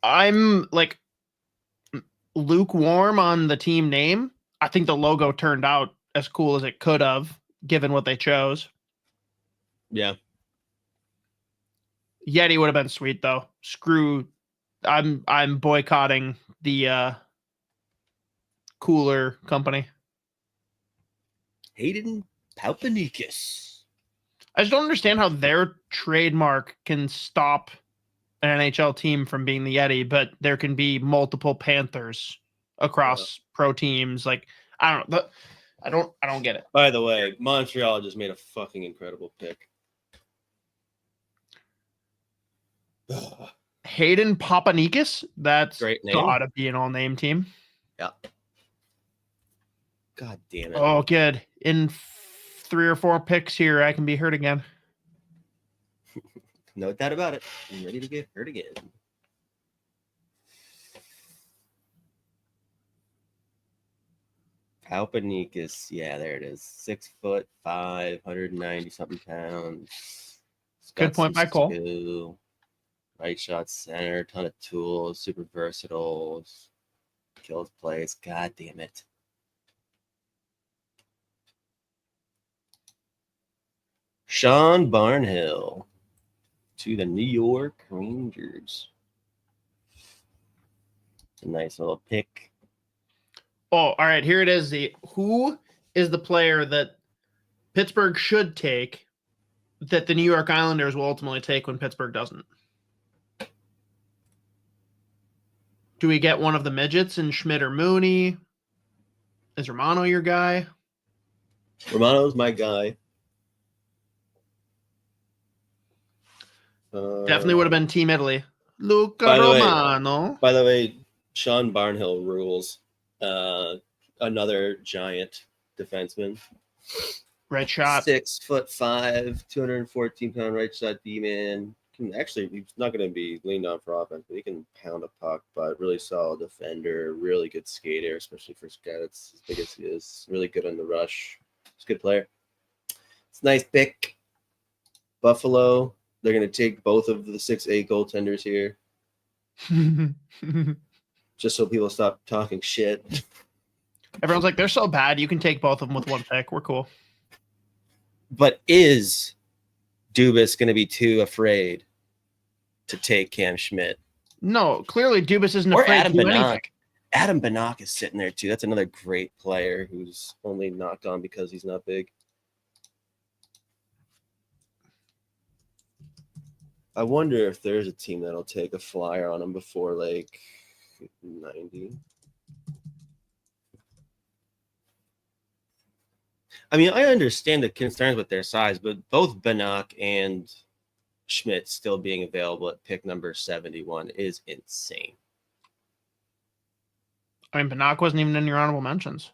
I'm like lukewarm on the team name. I think the logo turned out as cool as it could have, given what they chose. Yeah. Yeti would have been sweet though. Screw. I'm boycotting the cooler company. Hayden Papanikis. I just don't understand how their trademark can stop an NHL team from being the Yeti, but there can be multiple Panthers across pro teams. Like I don't get it. By the way, Montreal just made a fucking incredible pick. Hayden Papanikis. That's great name. Gotta be an all-name team. Yeah. God damn it. Oh, good. In 3 or 4 picks here, I can be hurt again. No doubt about it. I'm ready to get hurt again. Papanikis. Yeah, there it is. 6'5", 190 something pounds. Good point by Cole. Skill. Right shot center, ton of tools, super versatile, kills plays. God damn it. Sean Barnhill to the New York Rangers. A nice little pick. Oh, all right. Here it is. Who is the player that Pittsburgh should take that the New York Islanders will ultimately take when Pittsburgh doesn't? Do we get one of the midgets in Schmidt or Mooney? Is Romano your guy? Romano's my guy. Definitely would have been Team Italy. Luca Romano. By the way, Sean Barnhill rules. Another giant defenseman. Right shot. 6'5", 214-pound right shot D-man. Actually, he's not going to be leaned on for offense, but he can pound a puck. But really solid defender, really good skater, especially for a guy that's as big as he is. Really good on the rush. He's a good player. It's a nice pick. Buffalo. They're going to take both of the 6'8" goaltenders here. Just so people stop talking shit. Everyone's like, they're so bad. You can take both of them with 1 pick. We're cool. But is Dubas going to be too afraid to take Cam Schmidt? No, clearly Dubas isn't or afraid Adam to do Banach. anything. Adam Banach is sitting there too. That's another great player who's only knocked on because he's not big. I wonder if there's a team that'll take a flyer on him before like 90. I mean, I understand the concerns with their size, but both Banach and Schmidt still being available at pick number 71 is insane. I mean, Banach wasn't even in your honorable mentions.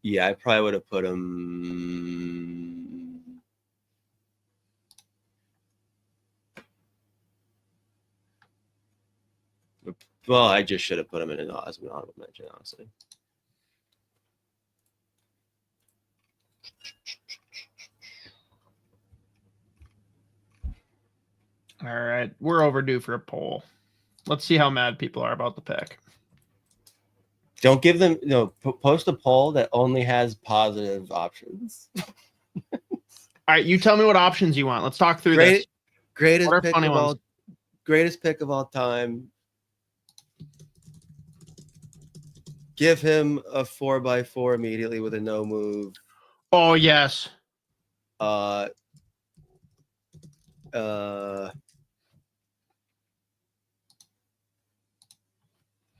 Yeah, I probably would have put him. Well, I just should have put him in as an honorable mention, honestly. All right, we're overdue for a poll. Let's see how mad people are about the pick. Don't give them post a poll that only has positive options. All right, you tell me what options you want. Let's talk through this. Greatest pick of all time. Give him a 4x4 immediately with a no move. Oh yes.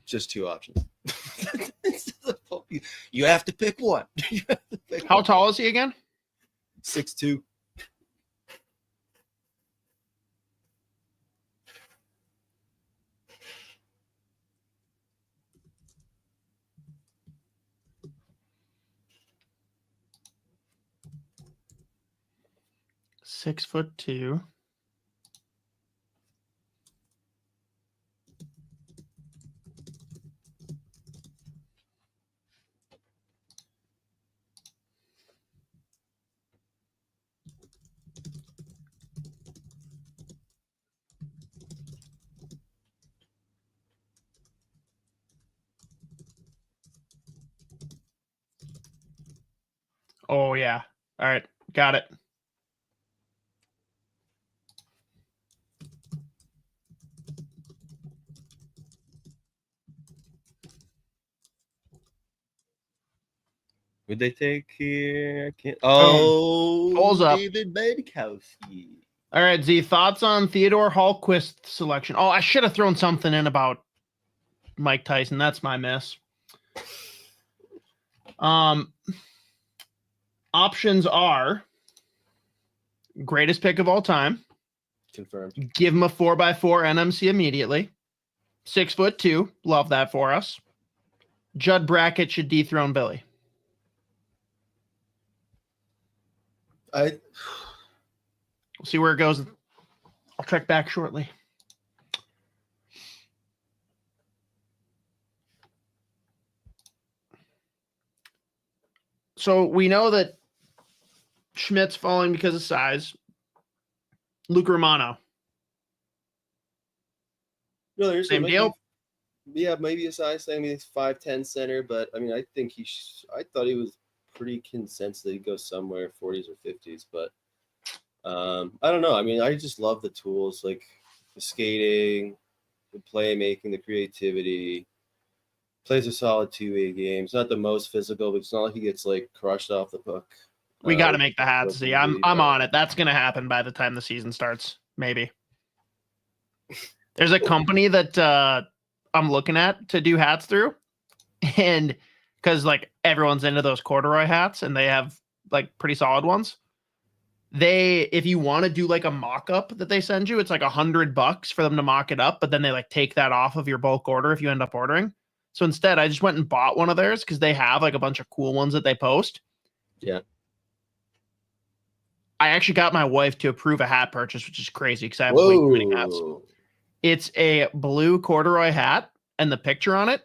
Just two options. You have to pick one. How tall is he again? 6'2". (6'2). Oh yeah. All right, got it. Would they take here? I can't. Oh, Polls up. David Bedkowski. All right, Z, thoughts on Theodore Hallquist selection? Oh, I should have thrown something in about Mike Tyson. That's my miss. Options are greatest pick of all time. Confirmed. Give him a 4x4 NMC immediately. 6'2". Love that for us. Judd Brackett should dethrone Billy. We'll see where it goes. I'll check back shortly. So we know that Schmidt's falling because of size. Luke Romano. No, same deal. Yeah, maybe a size thing. I mean, he's 5'10" center, but I mean, I think I thought he was pretty consensus that he'd go somewhere 40s or 50s, but I don't know. I mean, I just love the tools, like the skating, the playmaking, the creativity. Plays a solid two-way game. It's not the most physical, but it's not like he gets like crushed off the puck. We got to make the hats. See, I'm on it. That's gonna happen by the time the season starts. Maybe. There's a company that I'm looking at to do hats through, and because like everyone's into those corduroy hats, and they have like pretty solid ones. If you want to do like a mock-up that they send you, it's like $100 for them to mock it up, but then they like take that off of your bulk order if you end up ordering. So instead, I just went and bought one of theirs because they have like a bunch of cool ones that they post. Yeah. I actually got my wife to approve a hat purchase, which is crazy because I have way too many hats. It's a blue corduroy hat, and the picture on it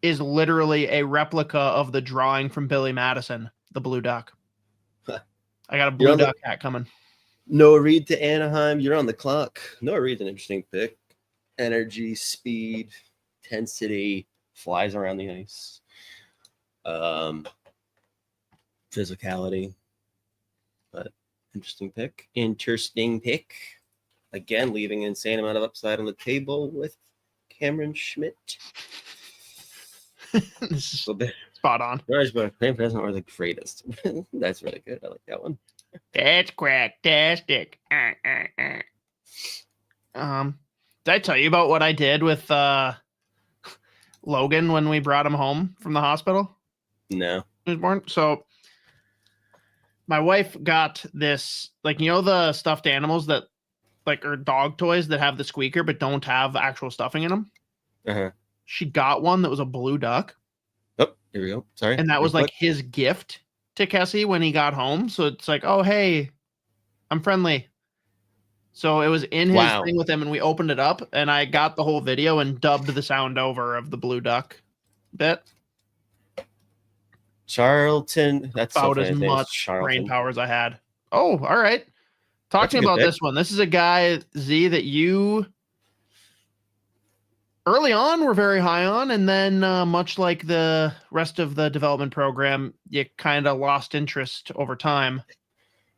is literally a replica of the drawing from Billy Madison, the Blue Duck. I got a Blue Duck hat coming. Noah Reed to Anaheim. You're on the clock. Noah Reed's an interesting pick. Energy, speed, intensity, flies around the ice. Physicality. But interesting pick. Again, leaving an insane amount of upside on the table with Cameron Schmidt. This is spot on. Present or the greatest. That's really good. I like that one. That's cracktastic. Did I tell you about what I did with Logan when we brought him home from the hospital? No. He was born. So my wife got this, like, you know, the stuffed animals that like are dog toys that have the squeaker but don't have actual stuffing in them. Uh-huh. She got one that was a blue duck. Oh, here we go. Sorry. And that was like his gift to Kessie when he got home. So it's like, oh, hey, I'm friendly. So it was in his Wow. thing with him, and we opened it up, and I got the whole video and dubbed the sound over of the blue duck bit. Charlton. That's so About as funny. much brain Charlton. power as I had. Oh, all right. Talk That's to a me good about pick. this one. This is a guy, Z, that you early on were very high on, and then much like the rest of the development program, you kind of lost interest over time.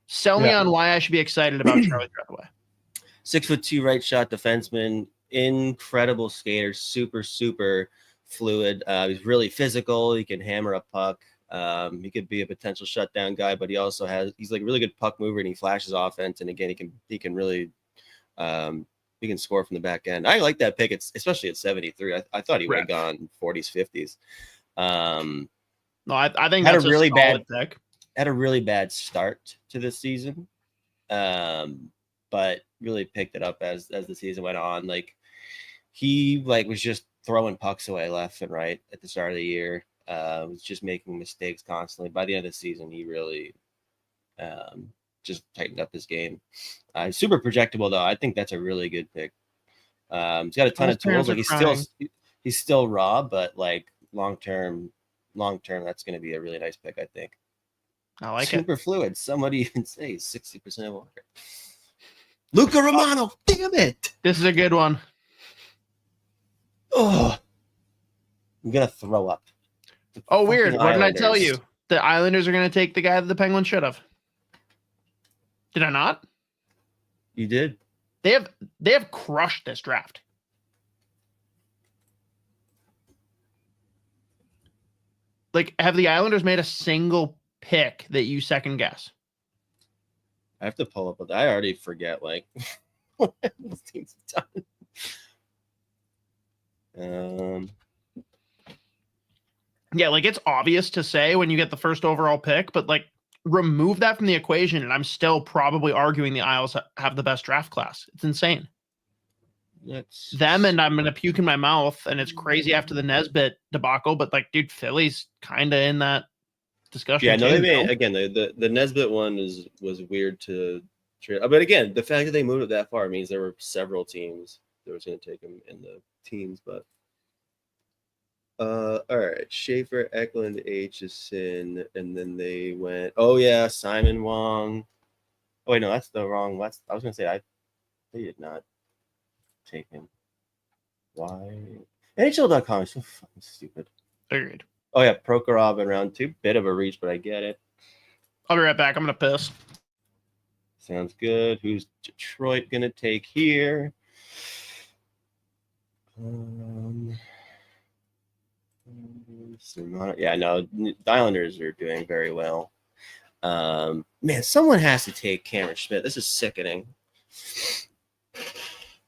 Sell me on why I should be excited about Charlie Trethewey. 6'2" right shot defenseman, incredible skater, super fluid. He's really physical. He can hammer a puck. He could be a potential shutdown guy, but he's like a really good puck mover, and he flashes offense. And again, he can really he can score from the back end. I like that pick. It's especially at 73. I thought he would have gone 40s, 50s. No, I think that's a really bad pick. Had a really bad start to this season, but really picked it up as the season went on. Like he was just throwing pucks away left and right at the start of the year. Was just making mistakes constantly. By the end of the season, he really just tightened up his game. Super projectable though. I think that's a really good pick. He's got a ton of tools. Like he's still raw, but like long term, that's going to be a really nice pick. I think. I like super fluid. Somebody even say 60% water. Luca Romano. Damn it! This is a good one. Oh, I'm gonna throw up. Oh, weird. What did I tell you? The Islanders are going to take the guy that the Penguins should have. Did I not? You did. They have crushed this draft. Like, have the Islanders made a single pick that you second guess? I have to pull up. I already forget like what this team's done. Yeah, like it's obvious to say when you get the first overall pick, but like remove that from the equation, and I'm still probably arguing the Isles have the best draft class. It's insane. Them, and I'm gonna puke in my mouth, and it's crazy after the Nesbitt debacle, but like, dude, Philly's kind of in that discussion. Yeah, no, they made again the Nesbitt one was weird to trade, but again, the fact that they moved it that far means there were several teams that was going to take him in the teens, but. All right, Schaefer, EKLUND, Aitchison, and then they went. Oh yeah, Simon Wong. Oh wait, no, that's the wrong. I was gonna say they did not take him. Why? NHL.com is so fucking stupid. Agreed. Oh yeah, Prokhorov in round 2. Bit of a reach, but I get it. I'll be right back. I'm gonna piss. Sounds good. Who's Detroit gonna take here? Yeah, no, the Islanders are doing very well. Man, someone has to take Cameron Schmidt. This is sickening.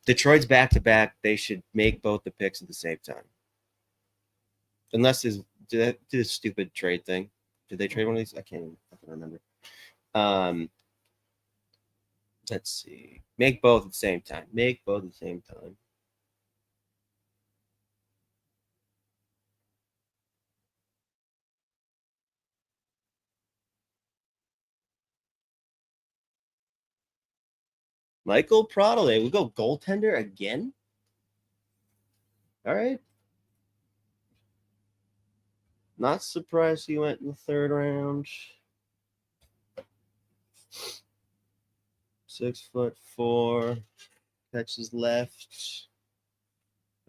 Detroit's back-to-back. They should make both the picks at the same time. Unless did a stupid trade thing. Did they trade one of these? I can't even remember. Let's see. Make both at the same time. Make both at the same time. Michael Prodley. We go goaltender again? All right. Not surprised he went in the 3rd round. 6'4", catches left.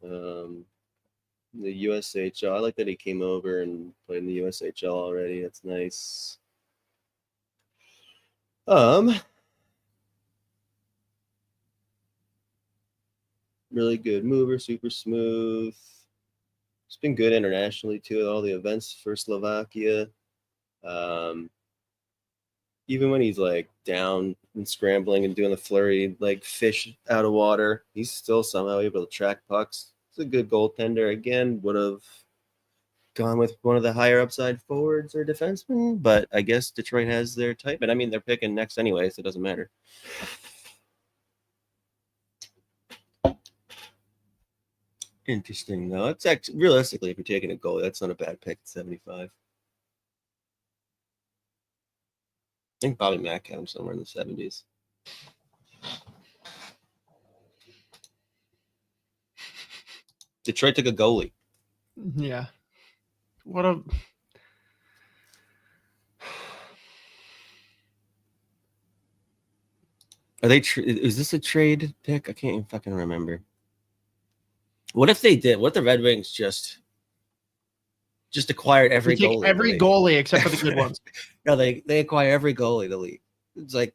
The USHL. I like that he came over and played in the USHL already. That's nice. Really good mover, super smooth. It's been good internationally too at all the events for Slovakia. Even when he's like down and scrambling and doing the flurry, like fish out of water, he's still somehow able to track pucks. It's a good goaltender. Again, would have gone with one of the higher upside forwards or defensemen, but I guess Detroit has their type. And I mean, they're picking next anyway, so it doesn't matter. Interesting, though. It's actually realistically, if you're taking a goalie, that's not a bad pick at 75. I think Bobby Mack had him somewhere in the 70s. Detroit took a goalie. Yeah. What a... Are they? Is this a trade pick? I can't even fucking remember. What if they did? What if the Red Wings just acquired every goalie? Every goalie except for the good ones. No, they acquire every goalie in the league. It's like,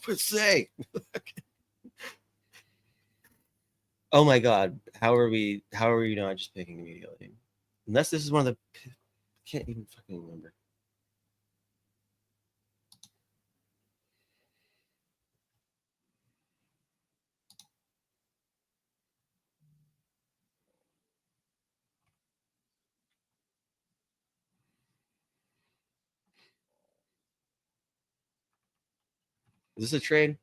for sake. Oh my god, how are we not just picking immediately? Unless this is one of the, can't even fucking remember. Is this a trade?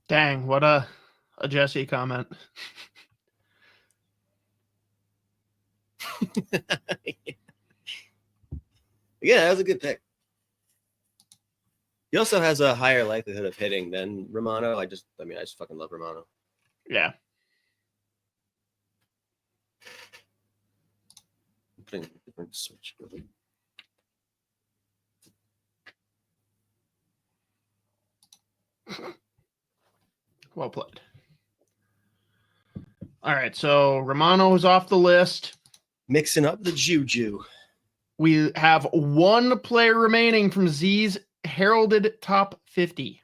Dang, what a Jesse comment. Yeah, that was a good pick. He also has a higher likelihood of hitting than Romano. I just fucking love Romano. Yeah. I'm putting a different switch. Well played. All right, so Romano is off the list. Mixing up the juju. We have one player remaining from Z's heralded top 50.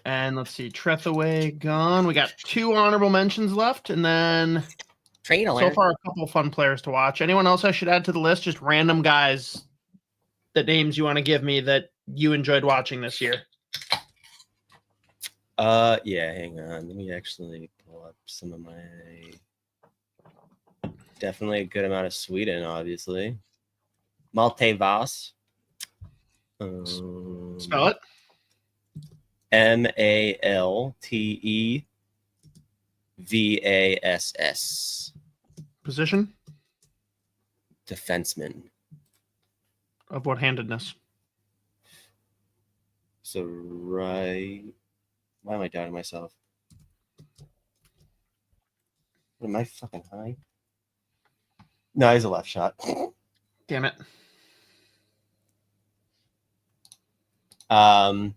And let's see, Trethaway gone. We got 2 honorable mentions left, and then so far a couple fun players to watch. Anyone else I should add to the list? Just random guys, the names you want to give me that you enjoyed watching this year. Yeah, hang on. Let me actually pull up some of my. Definitely a good amount of Sweden, obviously. Maltevas. Spell it. Maltevass. Position? Defenseman. Of what handedness? So, right. Why am I doubting myself? Am I fucking high? No, he's a left shot. Damn it. Carl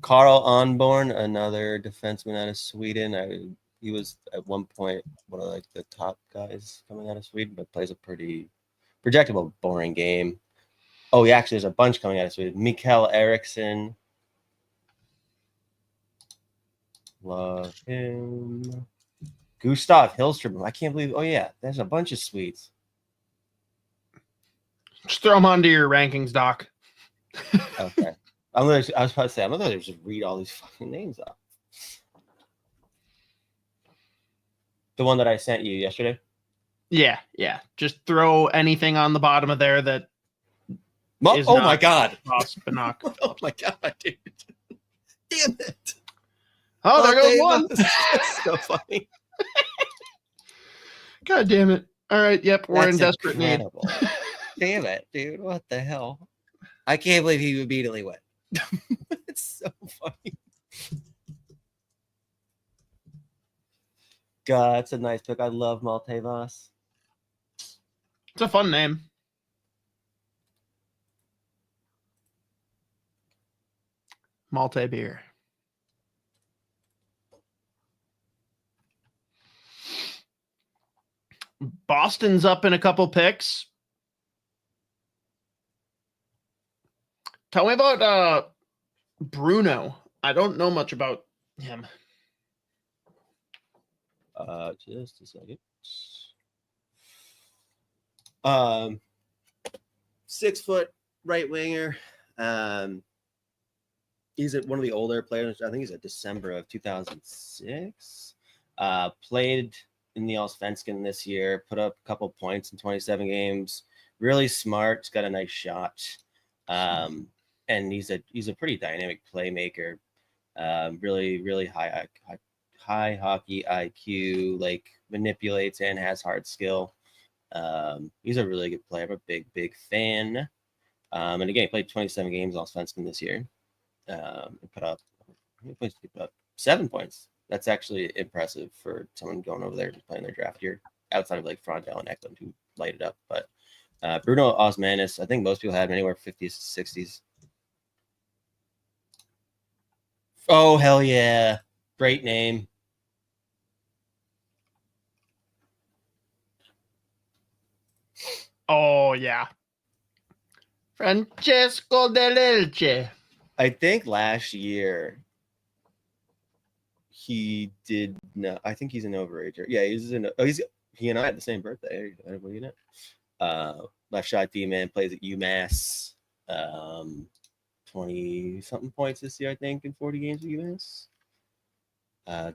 Onborn, another defenseman out of Sweden. He was at one point one of like the top guys coming out of Sweden, but plays a pretty projectable, boring game. Oh, yeah, actually, there's a bunch coming out of Sweden. Mikael Eriksson. Love him. Gustav Hillstrom. I can't believe. Oh, yeah, there's a bunch of Swedes. Just throw them onto your rankings, Doc. Okay. I was about to say, I'm going to just read all these fucking names off. The one that I sent you yesterday? Yeah. Just throw anything on the bottom of there that is oh, my God. Oh, my God, dude. Damn it. Oh, there goes one. That's so funny. God damn it. All right. Yep. We're in desperate need. Damn it, dude. What the hell? I can't believe he immediately went. It's so funny. God, that's a nice pick. I love Maltevas. It's a fun name. Malte beer. Boston's up in a couple picks. Tell me about Bruno. I don't know much about him. Just a second. 6 foot right winger. He's one of the older players. I think he's a December of 2006. Played in the Allsvenskan this year. Put up a couple points in 27 games. Really smart. He's got a nice shot. And he's a pretty dynamic playmaker. Really high hockey IQ. Like manipulates and has hard skill. He's a really good player. I'm a big fan. And again, he played 27 games Allsvenskan this year. Put up, how many points did he put up? 7 points. That's actually impressive for someone going over there and playing their draft year, outside of like Frondell and Eklund, who light it up. But Bruno Osmanis, I think most people had him anywhere 50s, 60s. Oh, hell yeah. Great name. Oh, yeah. Francesco Dell'Elche. I think last year he did not. I think he's an overager. Yeah, he and I had the same birthday. I believe it. Left shot D-man, plays at UMass. 20-something points this year, I think, in 40 games at UMass.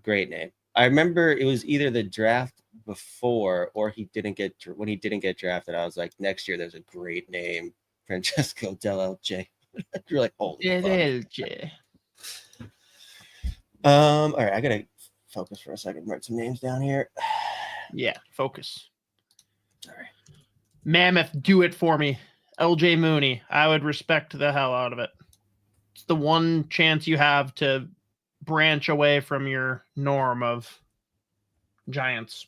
Great name. I remember it was either the draft before or when he didn't get drafted. I was like, next year there's a great name, Francesco Dell'Elche. You're like, holy Dell'Elche. All right, I gotta focus for a second. Write some names down here. Yeah, focus. All right. Mammoth, do it for me. LJ Mooney. I would respect the hell out of it. It's the one chance you have to branch away from your norm of Giants.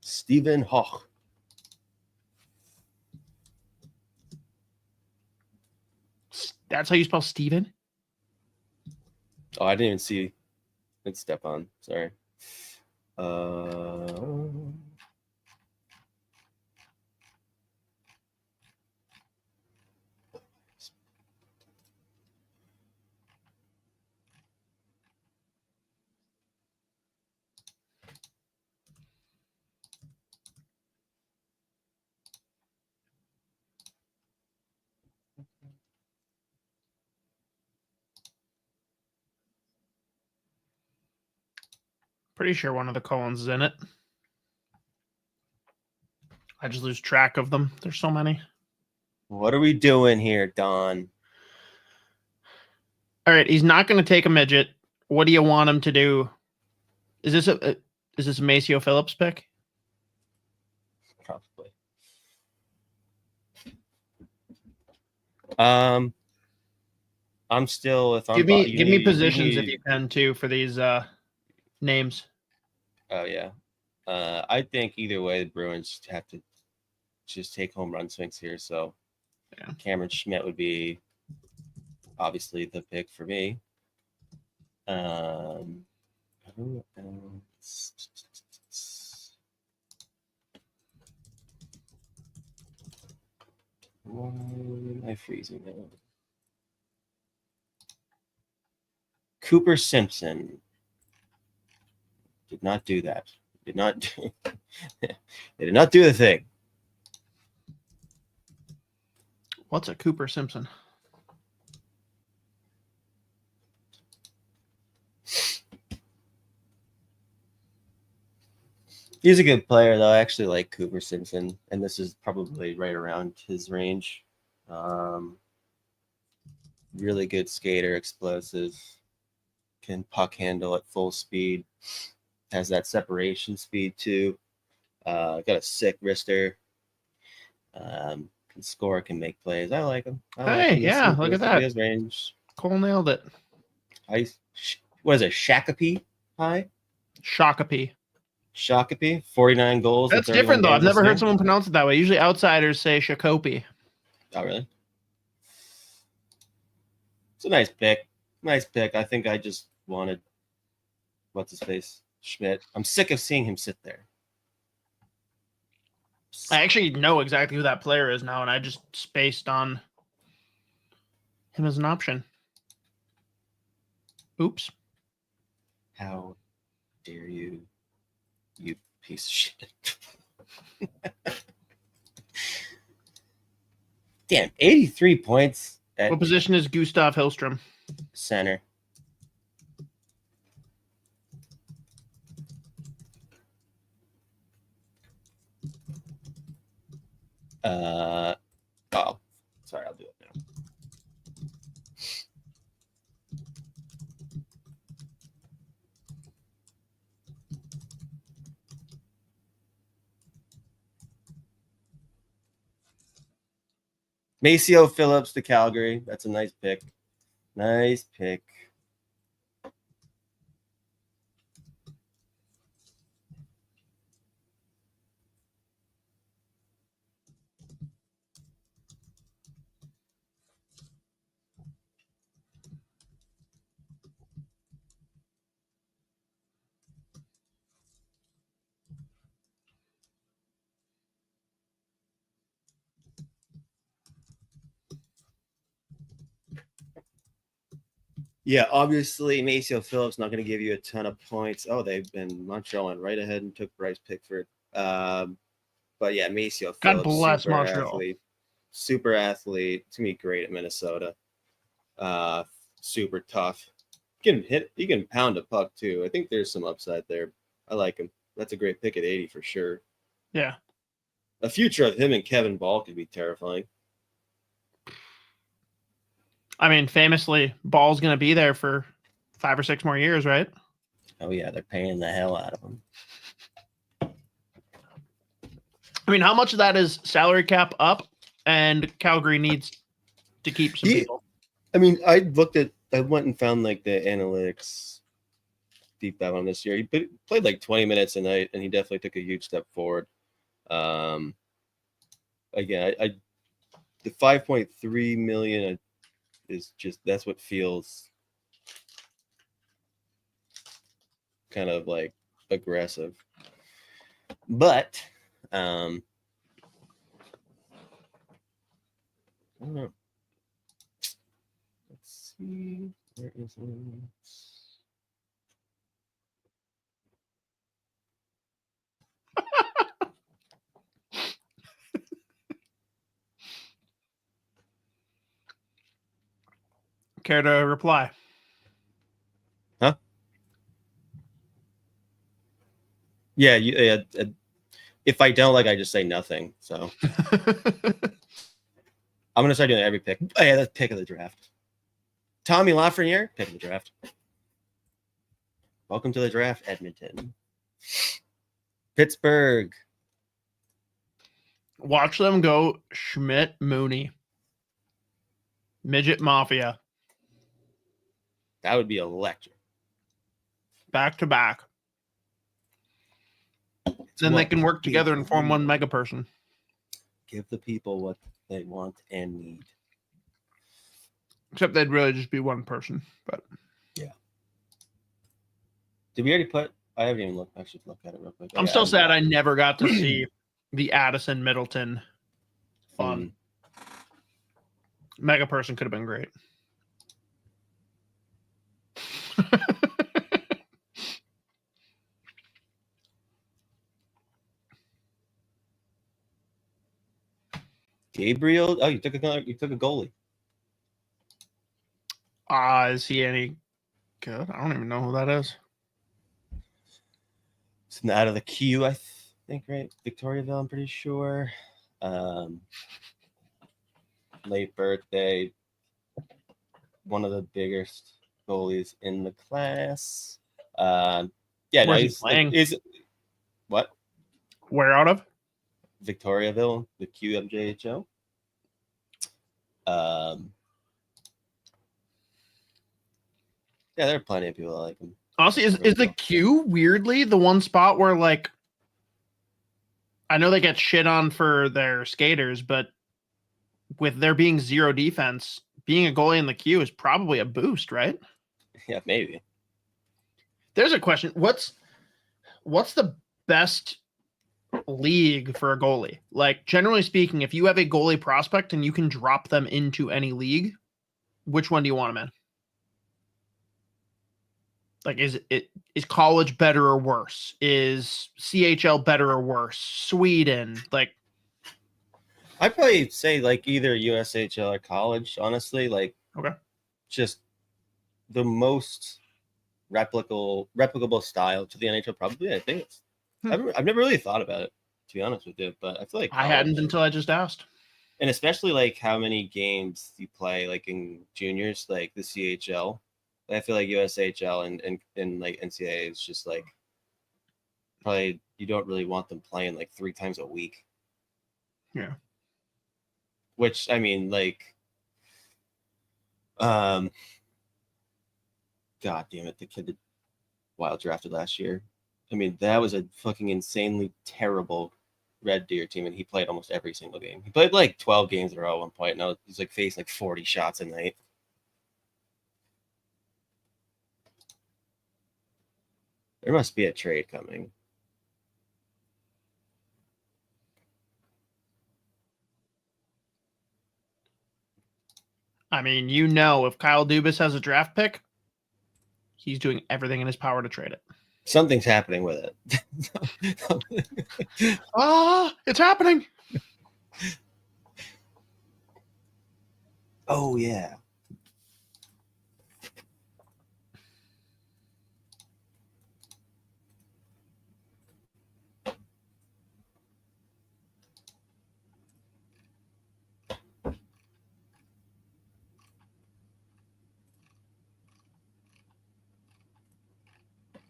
Stephen Hoch. That's how you spell Steven? Oh, I didn't even see. It's Stepan. Sorry. Pretty sure one of the colons is in it. I just lose track of them. There's so many. What are we doing here, Don? All right, he's not going to take a midget. What do you want him to do? Is this a Maceo Phillips pick? Probably. I'm still give me positions if you can too for these names. Oh yeah. I think either way the Bruins have to just take home run swings here. So yeah. Cameron Schmidt would be obviously the pick for me. Who else? Why am I freezing now? Cooper Simpson. Did not do that. Did not do they did not do the thing. What's a Cooper Simpson? He's a good player, though. I actually like Cooper Simpson, and this is probably right around his range. Really good skater, explosive, can puck handle at full speed, has that separation speed too. Got a sick wrister. Can score, can make plays. I like him. Yeah, look at that. His range. Cole nailed it. What is it? Shakopee high? Shakopee. Shakopee, 49 goals. That's different though. I've never heard someone pronounce it that way. Usually outsiders say Shakopee. Oh, really? It's a nice pick. Nice pick. I think I just wanted what's his face? Schmidt. I'm sick of seeing him sit there. I actually know exactly who that player is now, and I just spaced on him as an option. Oops. How dare you, you piece of shit. Damn, 83 points. What position is Gustav Hillstrom? Center. Oh, sorry, I'll do it now. Maceo Phillips to Calgary. That's a nice pick. Nice pick. Yeah, obviously Maceo Phillips not going to give you a ton of points. Oh, they've been Montreal went right ahead and took Bryce Pickford. But yeah, Maceo God Phillips, bless super Montreal. athlete, super athlete. It's gonna be great at Minnesota. Super tough. You can hit. You can pound a puck too. I think there's some upside there. I like him. That's a great pick at 80 for sure. Yeah. A future of him and Kevin Ball could be terrifying. I mean, famously, Ball's going to be there for 5 or 6 more years, right? Oh yeah, they're paying the hell out of him. I mean, how much of that is salary cap up and Calgary needs to keep some people? I mean, I went and found like the analytics deep dive on this year. He played like 20 minutes a night, and he definitely took a huge step forward. Again, the 5.3 million is just, that's what feels kind of like aggressive. But I don't know. Let's see. Where is it? Care to reply? Huh? Yeah, if I don't, like, I just say nothing. So I'm gonna start doing every pick. Oh, yeah, that's pick of the draft. Tommy Lafreniere, pick of the draft. Welcome to the draft, Edmonton. Pittsburgh. Watch them go Schmidt Mooney. Midget Mafia. That would be electric. Back to back. Then they can work together and form one mega person. Give the people what they want and need. Except they'd really just be one person. But yeah. Did we already put? I haven't even looked. I should look at it real quick. I'm still sad I never got to see the Addison Middleton fun. Mega person could have been great. Gabriel. Oh, you took a goalie. Is he any good? I don't even know who that is. It's out of the queue, I think, right? Victoriaville, I'm pretty sure. Late birthday. One of the biggest goalies in the class. Yeah, no, he's playing. What? Where out of? Victoriaville, the QMJHL. Yeah, there are plenty of people that like him. Honestly, is the Q weirdly the one spot where, like, I know they get shit on for their skaters, but with there being zero defense, being a goalie in the Q is probably a boost, right? Yeah, maybe. There's a question. What's the best league for a goalie? Like, generally speaking, if you have a goalie prospect and you can drop them into any league, which one do you want them in? Like, is college better or worse? Is CHL better or worse? Sweden, like, I'd probably say like either USHL or college, honestly. Like, okay, just the most replicable style to the NHL, probably. I think it's. I've never really thought about it. to be honest with you. But I feel like I hadn't until I just asked. And especially like how many games you play like in juniors, like the CHL. I feel like USHL and like NCAA is just like probably you don't really want them playing like 3 times a week. Yeah. Which I mean, like, God damn it, the kid that Wild drafted last year. I mean, that was a fucking insanely terrible Red Deer team, and he played almost every single game. He played like 12 games in a row at one point. Now he's like facing like 40 shots a night. There must be a trade coming. I mean, you know, if Kyle Dubas has a draft pick, he's doing everything in his power to trade it. Something's happening with it. It's happening. Oh, yeah.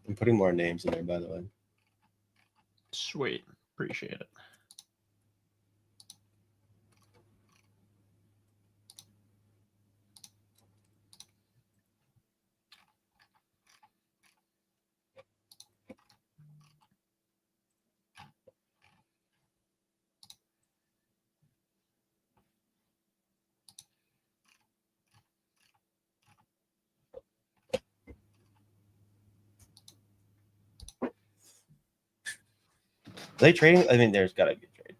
I'm putting more names in there, by the way. Sweet. Appreciate it. Are they trading? I mean, there's got to be a trade.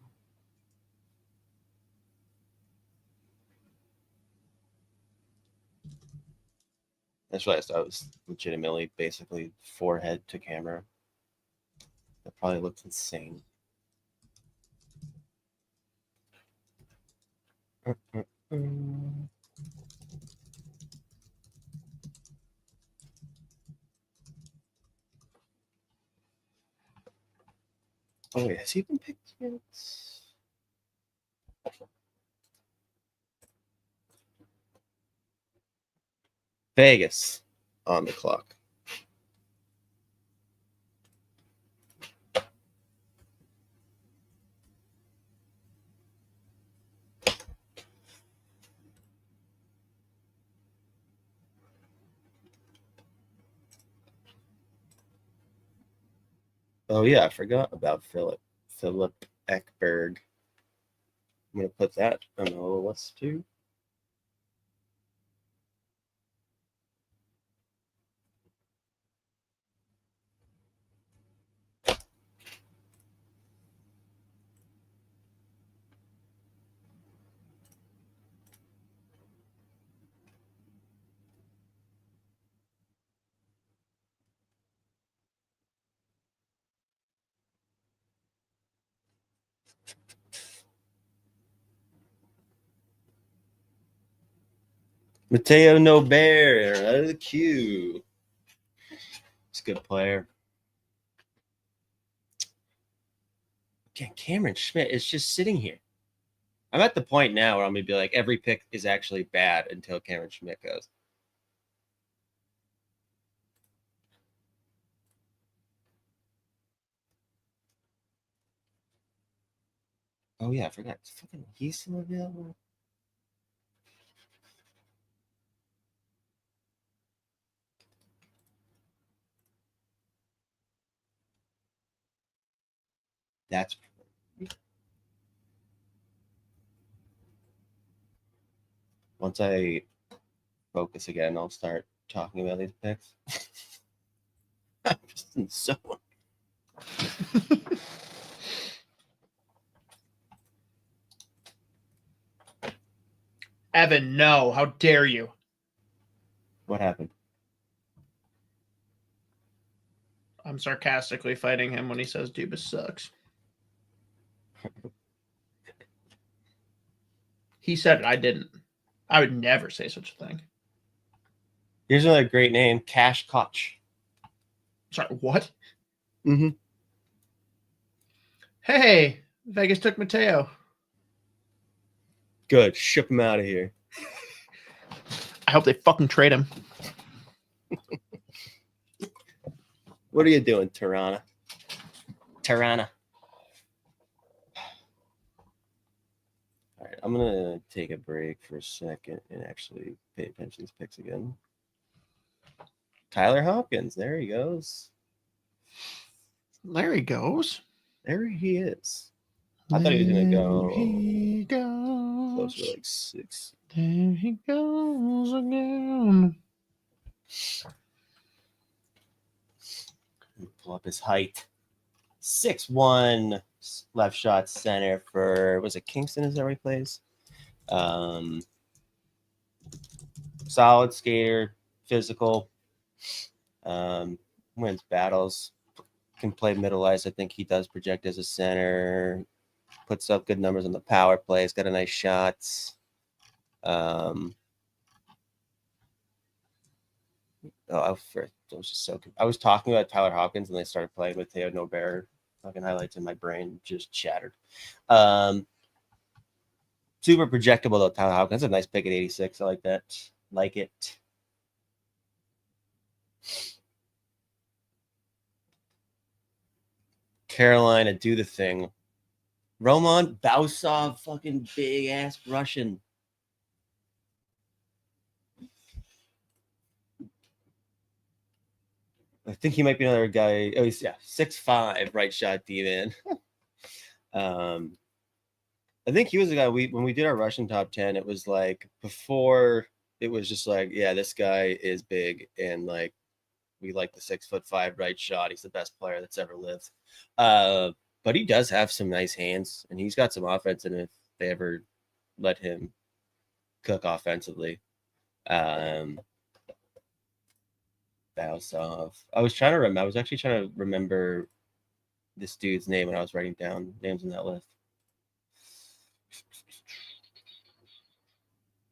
I just realized I was legitimately basically forehead to camera. That probably looked insane. Oh, wait, has he been picked yet? Vegas on the clock. Oh yeah, I forgot about Philip Ekberg. I'm gonna put that on the list too. Mateo Nobert out of the queue. He's a good player. Again, Cameron Schmidt is just sitting here. I'm at the point now where I'm gonna be like, every pick is actually bad until Cameron Schmidt goes. Oh yeah, I forgot. Fucking, he's still available. That's once I focus again, I'll start talking about these picks. I'm just in so. Evan, no. How dare you? What happened? I'm sarcastically fighting him when he says Dubas sucks. He said it. I didn't. I would never say such a thing. Here's another great name, Cash Koch. Sorry, what? Mm-hmm. Hey, Vegas took Mateo. Good. Ship him out of here. I hope they fucking trade him. What are you doing, Tirana? Tirana. All right, I'm gonna take a break for a second and actually pay attention to these picks again. Tyler Hopkins, there he goes. There he goes. There he is. I thought he was gonna go. He goes. Closer to like 6. There he goes again. Pull up his height. 6'1", left shot center for, was it Kingston? Is that where he plays? Solid skater, physical, wins battles, can play middle ice. I think he does project as a center, puts up good numbers on the power play. He's got a nice shot. I was just so. I was talking about Tyler Hopkins and they started playing with Theo Nobert. Fucking highlights in my brain just shattered. Super projectable though. Tyler Hopkins, a nice pick at 86. I like that. Like it. Carolina, do the thing. Roman Bausov, fucking big ass Russian. I think he might be another guy. Oh, he's 6'5", right shot D-man. I think he was the guy when we did our Russian top 10, it was like before it was just like, yeah, this guy is big and like we like the 6'5" right shot. He's the best player that's ever lived. But he does have some nice hands and he's got some offense in it if they ever let him cook offensively. Bausov. I was actually trying to remember this dude's name when I was writing down names in that list.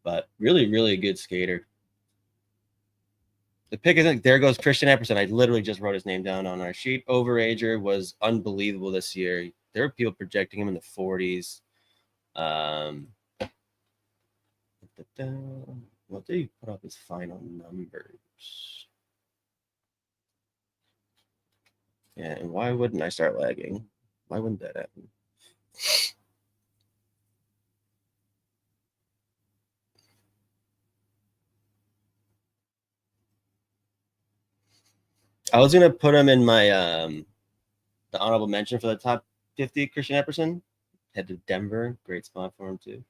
But really, really good skater. The pick, I think, there goes Christian Epperson. I literally just wrote his name down on our sheet. Overager was unbelievable this year. There were people projecting him in the 40s. What did he put up his final numbers? Yeah, and why wouldn't I start lagging? Why wouldn't that happen? I was gonna put him in my the honorable mention for the top 50. Christian Epperson head to Denver, great spot for him too.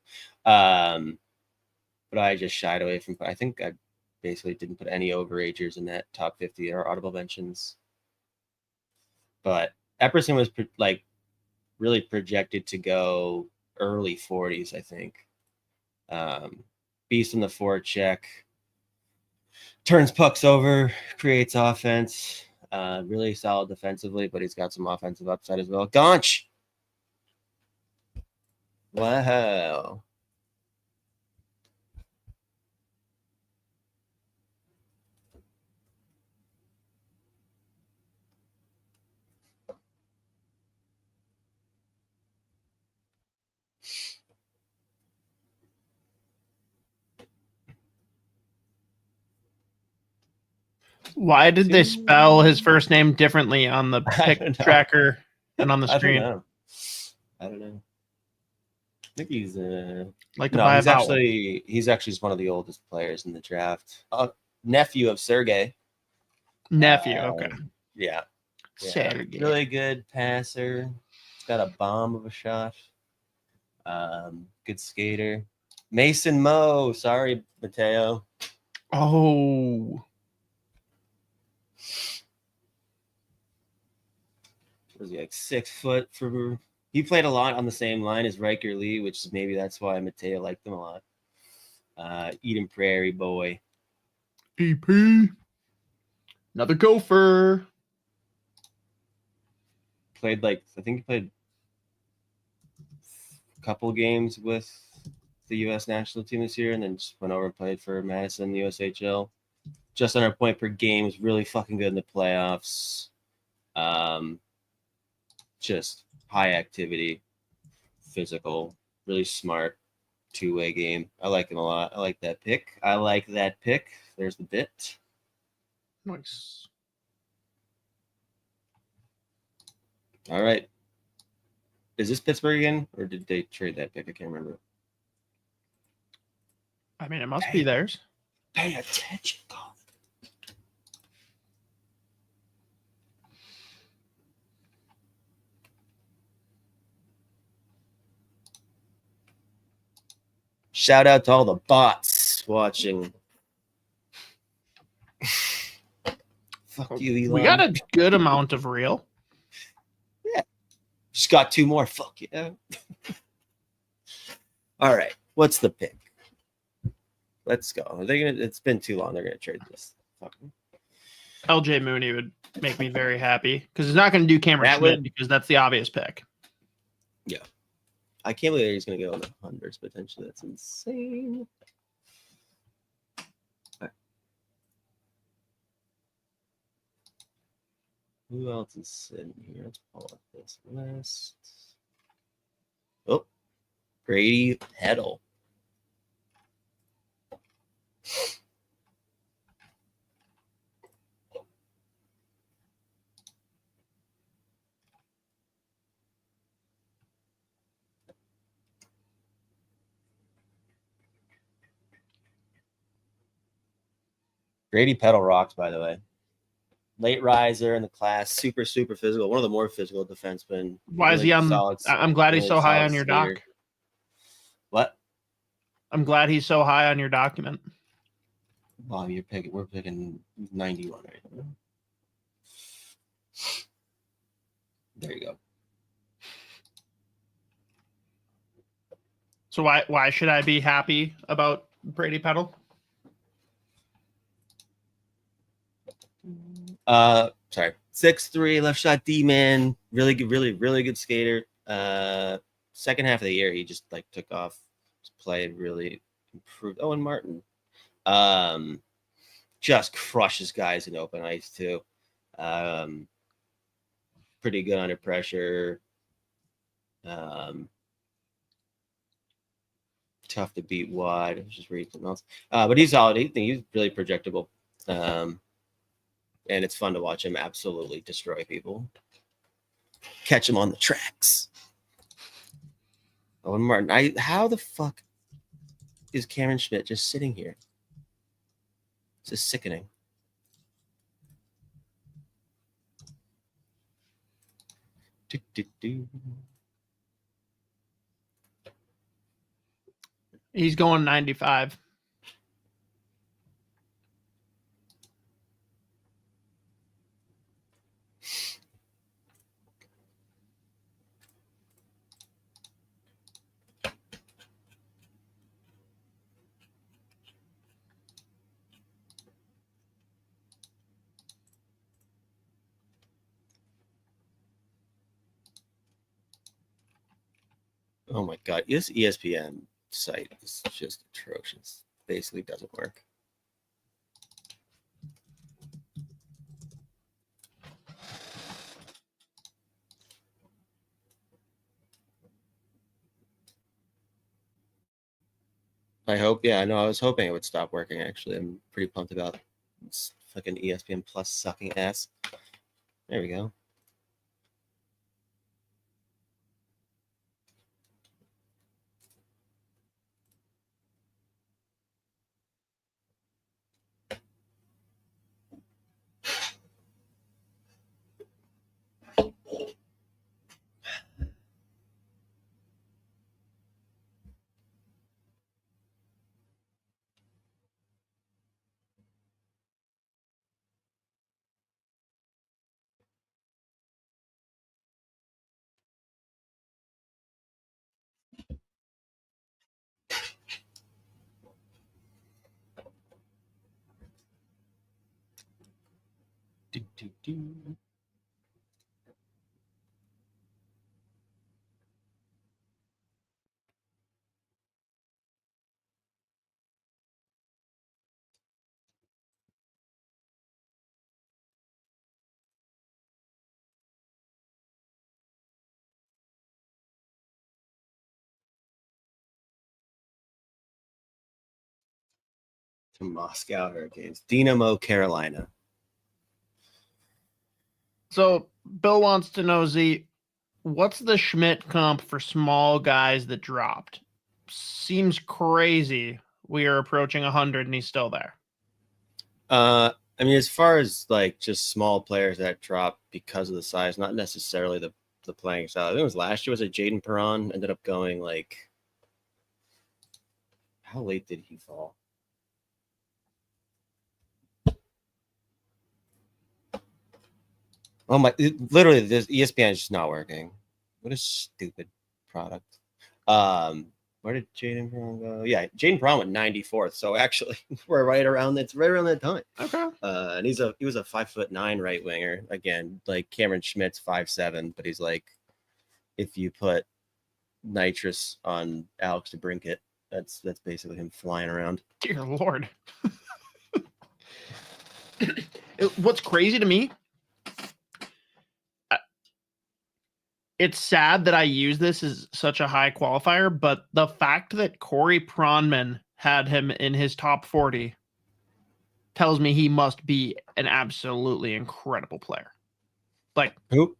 But I just shied away from. I think I basically didn't put any overagers in that top 50 or audible mentions. But Epperson was like really projected to go early 40s, I think. Beast in the forecheck, turns pucks over, creates offense. Really solid defensively, but he's got some offensive upside as well. Gaunch. Wow. Why did they spell his first name differently on the pick tracker and on the screen? I don't know. I think he's like no, he's actually just one of the oldest players in the draft. Nephew of Sergey. Nephew, okay. Yeah. Sergey. Really good passer. He's got a bomb of a shot. Good skater. Mason Moe. Sorry, Mateo. Oh. Was he like 6 foot for? He played a lot on the same line as Riker Lee, which is maybe that's why Mateo liked him a lot. Eden Prairie boy. EP. Another gopher. I think he played a couple games with the U.S. national team this year, and then just went over and played for Madison USHL. Just under a point per game, was really fucking good in the playoffs. Just high activity, physical, really smart, two-way game. I like him a lot. I like that pick. There's the bit. Nice. All right. Is this Pittsburgh again, or did they trade that pick? I can't remember. I mean, it must be theirs. Pay attention, God. Shout out to all the bots watching. Fuck you, Elon. We got a good amount of real. Yeah. Just got 2 more. Fuck yeah. All right. What's the pick? Let's go. Are they gonna? It's been too long. They're gonna trade this. Fucking. LJ Mooney would make me very happy because he's not going to do Cameron Schmidt because that's the obvious pick. Yeah. I can't believe he's going to go in the hundreds potentially. That's insane. Right. Who else is sitting here? Let's pull up this list. Oh, Brady Peddle. Brady Peddle rocks, by the way. Late riser in the class, super physical. One of the more physical defensemen. Why is he on? I'm glad he's so high on your doc. What? I'm glad he's so high on your document. Bob, we're picking 91 right now. There you go. So why should I be happy about Brady Peddle? Sorry. 6'3", left shot D-man. Really good skater. Second half of the year, he just like took off. Played really improved. Oh, and Martin. Just crushes guys in open ice too. Pretty good under pressure. Tough to beat wide. I was just reading something else. But he's solid. He's really projectable. And it's fun to watch him absolutely destroy people. Catch him on the tracks. Oh, and Martin. How the fuck is Cameron Schmidt just sitting here? This is sickening. He's going 95. Oh my God. This ESPN site is just atrocious. Basically doesn't work. I hope. Yeah, I know. I was hoping it would stop working, actually. I'm pretty pumped about this fucking ESPN Plus sucking ass. There we go. Do. to Moscow Hurricanes. Dynamo Carolina. So Bill wants to know, Z, what's the Schmidt comp for small guys that dropped? Seems crazy. We are approaching 100 and he's still there. I mean, as far as like just small players that drop because of the size, not necessarily the playing style. I think it was last year. Was it Jaden Perron ended up going like? How late did he fall? Oh my! Literally, this ESPN is just not working. What a stupid product. Where did Jaden Perron go? Yeah, Jaden Perron went 94th. So actually, we're right around that time. Okay. And he was a 5'9" right winger. Again, like Cameron Schmidt's 5'7", but he's like, if you put nitrous on Alex DeBrincat, that's basically him flying around. Dear Lord. What's crazy to me, it's sad that I use this as such a high qualifier, but the fact that Corey Pronman had him in his top 40 tells me he must be an absolutely incredible player. Like who?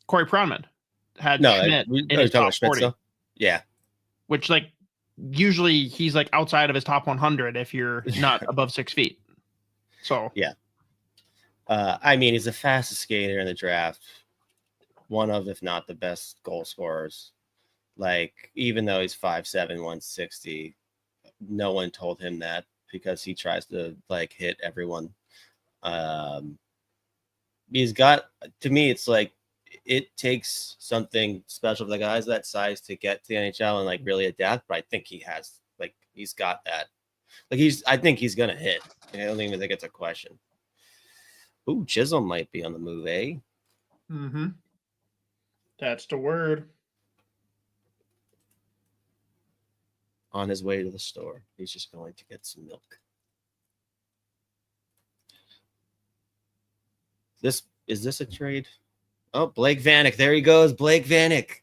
Corey Pronman had Schmidt in his top 40. Still? Yeah. Which, like, usually he's like outside of his top 100 if you're not above 6 feet. So yeah. I mean, he's the fastest skater in the draft. One of, if not the best goal scorers. Like, even though he's 5'7", 160, no one told him that because he tries to like hit everyone. He's got, to me, it's like it takes something special for the guys that size to get to the NHL and like really adapt. But I think he has, like, he's got that. Like I think he's gonna hit. I don't even think it's a question. Ooh, Chisholm might be on the move, eh? Mm-hmm. That's the word. On his way to the store. He's just going to get some milk. Is this a trade? Oh, Blake Vanek. There he goes. Blake Vanek.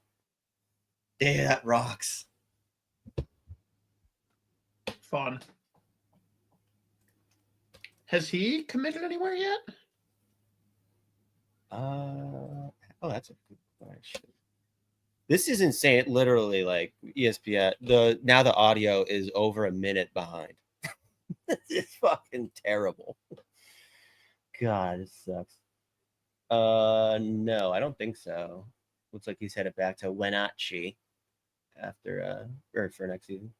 Yeah, that rocks. Fun. Has he committed anywhere yet? Oh, that's a good question. This is insane. Literally, like ESPN, now the audio is over a minute behind. This is fucking terrible. God, this sucks. No, I don't think so. Looks like he's headed back to Wenatchee after or for next season.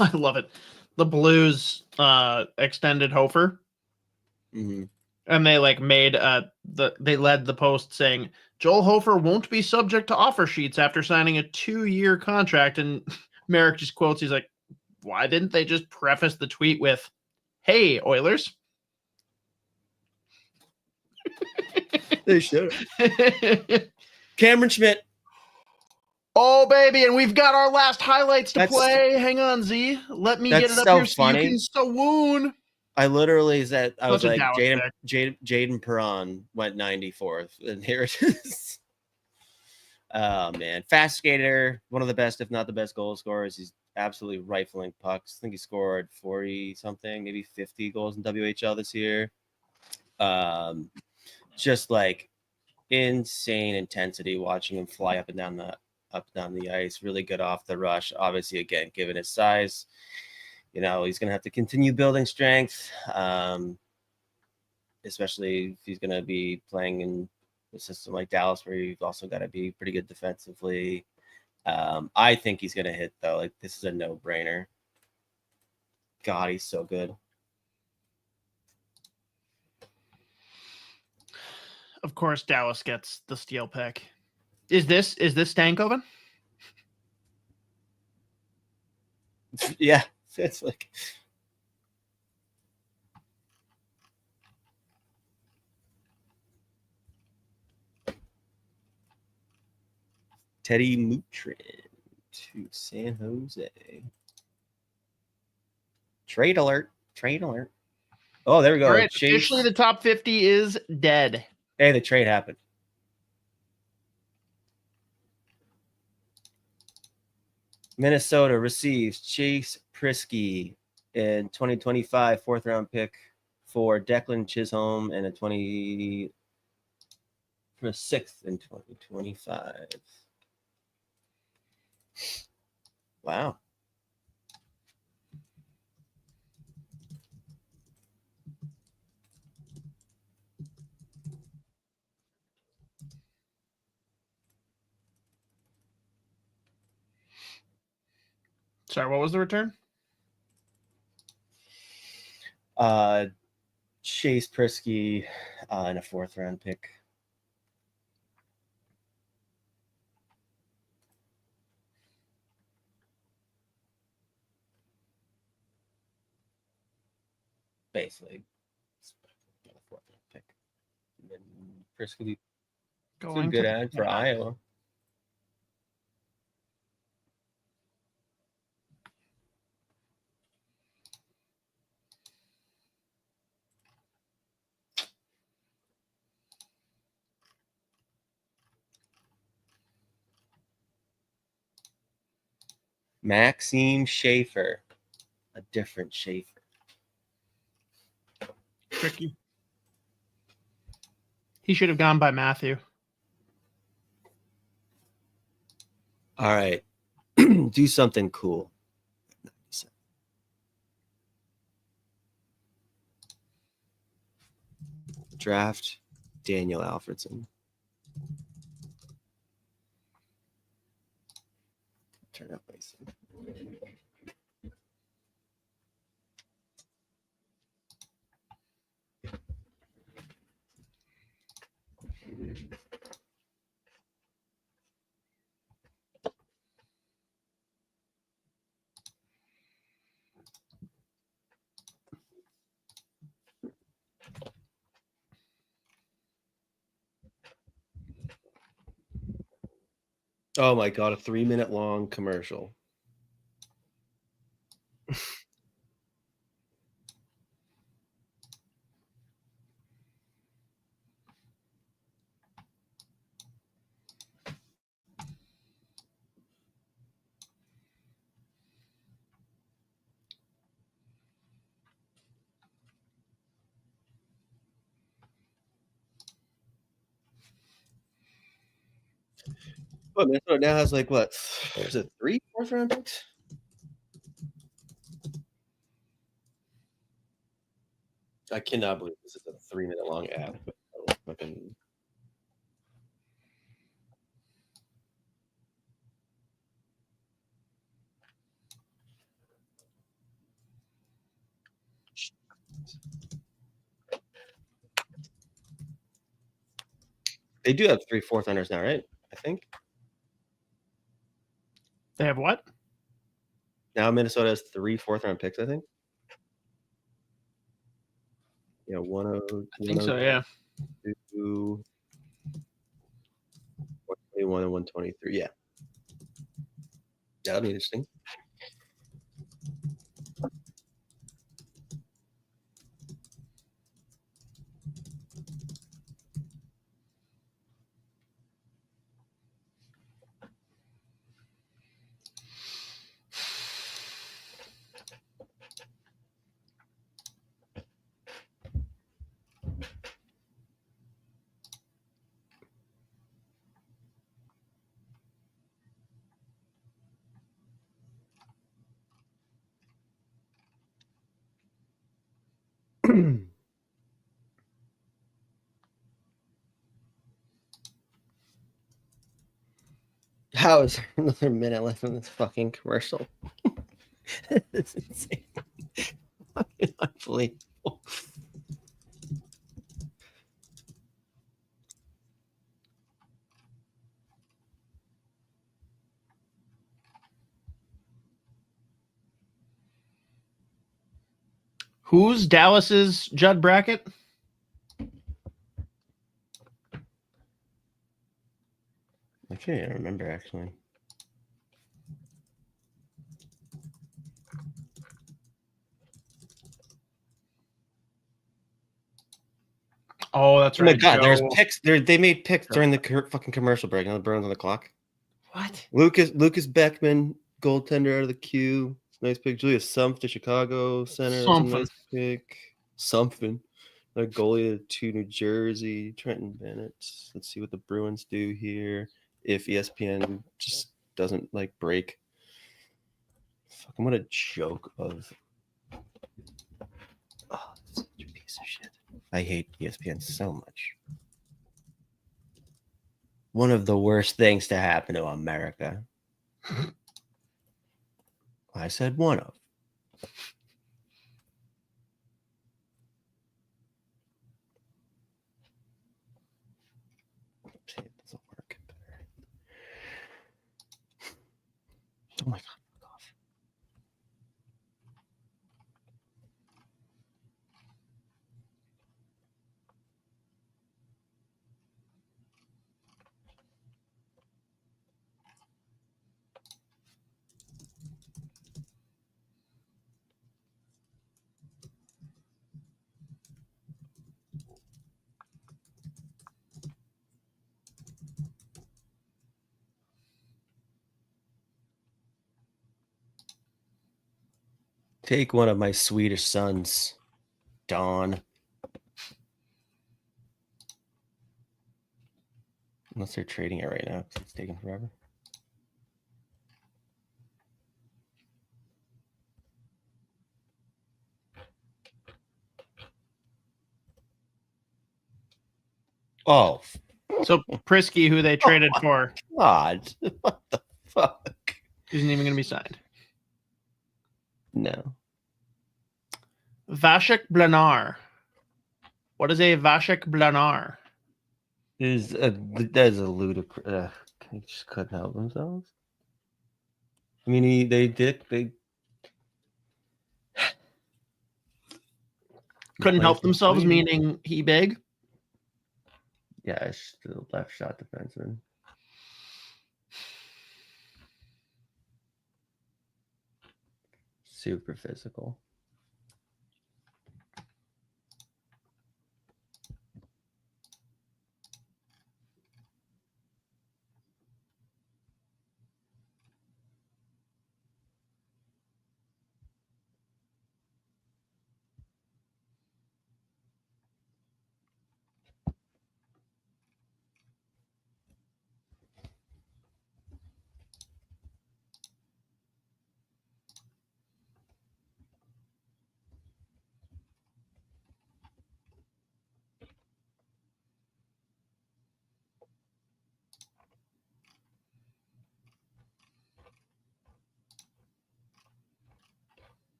I love it. The Blues extended Hofer. Mm-hmm. And they like made they led the post saying Joel Hofer won't be subject to offer sheets after signing a 2-year contract. And Merrick just quotes, he's like, why didn't they just preface the tweet with, hey, Oilers? They should. Cameron Schmidt. Oh, baby, and we've got our last highlights to play. Hang on, Z. Let me get it up so here funny. So you can swoon. I literally said, I was like, Jaden Perron went 94th, and here it is. Oh, man. Fast skater, one of the best, if not the best goal scorers. He's absolutely rifling pucks. I think he scored 40-something, maybe 50 goals in WHL this year. Just like insane intensity watching him fly up and down the ice. Really good off the rush. Obviously, again, given his size, you know, he's going to have to continue building strength, especially if he's going to be playing in a system like Dallas, where you've also got to be pretty good defensively. I think he's going to hit, though. Like, this is a no-brainer. God, he's so good. Of course, Dallas gets the steal pick. Is this Stankoven? Yeah, it's like Teddy Mutrin to San Jose. Trade alert. Trade alert. Oh, there we go. All right, officially the top 50 is dead. Hey, the trade happened. Minnesota receives Chase Prisky in 2025 4th round pick for Declan Chisholm and a 26th in 2025. Wow. Sorry, what was the return? Chase Prisky and a 4th round pick. Basically, a 4th round pick. And then Prisky, it's a good ad for Iowa. Maxime Schaefer, a different Schaefer. Tricky. He should have gone by Matthew. All right. Do something cool. Draft Daniel Alfredson. Turn up Mason. Oh my God, a 3-minute long commercial. Oh, Minnesota now has like what? Is it 3 4th round picks? I cannot believe this is a 3-minute long ad. Fucking... They do have 3 4th rounders now, right? I think. They have what? Now Minnesota has 3 4th round picks, I think. Yeah, 102. I think so, yeah. 121 and 123. Yeah. That'll be interesting. How is there another minute left in this fucking commercial? It's insane. Fucking unbelievable. Who's Dallas's Judd Brackett? I can't even remember actually. Oh, that's Oh my right. God, there's Joe. picks. They made picks during the fucking commercial break. Now the Bruins on the clock. What? Lucas Beckman, Goaltender out of the queue. Nice pick. Julius Sumpf to Chicago center. That's a Something. nice pick. Something. A goalie to New Jersey. Trenton Bennett. Let's see what the Bruins do here. If ESPN just doesn't like break. Fucking what a joke of. Oh, such a piece of shit. I hate ESPN so much. One of the worst things to happen to America. I said one of. See, it doesn't work. Oh my god. Fuck off. Take one of my Swedish sons, Don. Unless they're trading it right now because it's taking forever. Oh, So Prisky, who they traded for, God. What the fuck? isn't even going to be signed. No. Vasek Blanar. What is a Vasek Blanar? There's a ludicrous. They just couldn't help themselves. I mean, they Couldn't help themselves, meaning he big. Yeah, it's the left shot defenseman. Super physical.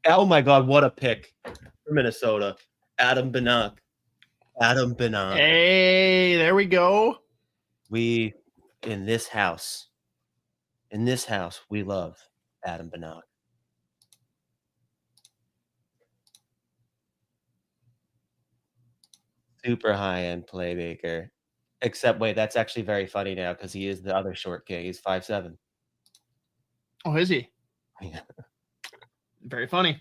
Oh my God, what a pick for Minnesota. Adam Bannock. Adam Bannock. Hey, there we go. We, in this house, we love Adam Bannock. Super high-end playmaker. Except, wait, that's actually very funny now because he is the other short king. He's 5'7". Oh, is he? Yeah. Very funny.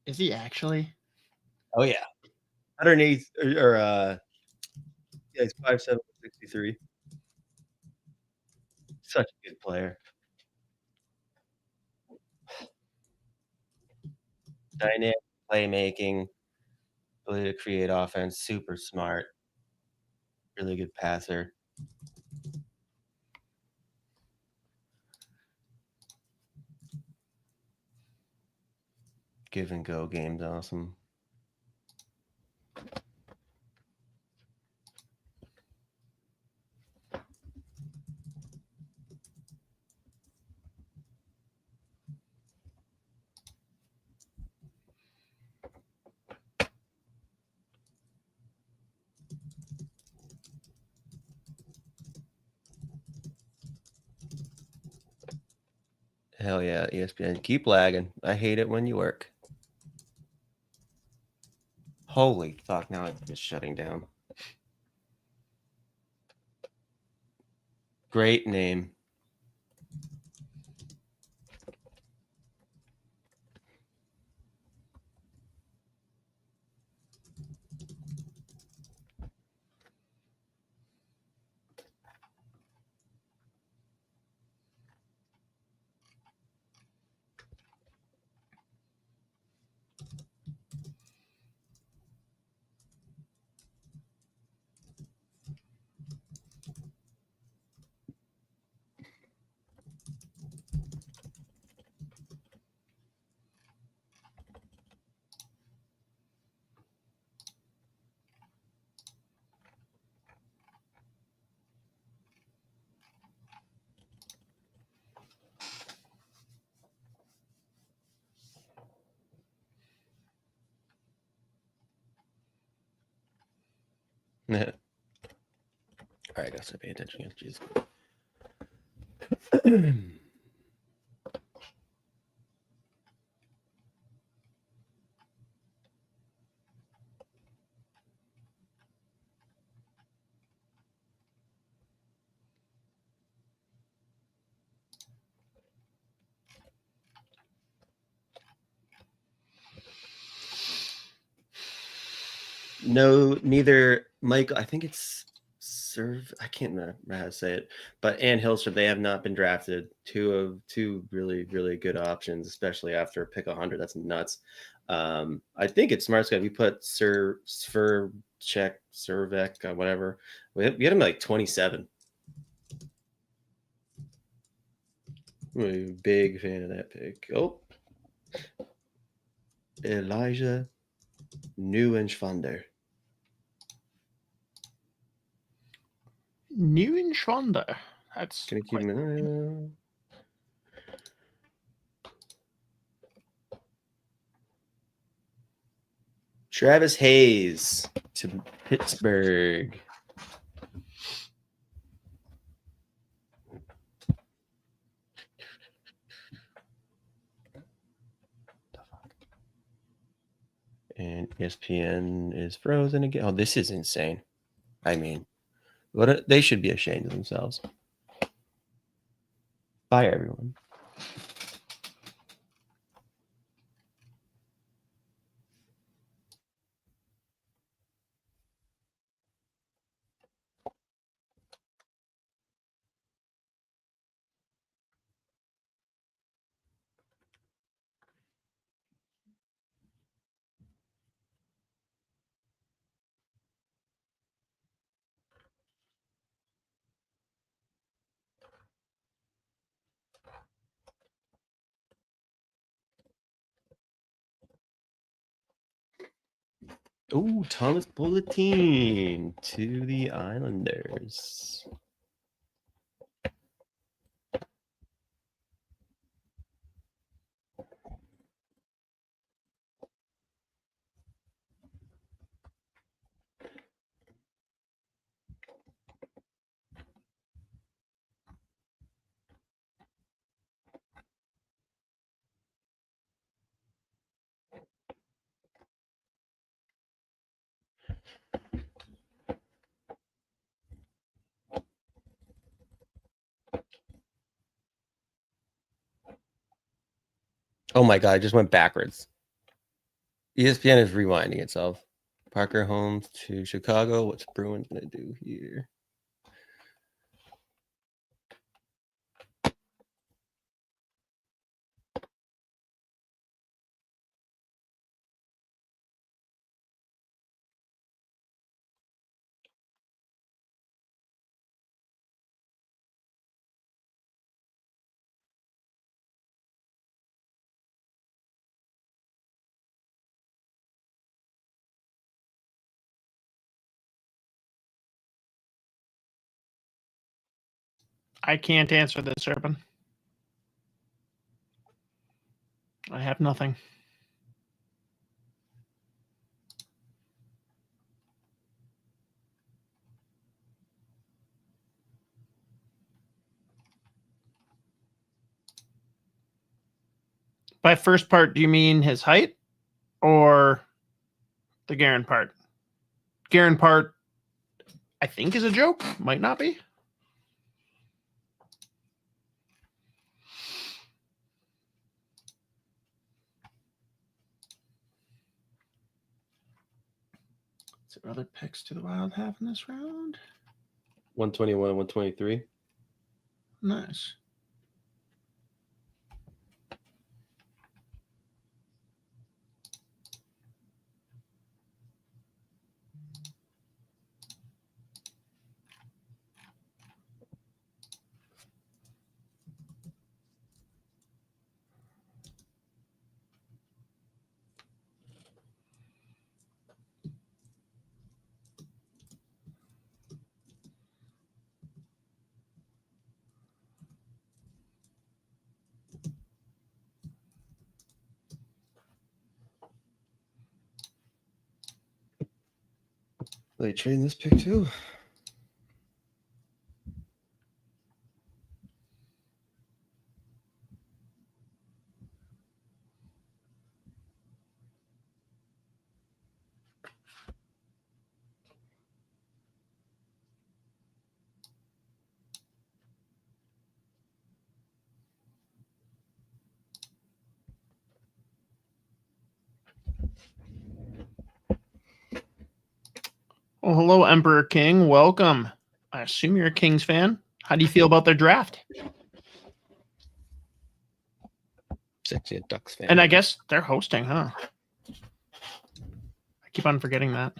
Is he actually? Oh, yeah. 108 yeah, he's 5'7", 63. Such a good player. Dynamic playmaking, ability to create offense, super smart, really good passer. Give and go game's awesome. Hell yeah, ESPN. Keep lagging. I hate it when you work. Holy fuck, now it's just shutting down. Great name. All right, I gotta start paying attention. Jeez. No, neither Michael. I think it's I can't remember how to say it, but and Hillstrop, they have not been drafted. Two really, really good options, especially after pick 100. That's nuts. I think it's smart. We put Sverchek, whatever. We had him like 27. I'm a big fan of that pick. Oh, Elijah Neuenschwander. Neuenschwander. That's. Can I keep him? Travis Hayes to Pittsburgh. And ESPN is frozen again. Oh, this is insane. I mean, they should be ashamed of themselves. Bye, everyone. Oh, Thomas Bulletin to the Islanders. Oh my God, I just went backwards. ESPN is rewinding itself. Parker Holmes to Chicago. What's Bruins going to do here? I can't answer this, Urban. I have nothing. By first part, do you mean his height or the Guerin part? Guerin part, I think, is a joke. Might not be. there other picks do the Wild have in this round? 121 and 123. Nice. Are they trading this pick too? Well, hello, Emperor King. Welcome. I assume you're a Kings fan. How do you feel about their draft? It's actually a Ducks fan. And I guess they're hosting, huh? I keep on forgetting that.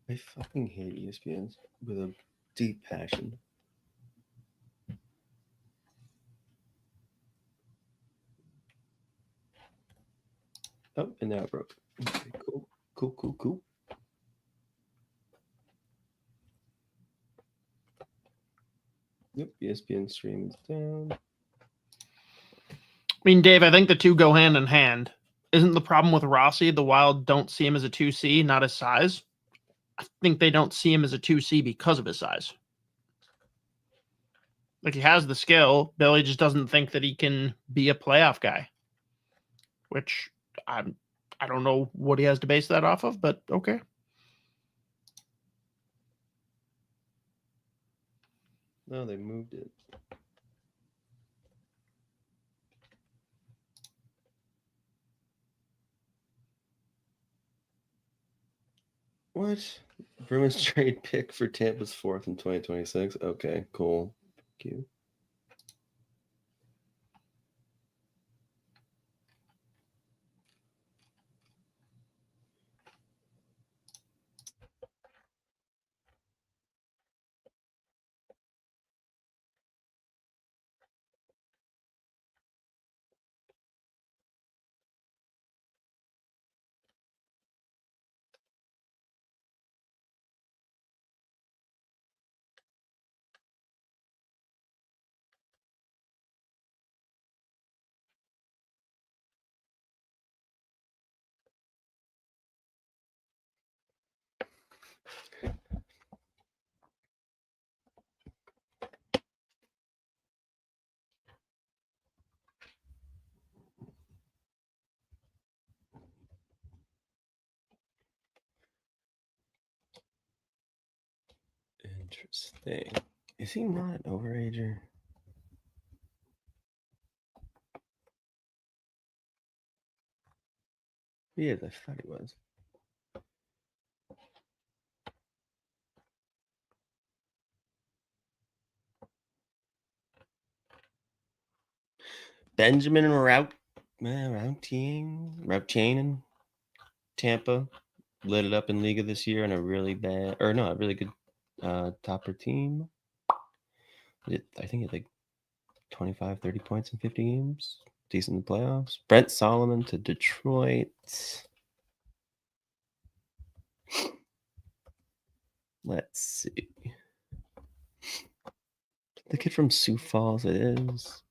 I fucking hate ESPNs with a deep passion. Oh, and now it broke. Okay, cool. Yep, ESPN stream is down. I mean, Dave, I think the two go hand in hand. Isn't the problem with Rossi the Wild don't see him as a 2C, not his size? I think they don't see him as a 2C because of his size. Like, he has the skill. Billy just doesn't think that he can be a playoff guy, which I don't know what he has to base that off of, but okay. No, they moved it. What? Bruins trade pick for Tampa's 4th in 2026. Okay, cool. Thank you. Interesting. Is he not an overager? He is. I thought he was. Benjamin Routine in Tampa lit it up in Liga this year on a really good topper team. I think it's like 25, 30 points in 50 games. Decent in the playoffs. Brent Solomon to Detroit. Let's see. The kid from Sioux Falls, it is.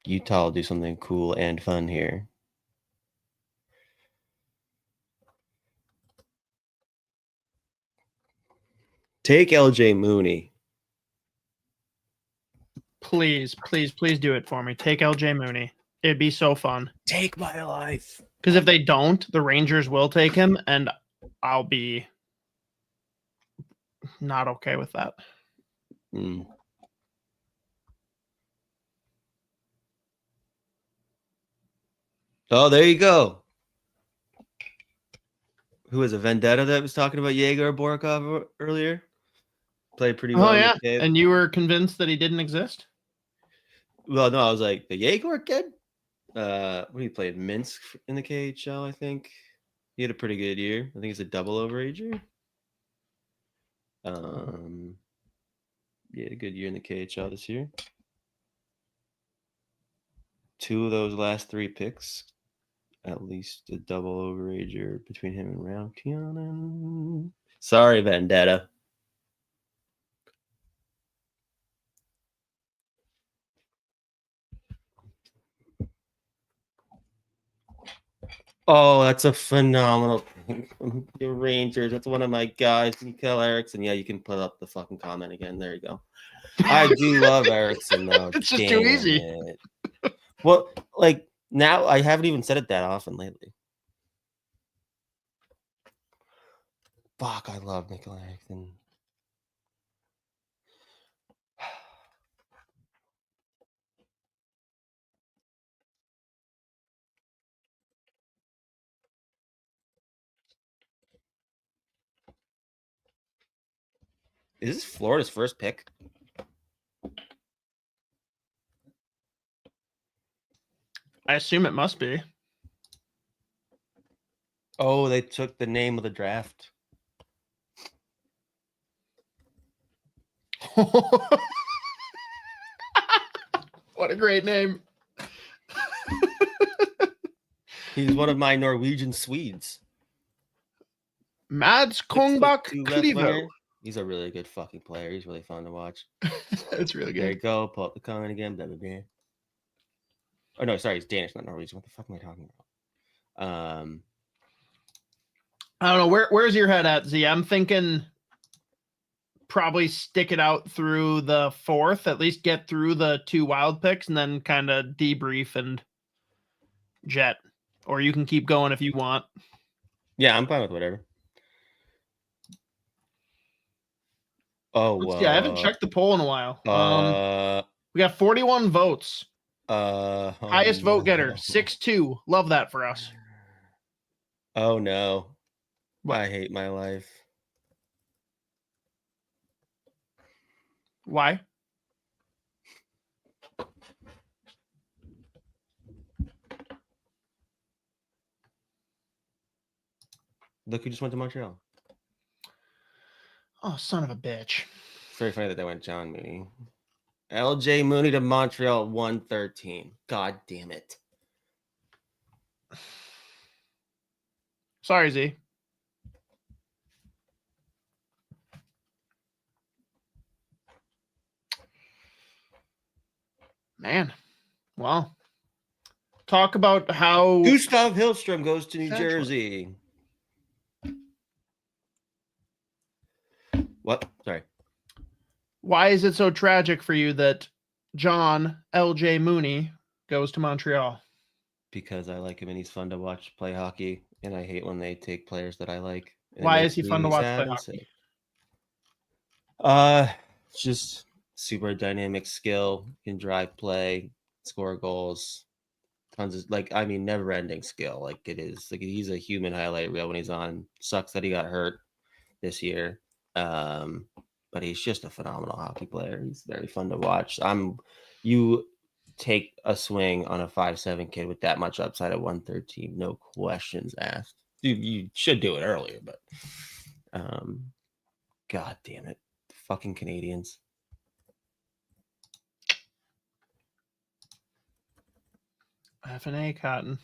Utah will do something cool and fun here. Take LJ Mooney. Please, please, please do it for me. Take LJ Mooney. It'd be so fun. Take my life. Because if they don't, the Rangers will take him, and I'll be not okay with that. Oh, there you go. Who was a Vendetta that was talking about Yegor Borkov earlier? Played pretty well. Oh, yeah. And you were convinced that he didn't exist? Well, no, I was like, the Yegor kid? What he played? Minsk in the KHL, I think. He had a pretty good year. I think he's a double overager. Yeah, a good year in the KHL this year. 2 of those last 3 picks, at least a double overager between him and Raukkonen. Sorry, Vendetta. Oh, that's a phenomenal thing from the Rangers. That's one of my guys, Mikael Eriksson. Yeah, you can put up the fucking comment again. There you go. I do love Eriksson, though. It's just too easy. Well, like, now I haven't even said it that often lately. Fuck, I love Mikael Eriksson. Is this Florida's first pick? I assume it must be. Oh, they took the name of the draft. What a great name. He's one of my Norwegian Swedes. Mads Kongbak Klivo. He's a really good fucking player. He's really fun to watch. It's really good. There you go. Pull up the comment again. Blah, blah, blah. Oh, no, sorry. He's Danish, not Norwegian. What the fuck am I talking about? I don't know. Where's your head at, Z? I'm thinking probably stick it out through the 4th, at least get through the 2 wild picks, and then kind of debrief and jet. Or you can keep going if you want. Yeah, I'm fine with whatever. Oh, I haven't checked the poll in a while. We got 41 votes. Highest vote getter, 6-2. Love that for us. Oh, no. I hate my life. Why? Look who just went to Montreal. Oh, son of a bitch. It's very funny that they went John Mooney. LJ Mooney to Montreal, 113. God damn it. Sorry, Z. Man. Well, talk about how Gustav Hillstrom goes to New Jersey. What? Sorry. Why is it so tragic for you that John LJ Mooney goes to Montreal? Because I like him and he's fun to watch play hockey, and I hate when they take players that I like. Why is he fun to watch play hockey? Just super dynamic skill, can drive play, score goals, tons of never ending skill. Like it is like he's a human highlight reel when he's on. Sucks that he got hurt this year. But he's just a phenomenal hockey player. He's very fun to watch. You take a swing on a 5'7" kid with that much upside at 113, no questions asked. You should do it earlier, but God damn it, fucking Canadians. F&A cotton.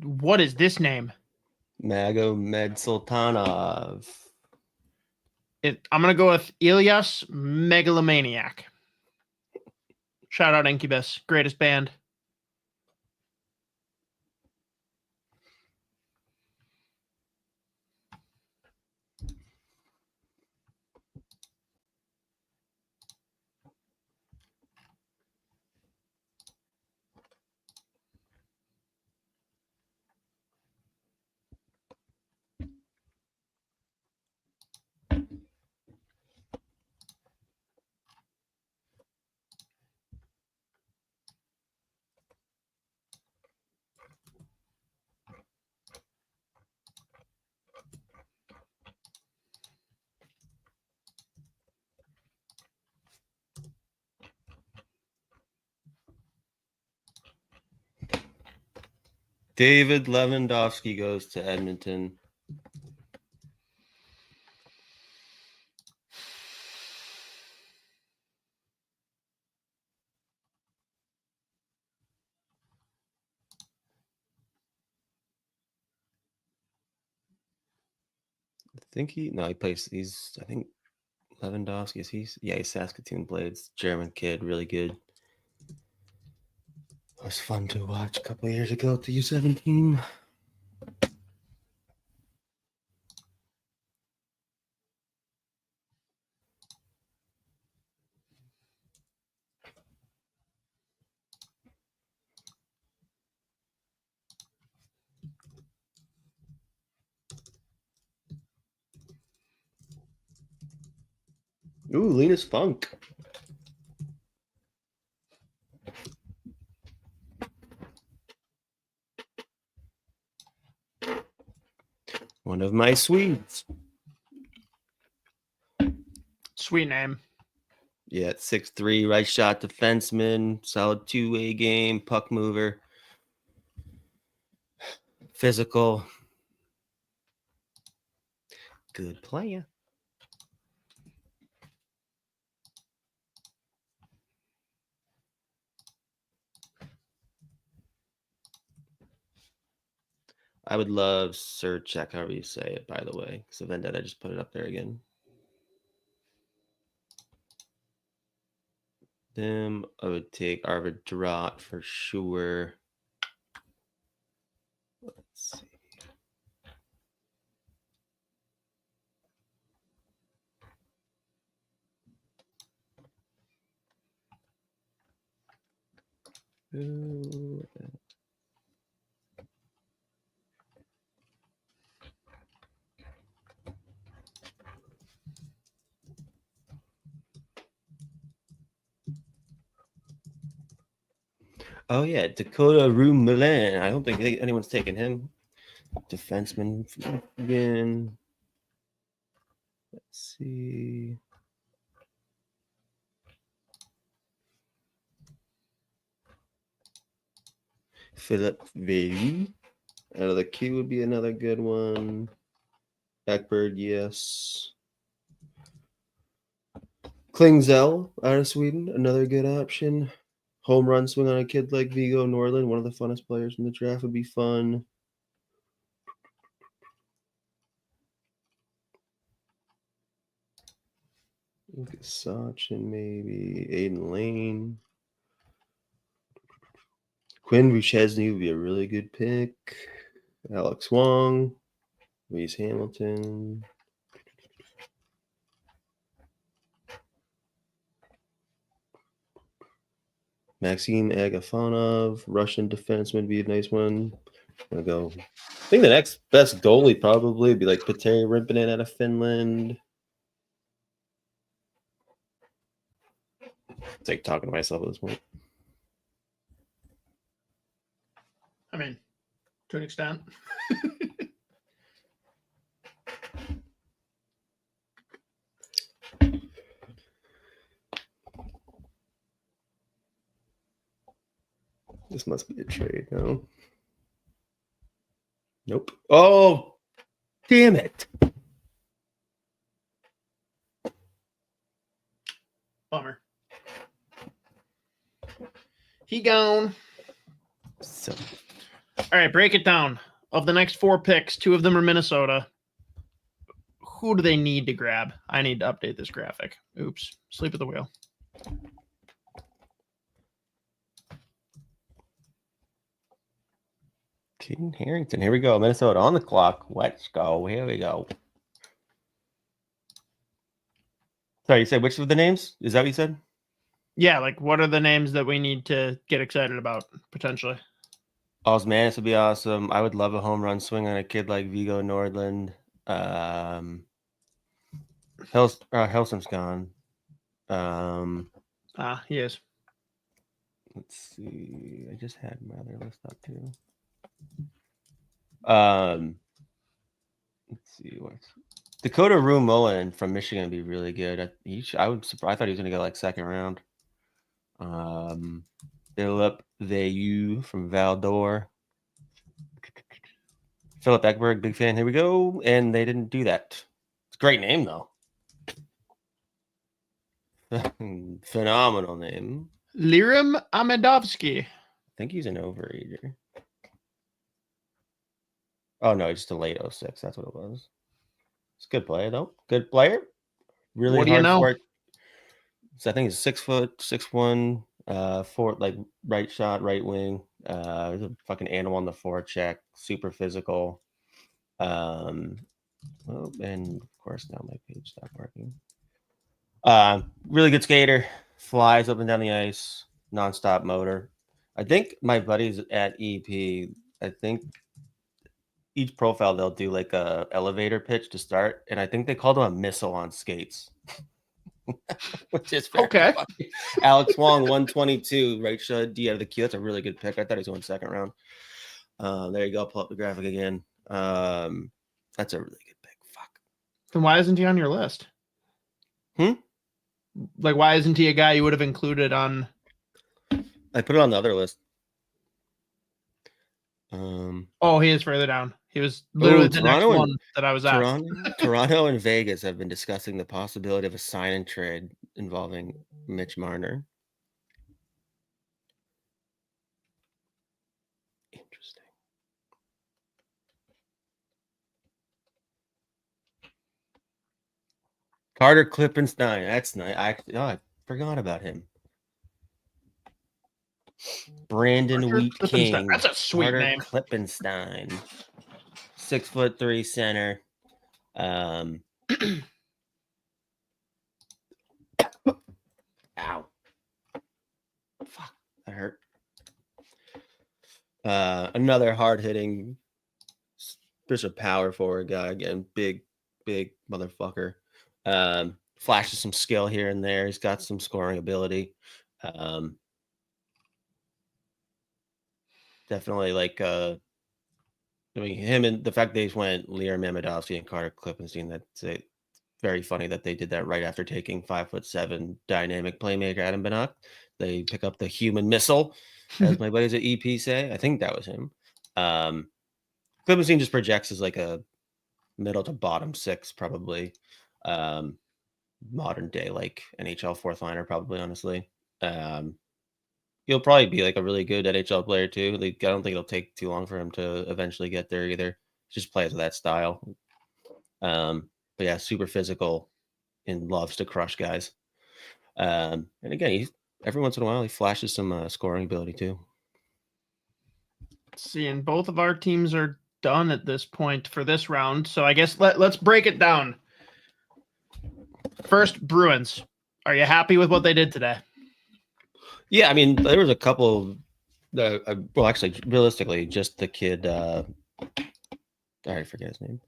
What is this name? Magomed Sultanov. I'm going to go with Ilyas Megalomaniac. Shout out Incubus. Greatest band. David Lewandowski goes to Edmonton. He plays, I think Lewandowski, he's Saskatoon Blades, German kid, really good. It was fun to watch a couple of years ago at the U17. Ooh, Linus Funk. One of my Swedes. Sweet name. Yeah, 6'3", right shot defenseman, solid two-way game, puck mover, physical, good player. I would love Sir Check, however you say it, by the way. So Vendetta, just put it up there again. Them, I would take Arvid Drott for sure. Let's see. Ooh. Oh yeah, Dakota Roumelin. I don't think anyone's taken him. Defenseman again. Let's see. Philip Veilleux out of the queue would be another good one. Ekberg, yes. Klingzel out of Sweden, another good option. Home run swing on a kid like Viggo Norlund, one of the funnest players in the draft, would be fun. Sachin, maybe. Aiden Lane. Quinn Buchesny would be a really good pick. Alex Wong, Reese Hamilton. Maxim Agafonov, Russian defenseman would be a nice one. I'm gonna go. I think the next best goalie probably would be like Petteri Rimpinen out of Finland. It's like talking to myself at this point. I mean, to an extent. This must be a trade, no? Nope. Oh, damn it. Bummer. He gone. So, all right, break it down. Of the next 4 picks, 2 of them are Minnesota. Who do they need to grab? I need to update this graphic. Oops. Sleep at the wheel. Keaton Harrington. Here we go. Minnesota on the clock. Let's go. Here we go. Sorry, you said which of the names? Is that what you said? Yeah, like what are the names that we need to get excited about potentially? Osmanis would be awesome. I would love a home run swing on a kid like Vigo Nordland. Hellstrom's gone. He is. Let's see. I just had my other list up too. Let's see what's Dakota Mullen from Michigan would be really good. I would surprise. I thought he was going to go like second round. Philip Veilleux from Val-d'Or. Philip Ekberg, big fan. Here we go. And they didn't do that. It's a great name though. Phenomenal name. Lirim Amedovsky. I think he's an overeater. Oh no, he's just a late 06. That's what it was. It's a good player though. Good player. Really what do hard you know? for it. So I think he's 6 foot, 6'1", for like right shot, right wing. He's a fucking animal on the forecheck. Super physical. And of course now my page stopped working. Really good skater. Flies up and down the ice. Nonstop motor. I think my buddies at EP. I think each profile they'll do like a elevator pitch to start, and I think they called him a missile on skates. Which is okay. Funny. Alex Wong, 122, right shot D out of the queue. That's a really good pick. I thought he was going second round. There you go. Pull up the graphic again. That's a really good pick. Fuck. Then why isn't he on your list? Like, why isn't he a guy you would have included on? I put it on the other list. Oh, he is further down. He was literally the next one that I was at. Toronto and Vegas have been discussing the possibility of a sign and trade involving Mitch Marner. Interesting. Carter Klippenstein. That's nice. I forgot about him. Brandon Wheat King. That's a sweet Carter name. Klippenstein. 6'3" center. Ow. Fuck, that hurt. Another hard-hitting, just a power forward guy again. Big motherfucker. Flashes some skill here and there. He's got some scoring ability. Definitely like I mean, him and the fact they went Liam Amedovsky and Carter Klippenstein, that's it. Very funny that they did that right after taking 5'7" dynamic playmaker Adam Bannock. They pick up the human missile, as my buddies at EP say. I think that was him. Klippenstein just projects as like a middle to bottom 6, probably. Modern day, like NHL 4th liner, probably, honestly. He'll probably be like a really good NHL player too. Like, I don't think it'll take too long for him to eventually get there either. Just plays with that style. But yeah, super physical and loves to crush guys. And again, every once in a while he flashes some scoring ability too. Seeing both of our teams are done at this point for this round. So I guess let's break it down. First, Bruins. Are you happy with what they did today? Yeah, I mean, there was a couple. Well, actually, realistically, just the kid. I forget his name.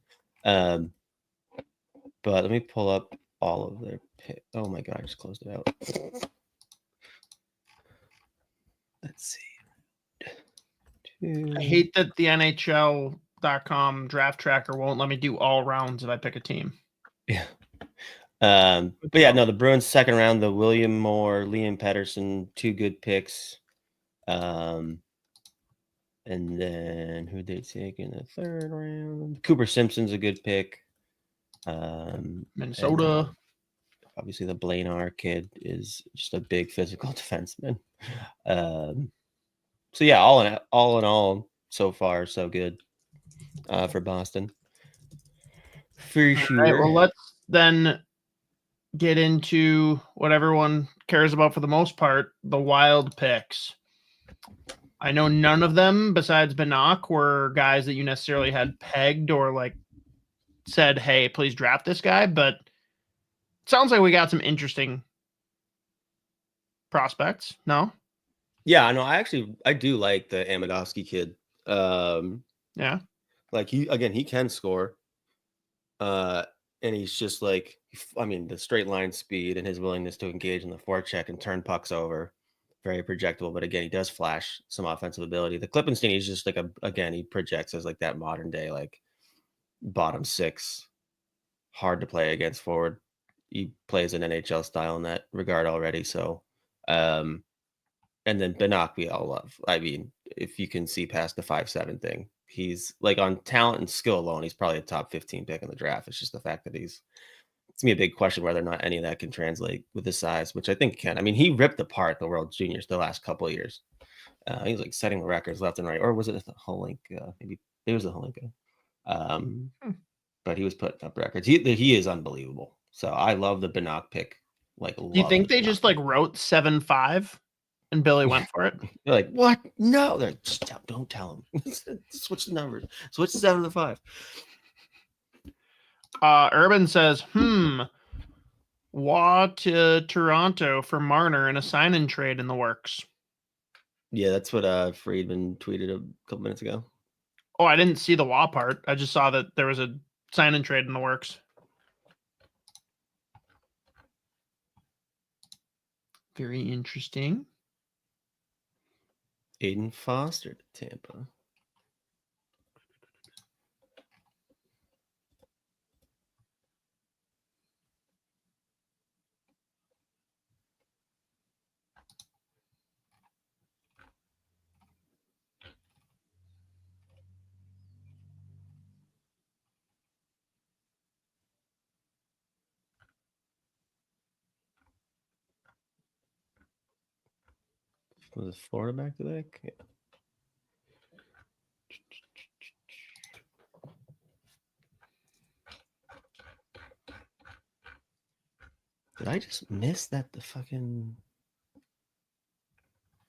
But let me pull up all of their pick. Oh my god, I just closed it out. Let's see. I hate that the NHL.com draft tracker won't let me do all rounds if I pick a team. Yeah. But yeah, no, the Bruins second round, the William Moore, Liam Pettersson, 2 good picks. And then who they take in the third round? Cooper Simpson's a good pick. Minnesota. Obviously, the Blainard kid is just a big physical defenseman. So yeah, all in all, so far so good for Boston. For sure. Right, well, let's then get into what everyone cares about for the most part, the wild picks. I know none of them besides Banach were guys that you necessarily had pegged or like said, hey, please draft this guy, but it sounds like we got some interesting prospects. No? Yeah, no, I do like the Amadovsky kid. Yeah. Like he can score. And he's just like, I mean, the straight line speed and his willingness to engage in the forecheck and turn pucks over, very projectable. But again, he does flash some offensive ability. The Klippenstein, he's just like he projects as like that modern day, like bottom 6, hard to play against forward. He plays an NHL style in that regard already. So, and then Banach, we all love. I mean, if you can see past the 5'7" thing, he's like on talent and skill alone, he's probably a top 15 pick in the draft. It's just the fact that it's gonna be a big question whether or not any of that can translate with his size, which I think can. I mean, he ripped apart the World Juniors the last couple of years. He was like setting records left and right, or was it the Holinka? Maybe it was the Holinka. But he was putting up records. He is unbelievable. So I love the Banach pick. Like, do you think they just like wrote 7-5 and Billy went for it? They're like, what? No, they're just don't tell him. Switch the numbers. Switch 7 to 5. Urban says, Waugh to Toronto for Marner and a sign-in trade in the works. Yeah, that's what Friedman tweeted a couple minutes ago. Oh, I didn't see the Waugh part. I just saw that there was a sign-in trade in the works. Very interesting. Aiden Foster to Tampa. Was it Florida back to back? Yeah. Did I just miss that the fucking...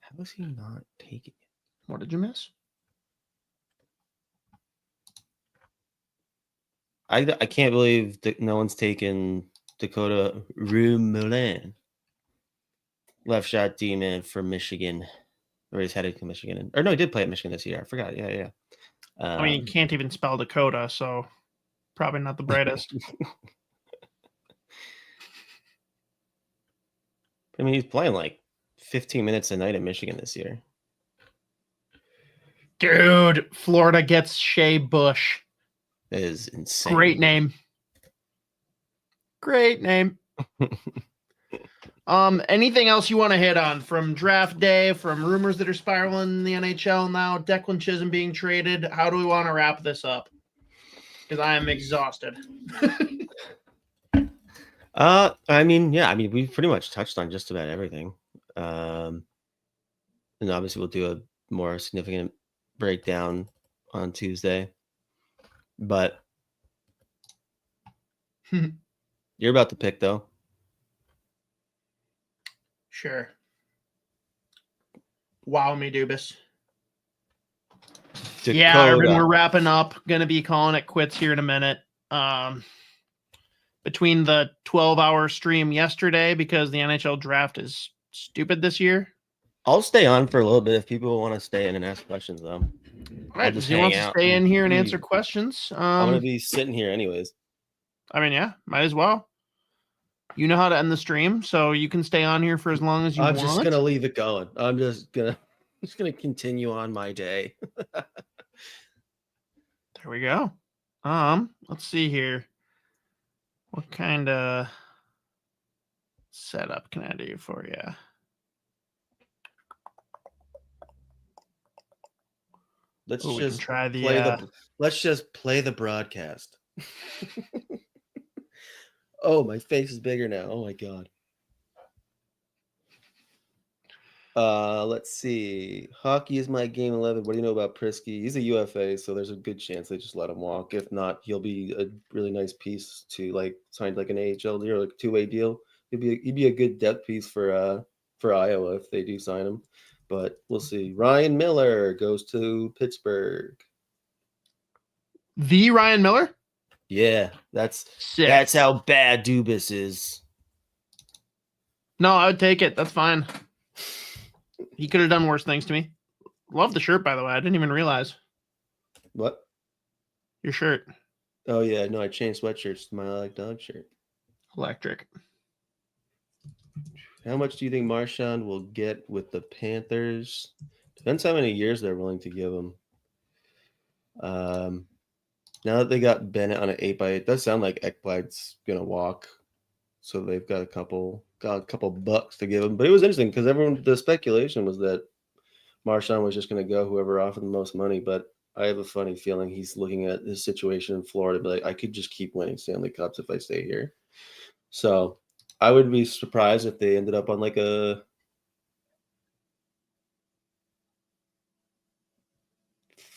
How is he not taking it? What did you miss? I can't believe that no one's taken Dakota Rumelin. Left shot D-man for Michigan. Or he's headed to Michigan. Or no, he did play at Michigan this year. I forgot. Yeah. I mean, you can't even spell Dakota, so probably not the brightest. I mean, he's playing like 15 minutes a night at Michigan this year. Dude, Florida gets Shea Bush. That is insane. Great name. Great name. Anything else you want to hit on from draft day, from rumors that are spiraling in the NHL now, Declan Chisholm being traded? How do we want to wrap this up? Because I am exhausted. I mean, we've pretty much touched on just about everything. And obviously we'll do a more significant breakdown on Tuesday. But you're about to pick, though. Sure. Wow me, Dubis. Yeah, Urban, we're wrapping up. Going to be calling it quits here in a minute. Between the 12-hour stream yesterday, because the NHL draft is stupid this year. I'll stay on for a little bit if people want to stay in and ask questions, though. All right, he wants to stay in here and answer questions. I'm going to be sitting here anyways. I mean, yeah, might as well. You know how to end the stream, so you can stay on here for as long as you want. I'm just going to leave it going. I'm just going to continue on my day. There we go. Let's see here. What kind of setup can I do for you? Let's just try the let's just play the broadcast. Oh, my face is bigger now. Oh my god. Let's see. Hockey is my game 11. What do you know about Prisky? He's a UFA, so there's a good chance they just let him walk. If not, he'll be a really nice piece to like sign like an AHL deal, like a two-way deal. He'd be a good depth piece for Iowa if they do sign him. But we'll see. Ryan Miller goes to Pittsburgh. The Ryan Miller? Yeah, that's how bad Dubas is. No, I would take it. That's fine. He could have done worse things to me. Love the shirt, by the way. I didn't even realize. What? Your shirt. Oh, yeah. No, I changed sweatshirts to my like dog shirt. Electric. How much do you think Marchand will get with the Panthers? Depends how many years they're willing to give him. Now that they got Bennett on an 8x8, it does sound like Ekblad's going to walk. So they've got a couple bucks to give him. But it was interesting because the speculation was that Marchand was just going to go whoever offered the most money. But I have a funny feeling he's looking at his situation in Florida, be like, I could just keep winning Stanley Cups if I stay here. So I would be surprised if they ended up on like a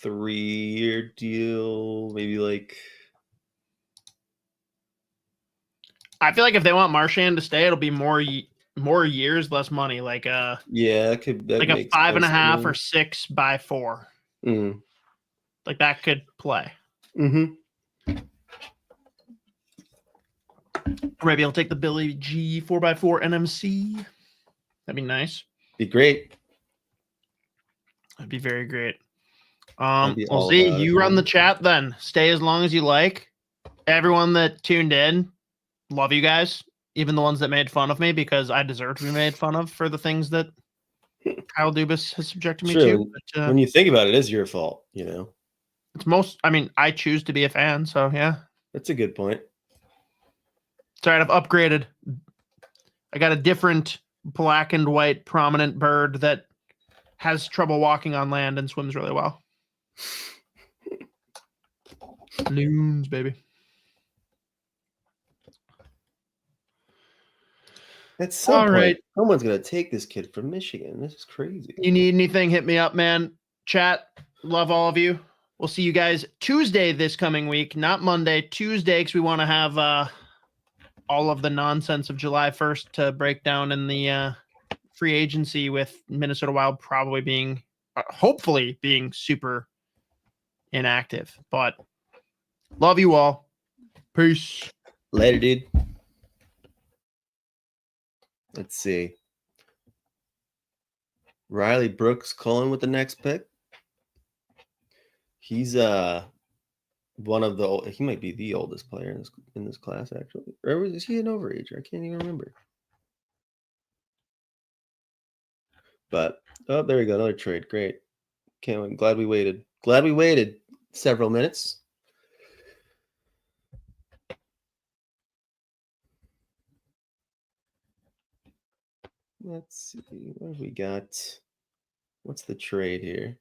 three-year deal, maybe like. I feel like if they want Marchand to stay, it'll be more years, less money. Like a like a 5.5 or 6 by 4. Mm. Like that could play. Mm-hmm. Or maybe I'll take the Billy G 4x4 NMC. That'd be nice. Be great. That'd be very great. We'll see. You run the chat then. Stay as long as you like. Everyone that tuned in, love you guys. Even the ones that made fun of me, because I deserve to be made fun of for the things that Kyle Dubas has subjected me to. But, when you think about it, it's your fault, you know. I choose to be a fan, so yeah. That's a good point. It's all right, I've upgraded. I got a different black and white prominent bird that has trouble walking on land and swims really well. Loons, baby. That's so all right. Someone's gonna take this kid from Michigan. This is crazy. You need anything? Hit me up, man. Chat. Love all of you. We'll see you guys Tuesday this coming week, not Monday. Tuesday, because we want to have all of the nonsense of July 1st to break down in the free agency, with Minnesota Wild probably being, hopefully being super inactive. But love you all. Peace. Later, dude. Let's see. Riley Brooks Cullen with the next pick. He's one of the he might be the oldest player in this class, actually. Or is he an overager? I can't even remember. But oh, there we go, another trade. Great. Can't wait. Glad we waited. Glad we waited several minutes. Let's see. What have we got? What's the trade here?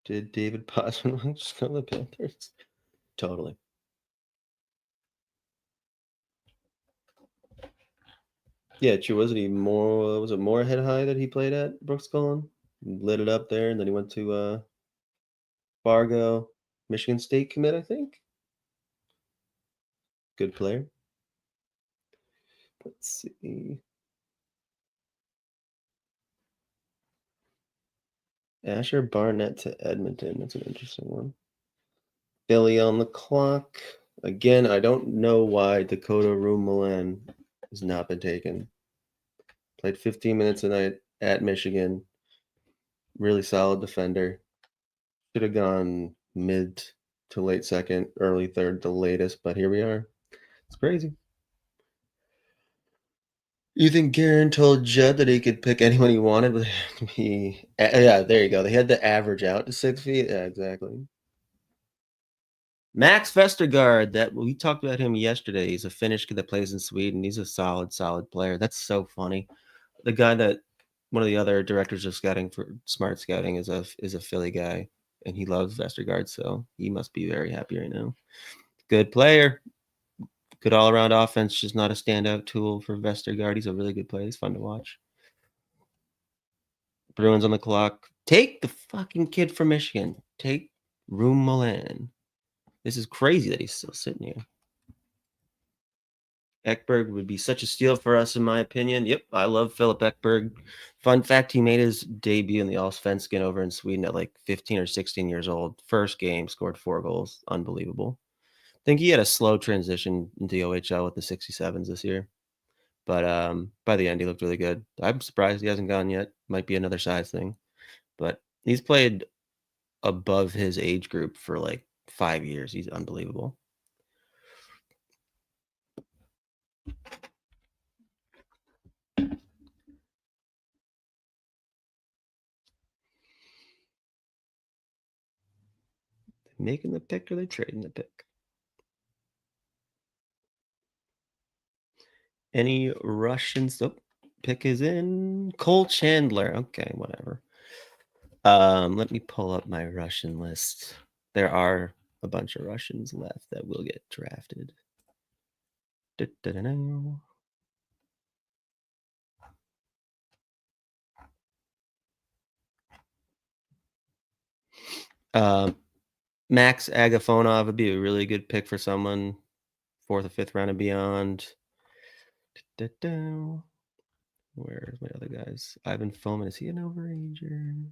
Did David Bosman just go to the Panthers? Totally. Yeah, true. Was it Moorhead High that he played at, Brooks Cullen? Lit it up there, and then he went to Fargo, Michigan State commit, I think. Good player. Let's see. Asher Barnett to Edmonton. That's an interesting one. Philly on the clock. Again, I don't know why Dakota Roumelin has not been taken. Played 15 minutes a night at Michigan. Really solid defender. Should have gone mid to late second, early third, the latest, but here we are. It's crazy. You think Garen told Judd that he could pick anyone he wanted, but he, yeah, there you go. They had to average out to 6 feet. Yeah, exactly. Max Vestergaard, that we talked about him yesterday. He's a Finnish kid that plays in Sweden. He's a solid player. That's so funny. The guy that one of the other directors of scouting for Smart Scouting is a Philly guy, and he loves Vestergaard, so he must be very happy right now. Good player. Good all-around offense, just not a standout tool for Vestergaard. He's a really good player. He's fun to watch. Bruins on the clock. Take the fucking kid from Michigan. Take Roumelin. This is crazy that he's still sitting here. Ekberg would be such a steal for us, in my opinion. Yep, I love Philip Ekberg. Fun fact, he made his debut in the Allsvenskan over in Sweden at like 15 or 16 years old. First game, scored 4 goals. Unbelievable. I think he had a slow transition into the OHL with the 67s this year. But by the end, he looked really good. I'm surprised he hasn't gone yet. Might be another size thing. But he's played above his age group for like 5 years. He's unbelievable. Making the pick or they're trading the pick? Any Russians? Oh, pick is in. Cole Chandler. Okay, whatever. Let me pull up my Russian list. There are a bunch of Russians left that will get drafted. Max Agafonov would be a really good pick for someone 4th or 5th round and beyond. Where's my other guys? Ivan Foman, is he an overager?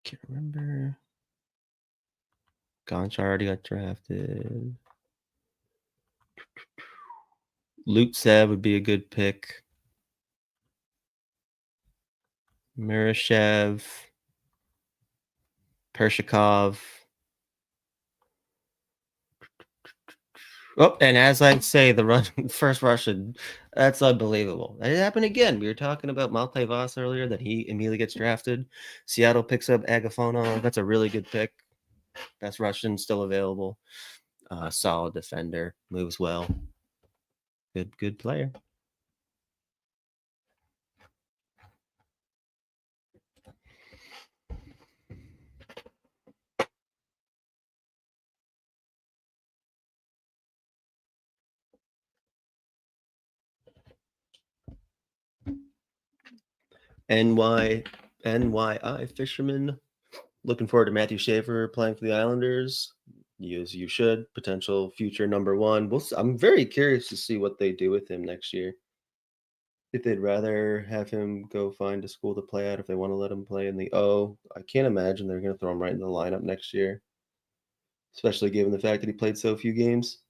Can't remember. Gonchar already got drafted. Lutsev would be a good pick. Mirishev. Pershikov. Oh, and as I say, the first Russian, that's unbelievable. It happened again. We were talking about Malte Voss earlier, that he immediately gets drafted. Seattle picks up Agafonov. That's a really good pick. Best Russian still available. Solid defender. Moves well. Good player. NYI Fisherman. Looking forward to Matthew Schaefer playing for the Islanders. You should. Potential future #1. I'm very curious to see what they do with him next year. If they'd rather have him go find a school to play at, if they want to let him play in the O. I can't imagine they're going to throw him right in the lineup next year, especially given the fact that he played so few games.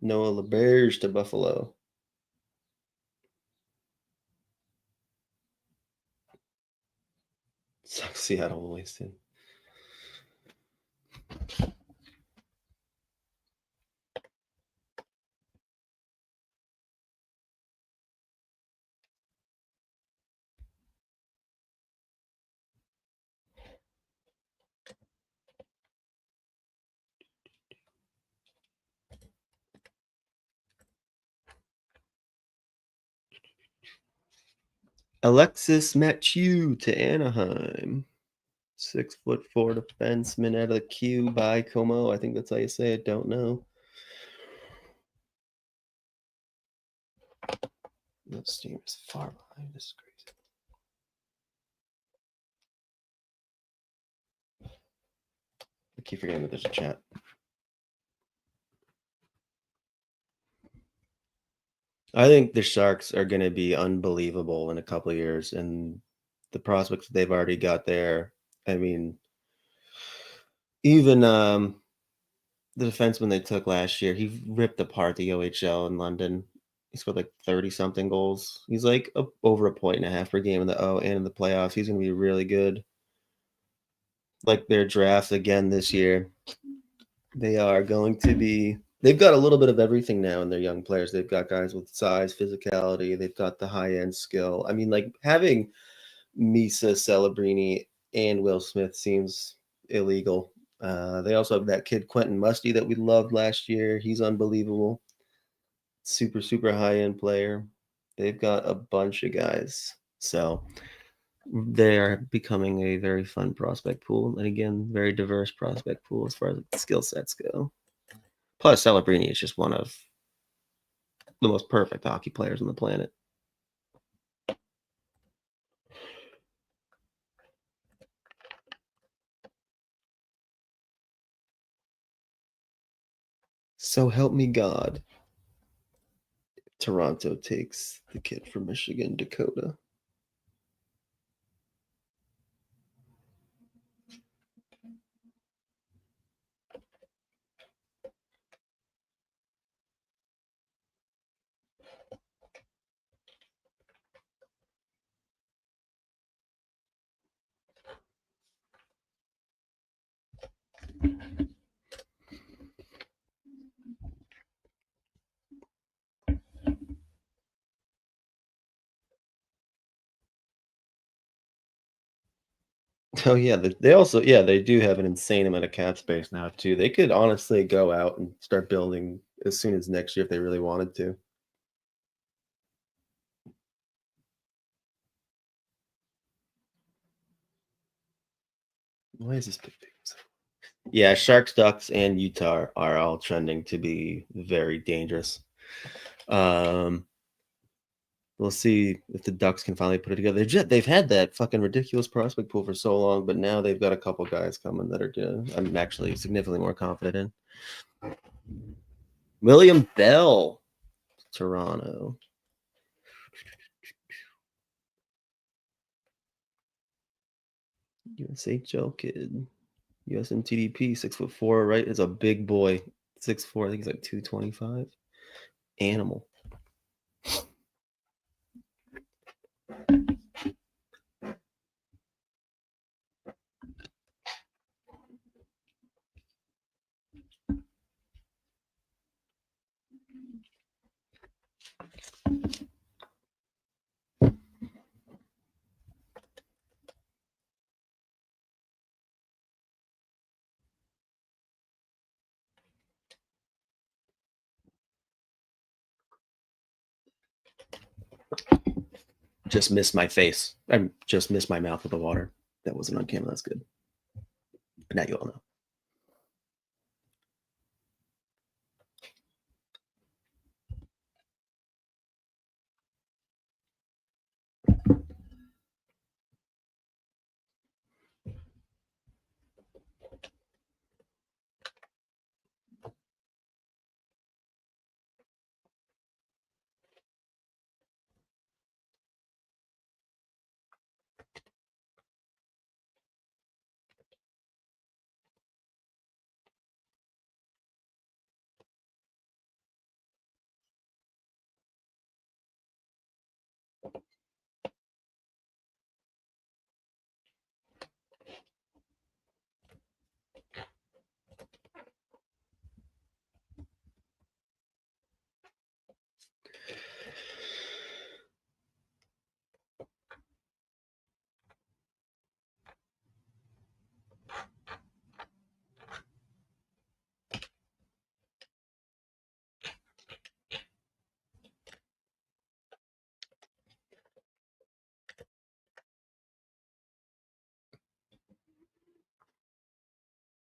Noah LeBerge to Buffalo. Sucks Seattle wasted. Alexis Mathieu to Anaheim. 6'4" defenseman out of the queue by Como. I think that's how you say it. Don't know. This team is far behind. This is crazy. I keep forgetting that there's a chat. I think the Sharks are going to be unbelievable in a couple of years, and the prospects that they've already got there. I mean, even the defenseman they took last year, he ripped apart the OHL in London. He scored like 30-something goals. He's like over 1.5 per game in the O and in the playoffs. He's going to be really good. Like their drafts again this year, they are going to be. They've got a little bit of everything now in their young players. They've got guys with size, physicality. They've got the high-end skill. I mean, like having Misa, Celebrini, and Will Smith seems illegal. They also have that kid Quentin Musty that we loved last year. He's unbelievable. Super, super high-end player. They've got a bunch of guys. So they are becoming a very fun prospect pool. And again, very diverse prospect pool as far as skill sets go. Plus, Celebrini is just one of the most perfect hockey players on the planet. So help me God. Toronto takes the kid from Michigan, Dakota. Oh yeah, they also they do have an insane amount of cap space now too. They could honestly go out and start building as soon as next year if they really wanted to. Why is this big? Yeah, Sharks, Ducks, and Utah are all trending to be very dangerous. We'll see if the Ducks can finally put it together. They've had that fucking ridiculous prospect pool for so long, but now they've got a couple guys coming that are good. I'm actually significantly more confident in. William Bell, Toronto. USHL kid. USMTDP, 6'4", right? Is a big boy. 6'4", I think he's like 225. Animal. Just missed my face. I just missed my mouth with the water. That wasn't on camera. That's good. But now you all know.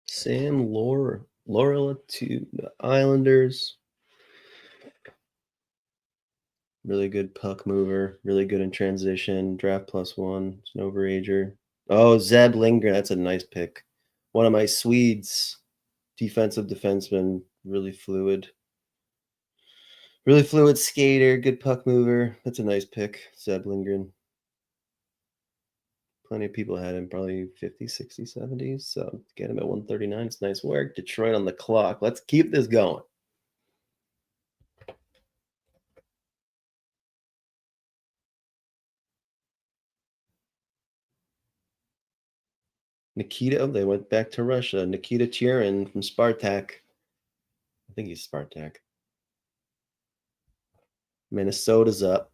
Sam Laurel to the Islanders. Really good puck mover. Really good in transition. Draft +1. It's an overager. Oh, Zeb Lindgren. That's a nice pick. One of my Swedes. Defensive defenseman. Really fluid. Really fluid skater, good puck mover. That's a nice pick, Zeb Lindgren. Plenty of people had him, probably 50, 60, 70s. So get him at 139. It's nice work. Detroit on the clock. Let's keep this going. Nikita, oh, they went back to Russia. Nikita Cherin from Spartak. I think he's Spartak. Minnesota's up.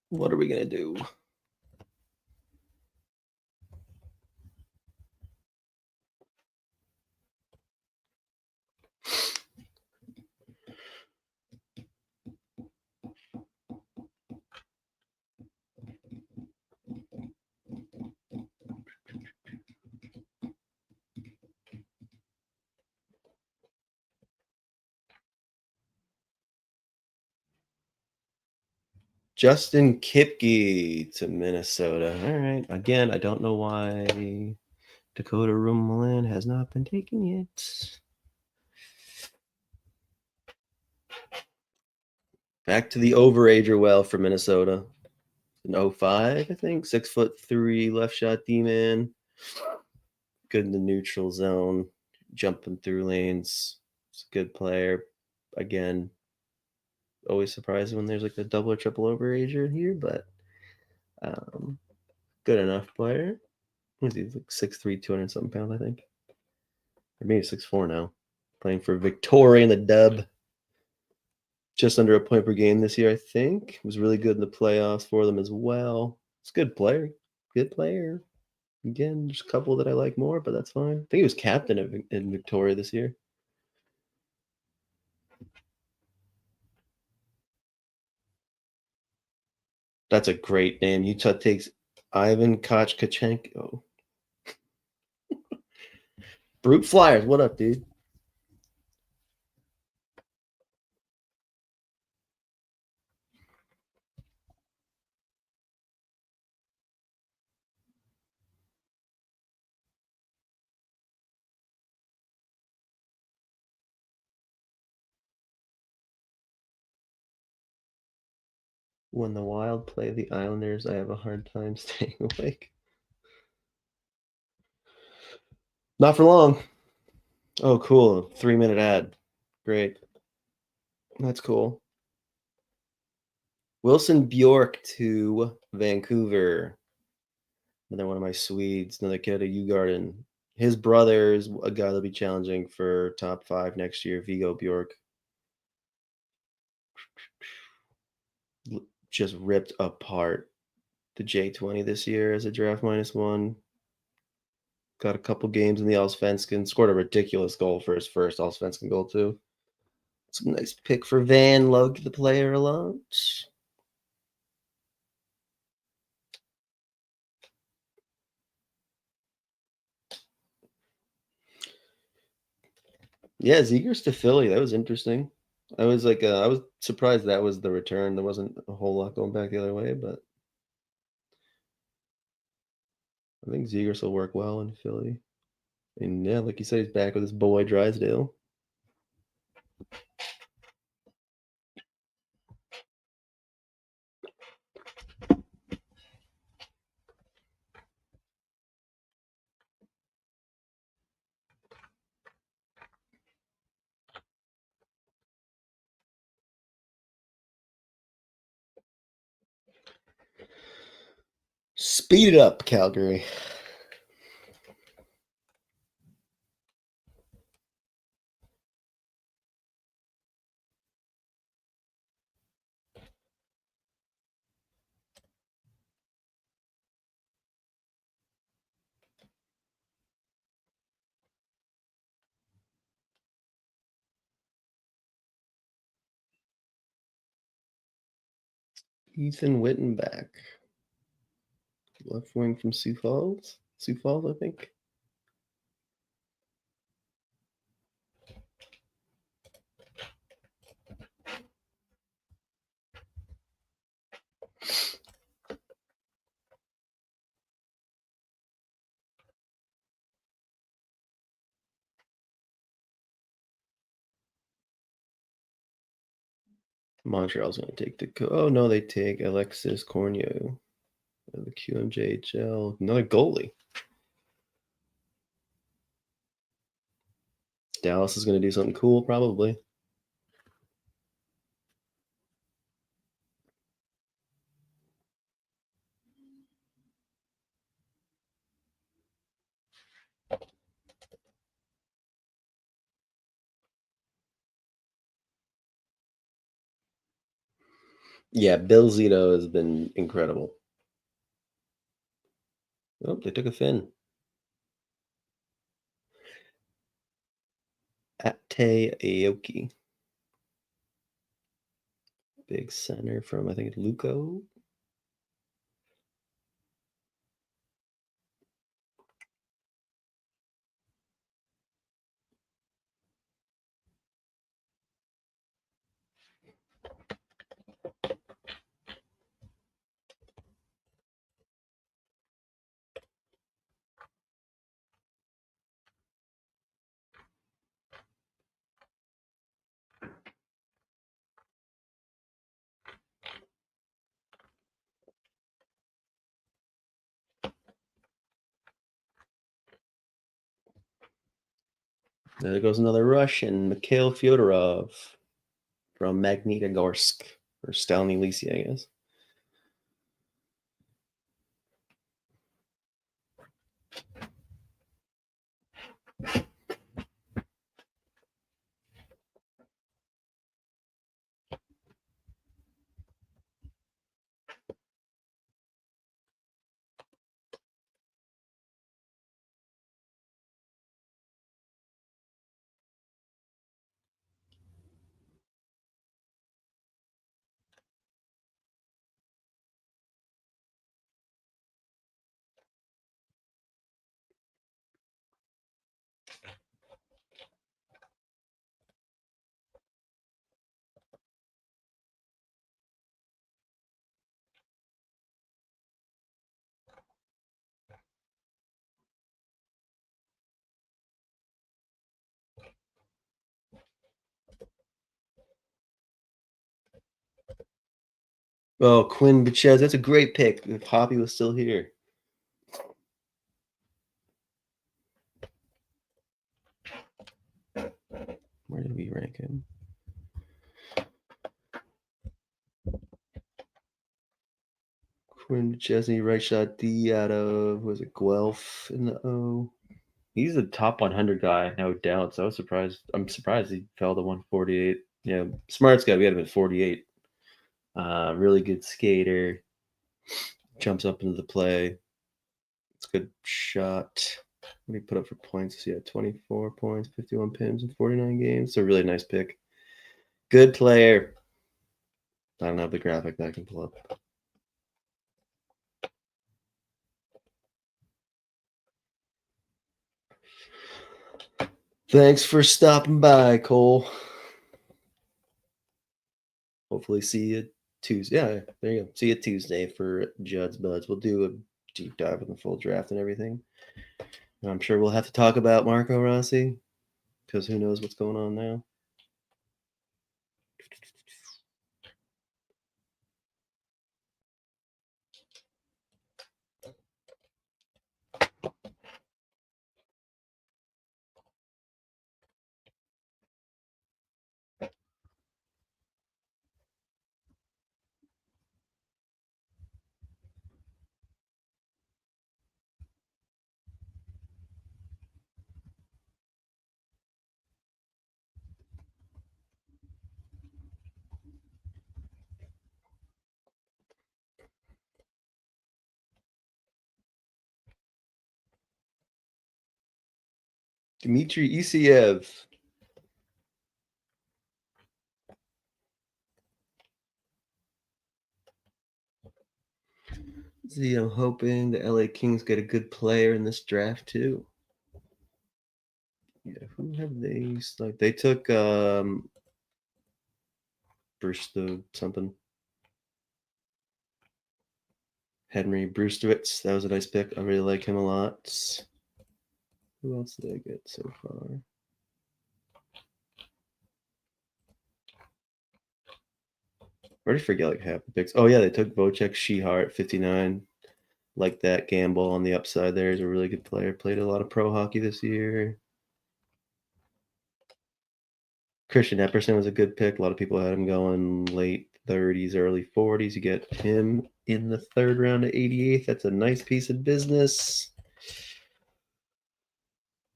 What are we going to do? Justin Kipke to Minnesota. All right. Again, I don't know why Dakota Rummelin has not been taken yet. Back to the overager well for Minnesota. An 05, I think. 6'3" left shot D-man. Good in the neutral zone. Jumping through lanes. It's a good player. Again, always surprising when there's like a double or triple overager here, but good enough player. What is he, like 6'3", 200-something pounds, I think. Or maybe 6'4" now. Playing for Victoria in the dub. Just under a point per game this year, I think. Was really good in the playoffs for them as well. It's a good player. Good player. Again, there's a couple that I like more, but that's fine. I think he was captain in Victoria this year. That's a great name. Utah takes Ivan Kochkachenko. Brute Flyers, what up, dude? When the Wild play the Islanders, I have a hard time staying awake. Not for long. Oh, cool. 3-minute ad. Great. That's cool. Wilson Bjork to Vancouver. Another one of my Swedes. Another kid at Ugarden. His brother is a guy that'll be challenging for top 5 next year, Vigo Bjork. Just ripped apart the J20 this year as a draft -1. Got a couple games in the Allsvenskan. Scored a ridiculous goal for his first Allsvenskan goal, too. Some nice pick for Van. Love the player a lot. Yeah, Zegers to Philly. That was interesting. I was like, I was surprised that was the return. There wasn't a whole lot going back the other way, but I think Zegers will work well in Philly. And yeah, like you said, he's back with his boy Drysdale. Speed it up, Calgary. Ethan Wittenbach. Left wing from Sioux Falls. Sioux Falls, I think. Montreal's going to take the. Oh no, they take Alexis Corneau, the QMJHL. Another goalie. Dallas is going to do something cool, probably. Yeah, Bill Zito has been incredible. Oh, they took a Finn. Ate Aoki. Big center from, I think, Luco. There goes another Russian, Mikhail Fyodorov from Magnitogorsk, or Stalny Lisi, I guess. Oh, Quinn Bichez, that's a great pick. If Hoppy was still here. Where did we rank him? Quinn Chesney, right shot D out of, was it Guelph in the O? He's a top 100 guy, no doubt. So I was surprised. I'm surprised he fell to 148. Yeah, Smart's guy, we had him at 48. Really good skater. Jumps up into the play. It's a good shot. What did he put up for points? Yeah, 24 points, 51 pims in 49 games. It's a really nice pick. Good player. I don't have the graphic that I can pull up. Thanks for stopping by, Cole. Hopefully see you Tuesday. Yeah, there you go. See you Tuesday for Judd's Buds. We'll do a deep dive in the full draft and everything. And I'm sure we'll have to talk about Marco Rossi, because who knows what's going on now. Dmitry Isiev. See, I'm hoping the LA Kings get a good player in this draft too. Yeah, who have they? Like they took Bruce the something. Henry Brewsterwitz. That was a nice pick. I really like him a lot. Who else did I get so far? already forget like half the picks. Oh yeah, they took Vocek Shihar at 59. Like that gamble on the upside there. He's a really good player. Played a lot of pro hockey this year. Christian Epperson was a good pick. A lot of people had him going late 30s, early 40s. You get him in the third round at 88th. That's a nice piece of business.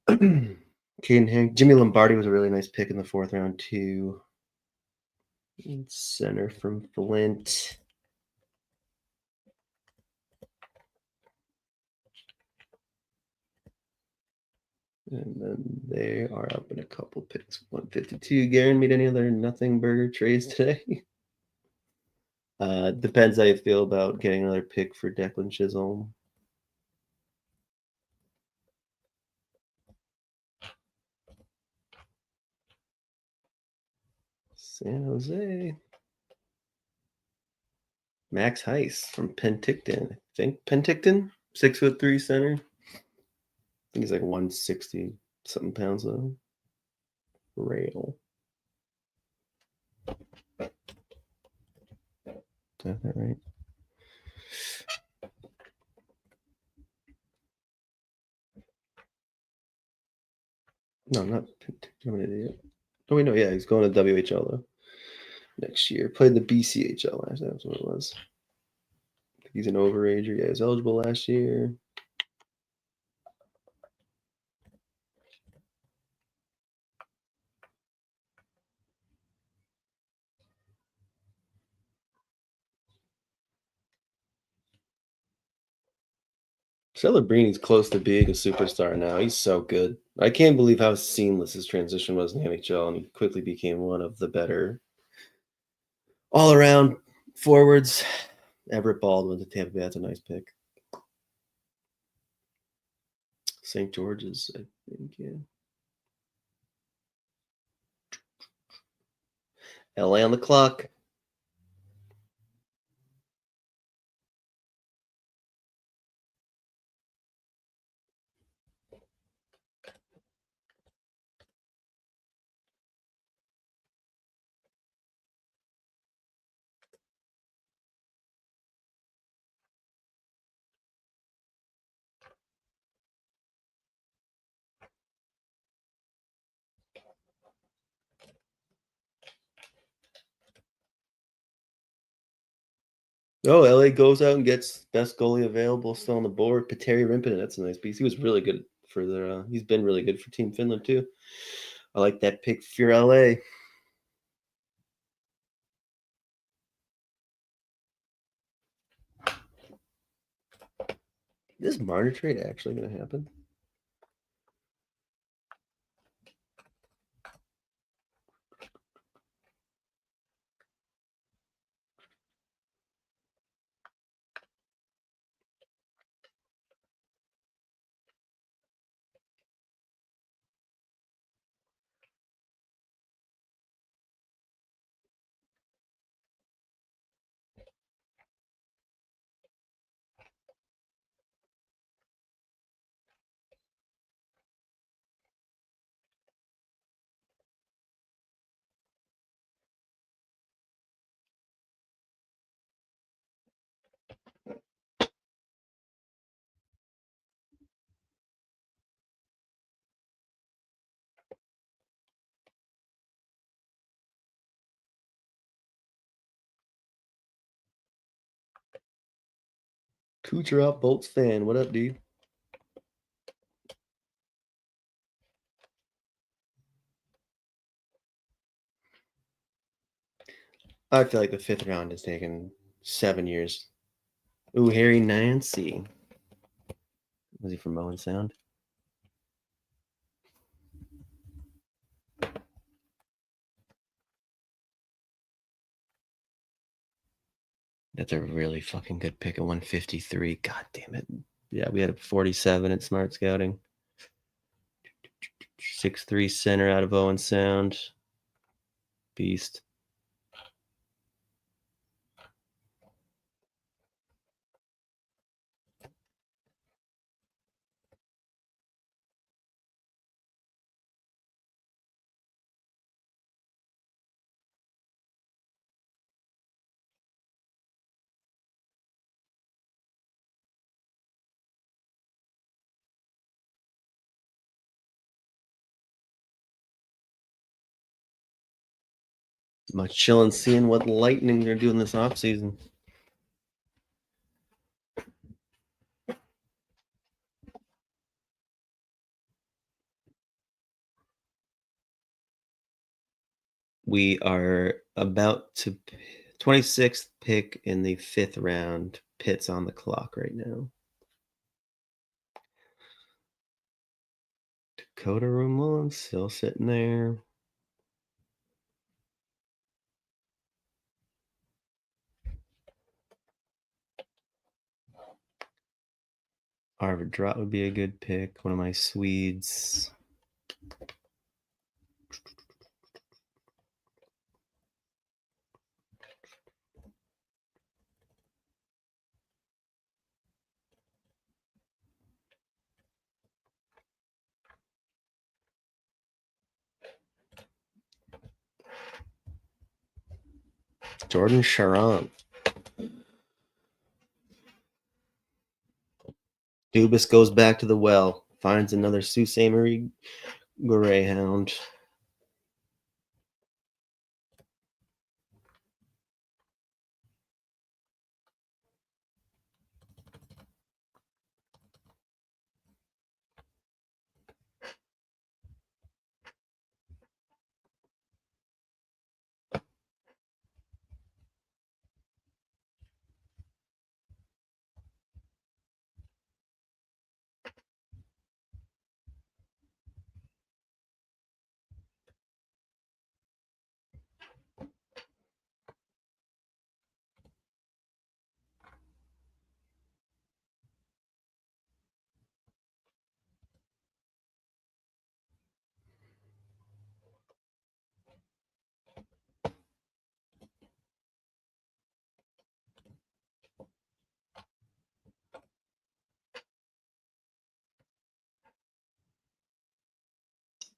Jimmy Lombardi was a really nice pick in the fourth round too. Center from Flint. And then they are up in a couple picks. 152. Garen made any other nothing burger trays today? Depends how you feel about getting another pick for Declan Chisholm. San Jose. Max Heiss from Penticton. I think Penticton, 6'3" center. I think he's like 160 something pounds though. Rail. Is that right? No, not Penticton. I'm an idiot. Oh wait, no, yeah, he's going to WHL though. Next year. Played the BCHL last year. That's what it was. He's an overager. Yeah, he was eligible last year. Celebrini's close to being a superstar now. He's so good. I can't believe how seamless his transition was in the NHL, and he quickly became one of the better all-around forwards. Everett Baldwin to Tampa Bay. That's a nice pick. St. George's, I think, yeah. LA on the clock. Oh, LA goes out and gets best goalie available still on the board. Petteri Rimponen, that's a nice piece. He was really good for their. He's been really good for Team Finland too. I like that pick for LA. Is this Marner trade actually going to happen? Kucherov, Bolts fan. What up, dude? I feel like the fifth round has taken 7 years. Ooh, Harry Nancy. Was he from Owen Sound? That's a really fucking good pick at 153. God damn it. Yeah, we had a 47 at Smart Scouting. 6'3" center out of Owen Sound. Beast. Much chilling, seeing what Lightning are doing this offseason. We are about to 26th pick in the 5th round. Pitt's on the clock right now. Dakota Rumlin still sitting there. Arvid Drott would be a good pick. One of my Swedes. Jordan Charon. Dubas goes back to the well. Finds another Sault Ste. Marie Greyhound.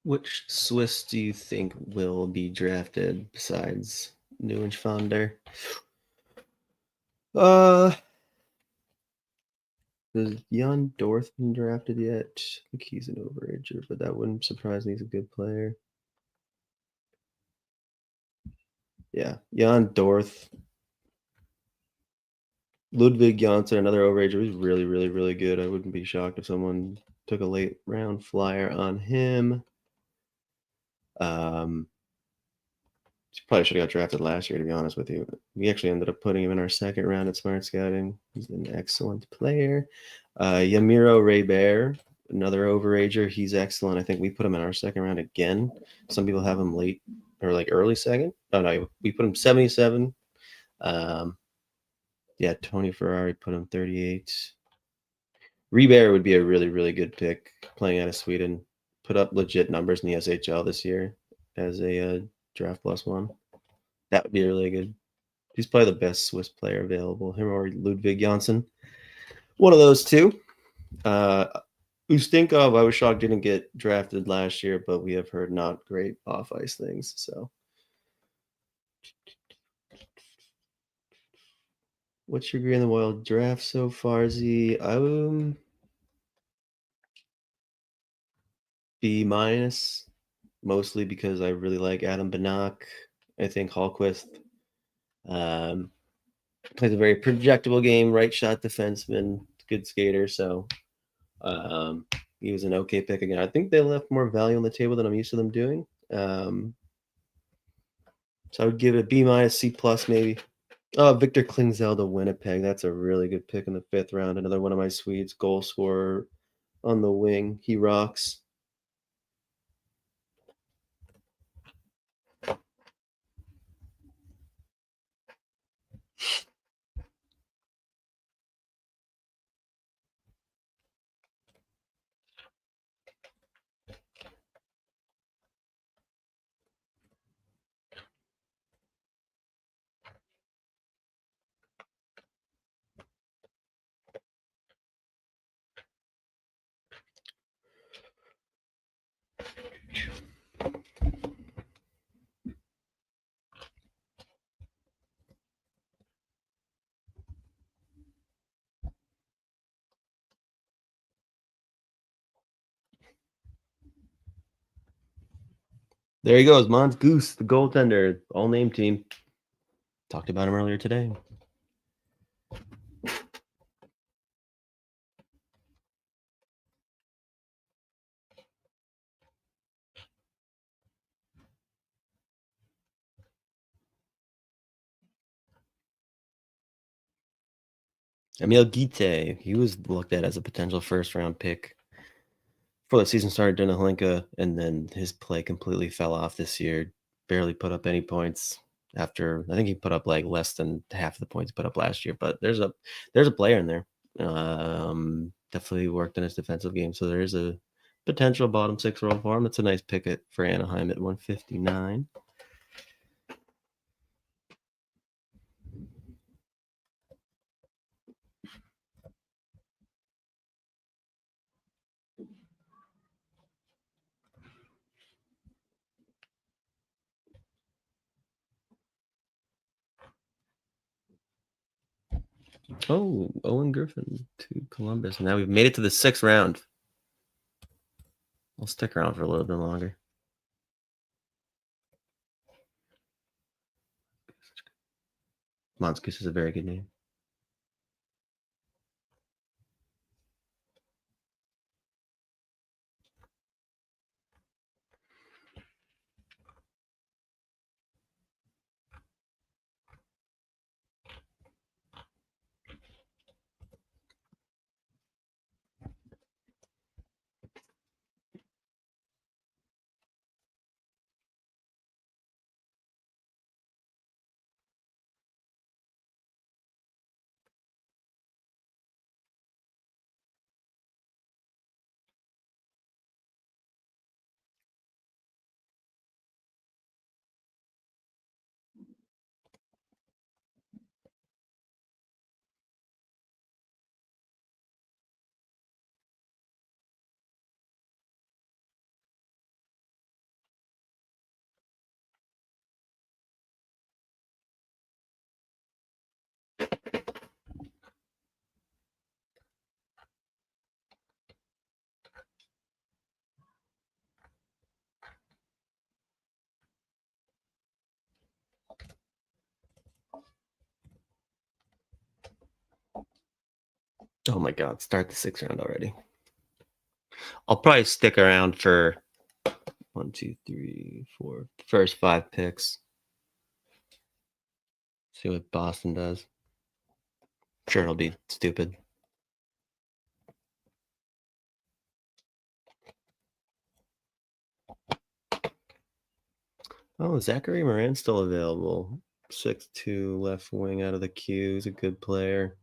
Which Swiss do you think will be drafted besides Neuenschwander? Has Jan Dorth been drafted yet? I think he's an overager, but that wouldn't surprise me. He's a good player. Yeah, Jan Dorth. Ludwig Janssen, another overager. He's really, really, really good. I wouldn't be shocked if someone took a late round flyer on him. He probably should have got drafted last year, to be honest with you. We actually ended up putting him in our 2nd round at Smart Scouting. He's an excellent player. Yamiro Raybear, another overager. He's excellent. I think we put him in our 2nd round again. Some people have him late or like early 2nd. Oh, no, we put him 77. Yeah, Tony Ferrari put him 38. Raybear would be a really, really good pick playing out of Sweden. Put up legit numbers in the SHL this year as a draft +1. That would be really good. He's probably the best Swiss player available. Him or Ludwig Janssen. One of those two. Ustinkov, I was shocked didn't get drafted last year, but we have heard not great off-ice things. So, what's your grade in the Wild draft so far, Z? B-, mostly because I really like Adam Banach. I think Hallquist plays a very projectable game, right shot defenseman, good skater. So he was an okay pick again. I think they left more value on the table than I'm used to them doing. So I would give it a B-, C+ maybe. Oh, Victor Klingzel to Winnipeg. That's a really good pick in the 5th round. Another one of my Swedes, goal scorer on the wing. He rocks. There he goes, Mons Goose, the goaltender, all name team. Talked about him earlier today. Emil Guite, he was looked at as a potential first-round pick before the season started during the Hlinka, and then his play completely fell off this year. Barely put up any points after. I think he put up like less than half of the points put up last year. But there's a player in there. Definitely worked in his defensive game, so there is a potential bottom 6 role for him. That's a nice pick for Anaheim at 159. Oh, Owen Griffin to Columbus. Now we've made it to the 6th round. I'll stick around for a little bit longer. Monskus is a very good name. Oh my God, start the 6th round already. I'll probably stick around for 1, 2, 3, 4, first 5 picks. See what Boston does. Sure, it'll be stupid. Oh, Zachary Moran's still available. 6'2", left wing out of the queue. He's a good player.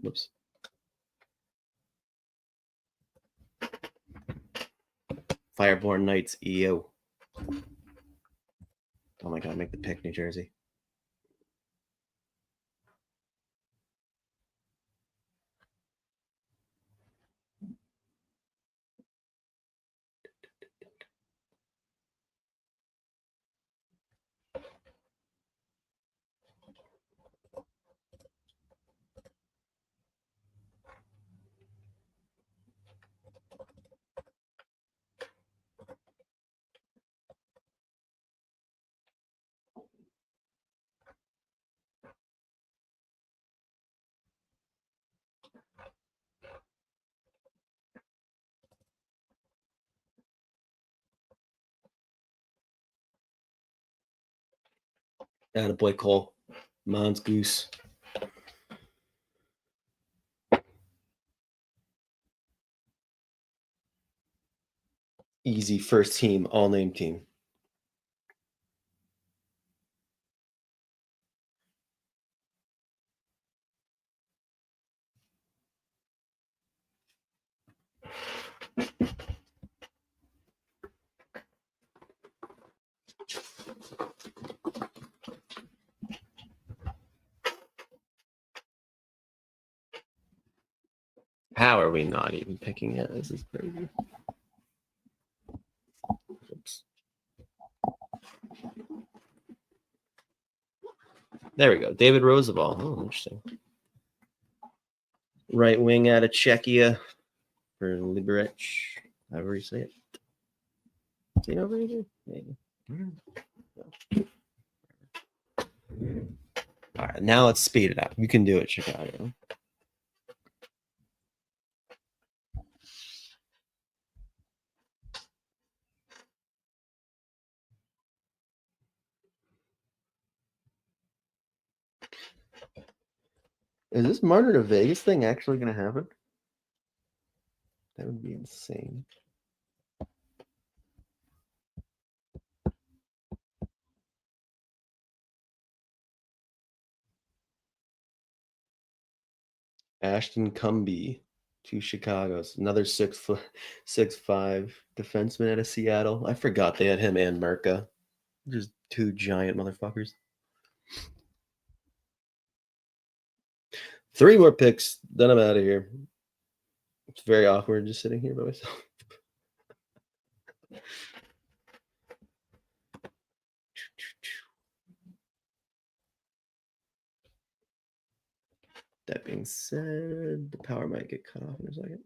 Whoops. Fireborn Knights EO. Oh my God, make the pick, New Jersey. Attaboy Cole. Mons Goose. Easy first team, all name team. How are we not even picking it? This is crazy. Oops. There we go. David Roosevelt. Oh, interesting. Right wing out of Czechia for Liberec. however you say it. See it over here? Maybe. All right, now let's speed it up. You can do it, Chicago. Is this Martyr to Vegas thing actually going to happen? That would be insane. Ashton Cumby to Chicago's. Another 6'5" defenseman out of Seattle. I forgot they had him and MRTKA. Just two giant motherfuckers. 3 more picks, then I'm out of here. It's very awkward just sitting here by myself. That being said, the power might get cut off in a second.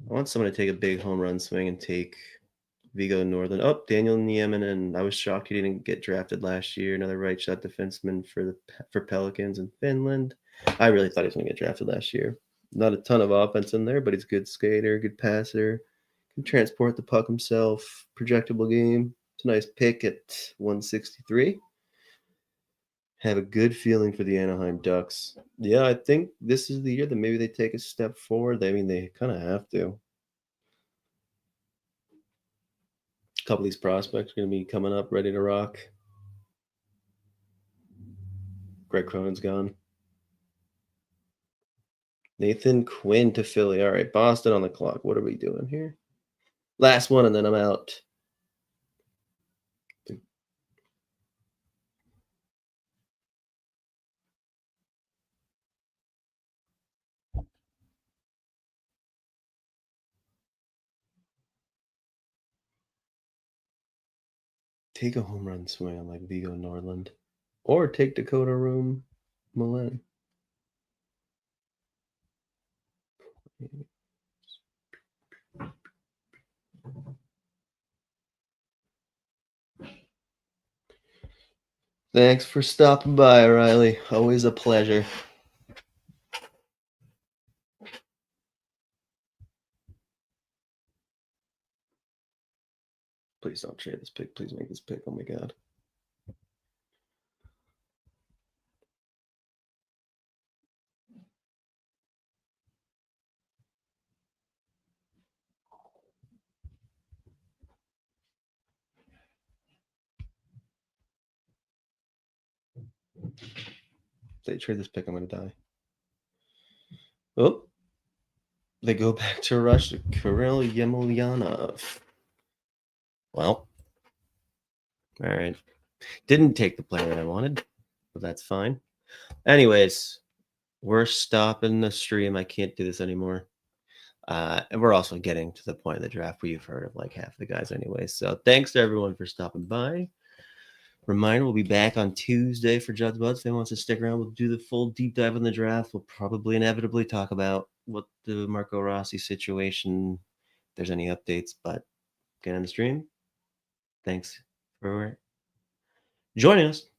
I want someone to take a big home run swing and take Vigo Northern. Oh, Daniel Nieminen. I was shocked he didn't get drafted last year. Another right shot defenseman for Pelicans in Finland. I really thought he was going to get drafted last year. Not a ton of offense in there, but he's a good skater, good passer, can transport the puck himself. Projectable game. It's a nice pick at 163. Have a good feeling for the Anaheim Ducks. Yeah, I think this is the year that maybe they take a step forward. I mean, they kind of have to. A couple of these prospects are going to be coming up ready to rock. Greg Cronin's gone. Nathan Quinn to Philly. All right, Boston on the clock. What are we doing here? Last one, and then I'm out. Take a home run swing on like Vigo Nordland. Or take Dakota Room Millen. Thanks for stopping by, Riley. Always a pleasure. Please don't trade this pick. Please make this pick. Oh my god. If they trade this pick, I'm going to die. Oh. They go back to Russia. Kirill Yemelyanov. Well. All right. Didn't take the player that I wanted, but that's fine. Anyways, we're stopping the stream. I can't do this anymore. And we're also getting to the point of the draft where you've heard of like half the guys anyway. So thanks to everyone for stopping by. Reminder, we'll be back on Tuesday for Judd's Buds. If anyone wants to stick around, we'll do the full deep dive on the draft. We'll probably inevitably talk about what the Marco Rossi situation, if there's any updates, but get on the stream. Thanks for joining us.